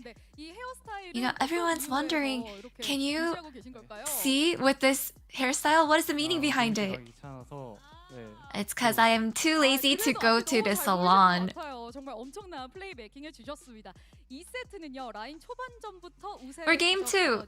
You know, everyone's wondering, can you see with this hairstyle, what is the meaning behind it? It's because I am too lazy to go to the salon. For Game 2,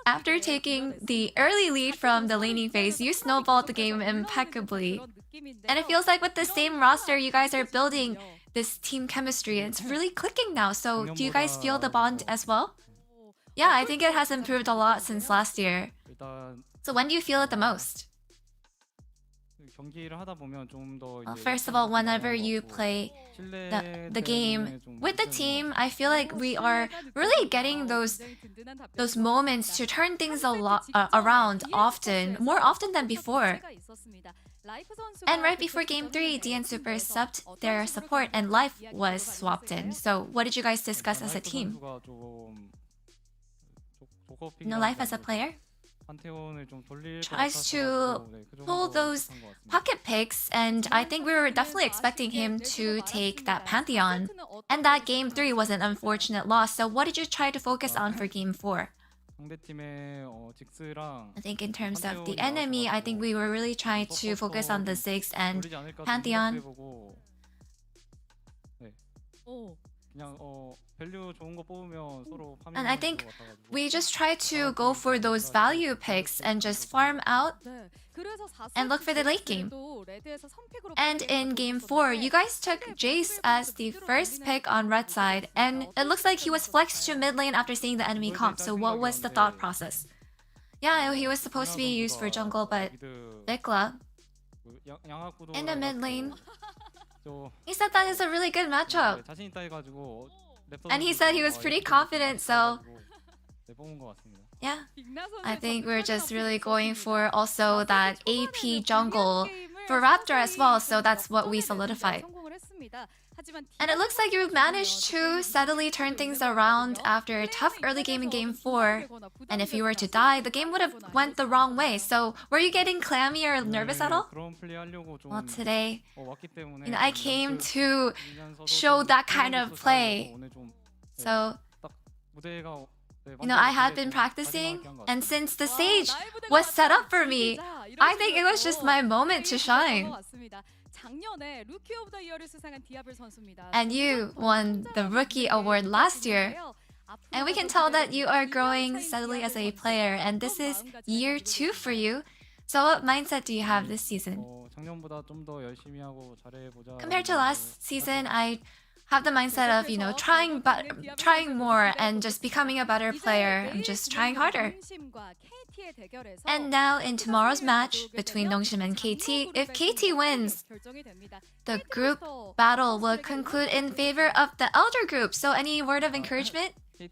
after taking the early lead from the laning phase, you snowballed the game impeccably. And it feels like with the same roster, you guys are building this team chemistry, and it's really clicking now. So do you guys feel the bond as well? Yeah, I think it has improved a lot since last year. So when do you feel it the most? Well, first of all, whenever you play the game with the team, I feel like we are really getting those moments to turn things around often, more often than before. And right before Game 3, DN Super subbed their support and Life was swapped in. So what did you guys discuss as a team? Life as a player tries to pull those pocket picks, and I think we were definitely expecting him to take that Pantheon. And that Game 3 was an unfortunate loss. So what did you try to focus on for Game 4? I think in terms of the enemy, I think we were really trying to focus on the Ziggs and Pantheon. And I think we just try to go for those value picks and just farm out and look for the late game. And in Game 4, you guys took Jace as the first pick on red side, and it looks like he was flexed to mid lane after seeing the enemy comp. So what was the thought process? Yeah, he was supposed to be used for jungle, but Vikla in the mid lane, he said that is a really good matchup. And he said he was pretty confident, so yeah. I think we're just really going for also that AP jungle for Raptor as well, so that's what we solidified. And it looks like you managed to steadily turn things around after a tough early game in Game 4. And if you were to die, the game would have went the wrong way. So were you getting clammy or nervous at all? Well, today, I came to show that kind of play. So, I had been practicing, and since the stage was set up for me, I think it was just my moment to shine. And you won the Rookie Award last year. And we can tell that you are growing steadily as a player, and this is year 2 for you. So what mindset do you have this season? Compared to last season, I have the mindset of, trying more and just becoming a better player and just trying harder. And now in tomorrow's match between Nongshim and KT, if KT wins, the group battle will conclude in favor of the elder group. So any word of encouragement? I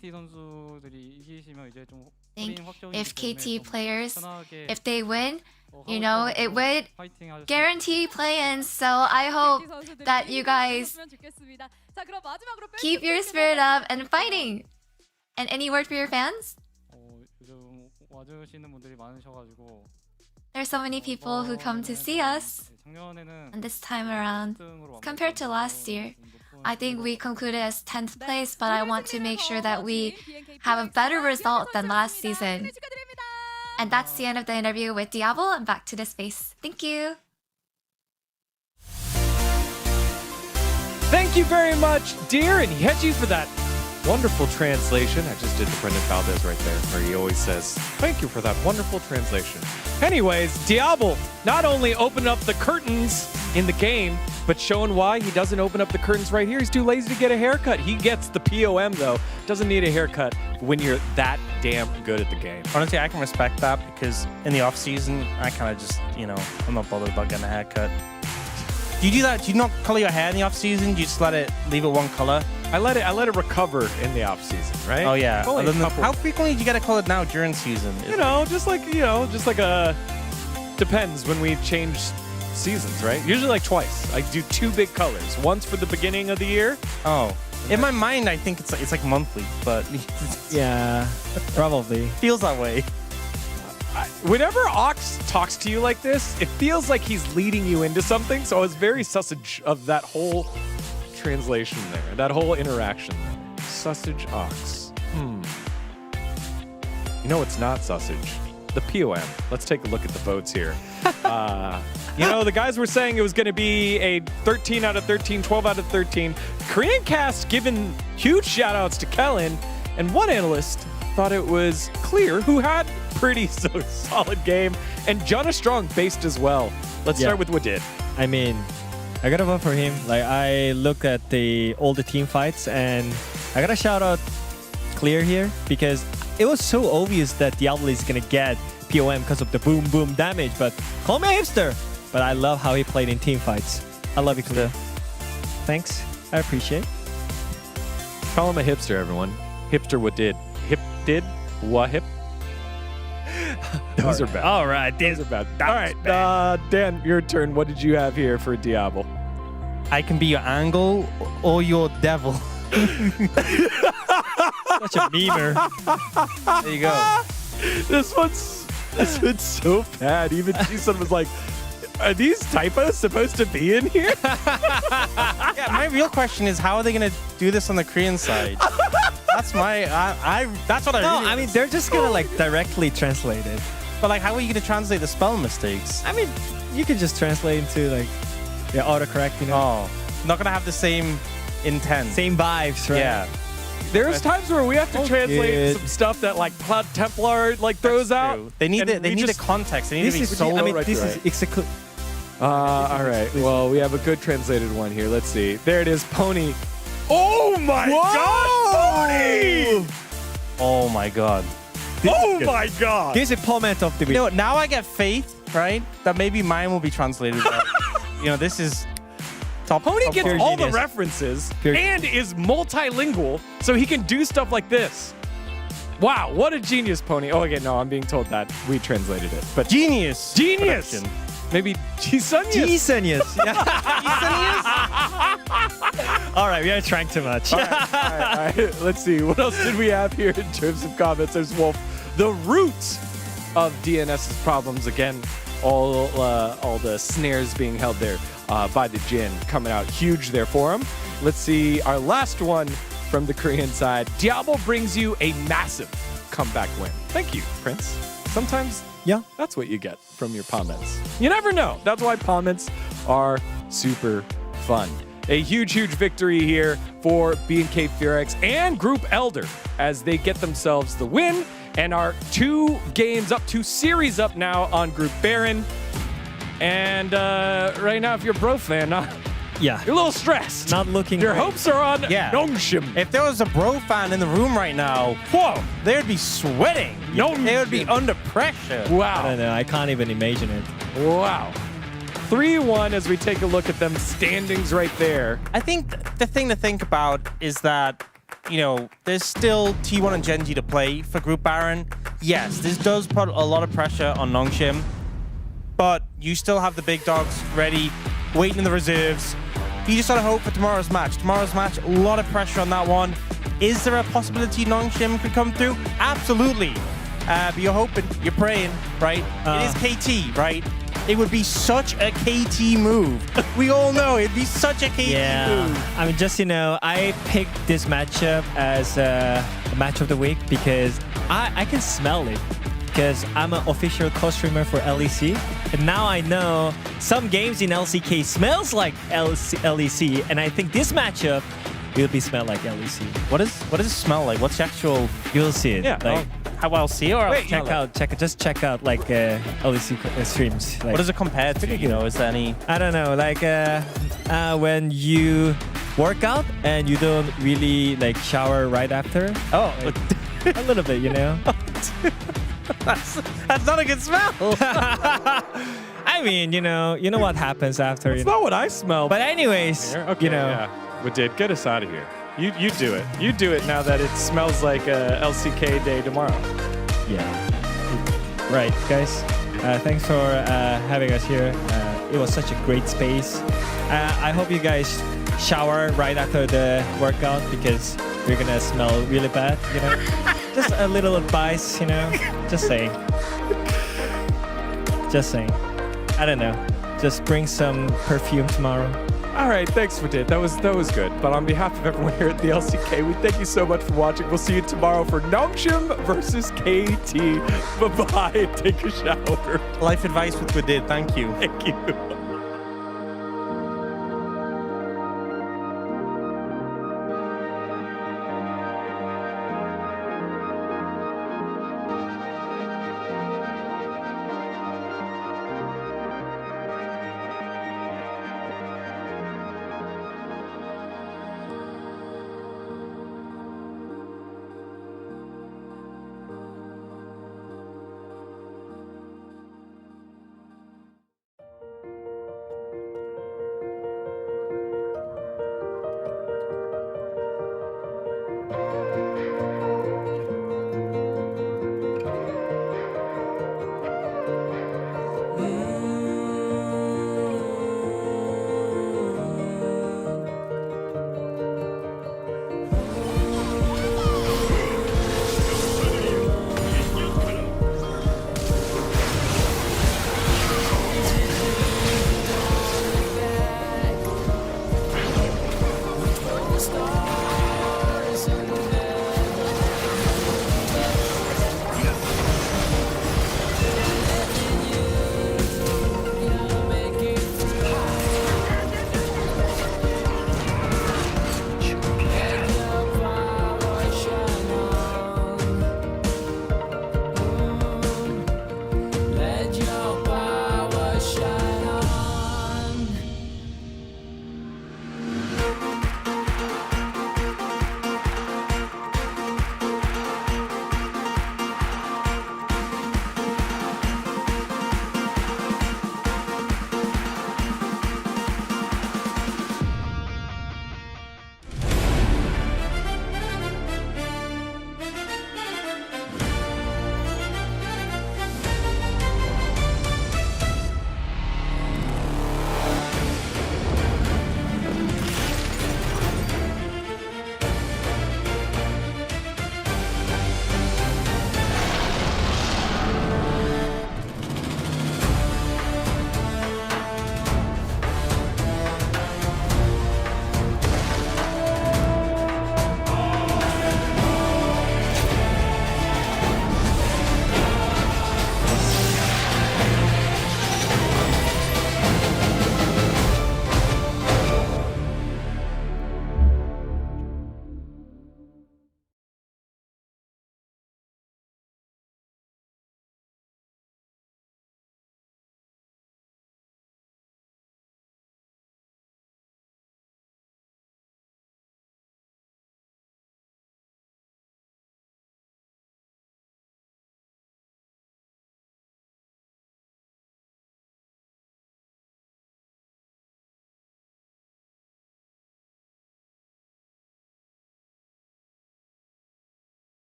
think if KT players, if they win, it would guarantee play-ins. So I hope that you guys keep your spirit up and fighting. And any word for your fans? There's so many people who come to see us. And this time around, compared to last year, I think we concluded as 10th place, but I want to make sure that we have a better result than last season. And that's the end of the interview with Diablo, and back to the space. Thank you. Thank you very much, dear, and Yeji, for that wonderful translation. I just did the Brendan Valdez right there, where he always says, thank you for that wonderful translation. Anyways, Diablo not only opened up the curtains in the game, but showing why he doesn't open up the curtains right here. He's too lazy to get a haircut. He gets the POM, though. Doesn't need a haircut when you're that damn good at the game. Honestly, I can respect that, because in the off-season, I kind of just, I'm not bothered about getting a haircut. Do you do that? Do you not color your hair in the off-season? Do you just leave it one color? I let it recover in the off-season, right? Oh, yeah. How frequently do you get it colored now during season? Just like a... Depends when we change seasons, right? Usually like twice. I do 2 big colors. Once for the beginning of the year. Oh. In my mind, I think it's like monthly, but... Yeah, probably. Feels that way. Whenever Ox talks to you like this, it feels like he's leading you into something, so I was very sausage of that whole translation there, that whole interaction there. Sausage Ox. It's not sausage. The POM. Let's take a look at the votes here. The guys were saying it was going to be a 13 out of 13, 12 out of 13. Korean Cast giving huge shout-outs to Kellen, and one analyst thought it was Clear, who had pretty solid game, and Jonna Strong based as well. Let's start with what did. I mean, I gotta vote for him. I look at all the team fights, and I gotta shout out Clear here, because it was so obvious that Diablo is gonna get POM because of the boom damage, but call me a hipster. but I love how he played in team fights. I love you, Khalil. Thanks. I appreciate. Call him a hipster, everyone. Hipster what did? Hip did? What hip? Those are bad. All right. Those are bad. All right, Dan, your turn. What did you have here for Diablo? I can be your angle or your devil. Such a memer. There you go. This one's so bad. Even G-Sun was like, are these typos supposed to be in here? Yeah, my real question is, how are they going to do this on the Korean side? That's my, that's what I No, really... I mean, they're just gonna like directly translate it. But like, how are you going to translate the spell mistakes? I mean, you could just translate into like, yeah, autocorrect, you know? Oh, not going to have the same intent. Same vibes, right? Yeah. There's times where we have to translate some stuff that like Cloud Templar like throws out. They need and the context. They need to be I mean, right, this right. is exactly. All right. Well, we have a good translated one here. Let's see. There it is, Pony. Oh my God, Pony! Oh my God. Oh my God! Here's a comment of the week. You know what? Now I get faith, right? That maybe mine will be translated. Well. You know, this is top. Pony top gets top. all the references and is multilingual, so he can do stuff like this. Wow, what a genius, Pony. Oh, again, no, I'm being told that we translated it. But Genius. Genius! Maybe G-Sun? Genius. Yeah. All right, we are trying too much. All right. Let's see. What else did we have here in terms of comments? There's Wolf. The roots of DNS's problems. Again, all the snares being held there by the Jin coming out huge there for him. Let's see. Our last one from the Korean side. Diablo brings you a massive comeback win. Thank you, Prince. Sometimes, yeah, that's what you get from your comments. You never know. That's why comments are super fun. A huge, huge victory here for B&K Furex and Group Elder as they get themselves the win and are 2 games up, 2 series up now on Group Baron. And right now, if you're a Bro fan, yeah, you're a little stressed. Not looking Your great. hopes are on Nongshim. If there was a Bro fan in the room right now, whoa, they would be sweating. They would be under pressure. Wow. I don't know. I can't even imagine it. Wow. 3-1 as we take a look at them standings right there. I think the thing to think about is that, you know, there's still T1 and Genji to play for Group Baron. Yes, this does put a lot of pressure on Nongshim, but you still have the big dogs ready, waiting in the reserves. You just gotta hope for tomorrow's match. Tomorrow's match, a lot of pressure on that one. Is there a possibility Nongshim could come through? Absolutely. But you're hoping, you're praying, right? It is KT, right? It would be such a KT move. We all know it'd be such a KT move. I mean, just, you know, I picked this matchup as a match of the week because I can smell it. Because I'm an official co-streamer for LEC. And now I know some games in LCK smells like LEC. And I think this matchup will be smell like LEC. What does it smell like? What's the actual... You'll see it. Yeah. Like, how I'll see it or wait, just check out like LEC streams. Like, what does it compare to? You know, is there any... I don't know, like when you work out and you don't really like shower right after. Oh, a little bit, you know. That's not a good smell. I mean, you know what happens after. That's not what I smell. But anyways, okay, you know. Yeah. But Did, get us out of here. You do it. You do it now that it smells like a LCK day tomorrow. Yeah. Right, guys. Thanks for having us here. It was such a great space. I hope you guys shower right after the workout because we're gonna smell really bad, you know. Just a little advice, you know. Just saying. Just saying. I don't know. Just bring some perfume tomorrow. All right, thanks for Did. That was good. But on behalf of everyone here at the LCK, we thank you so much for watching. We'll see you tomorrow for Nongshim versus KT. Bye-bye. Take a shower. Life advice with Did. Thank you. Thank you.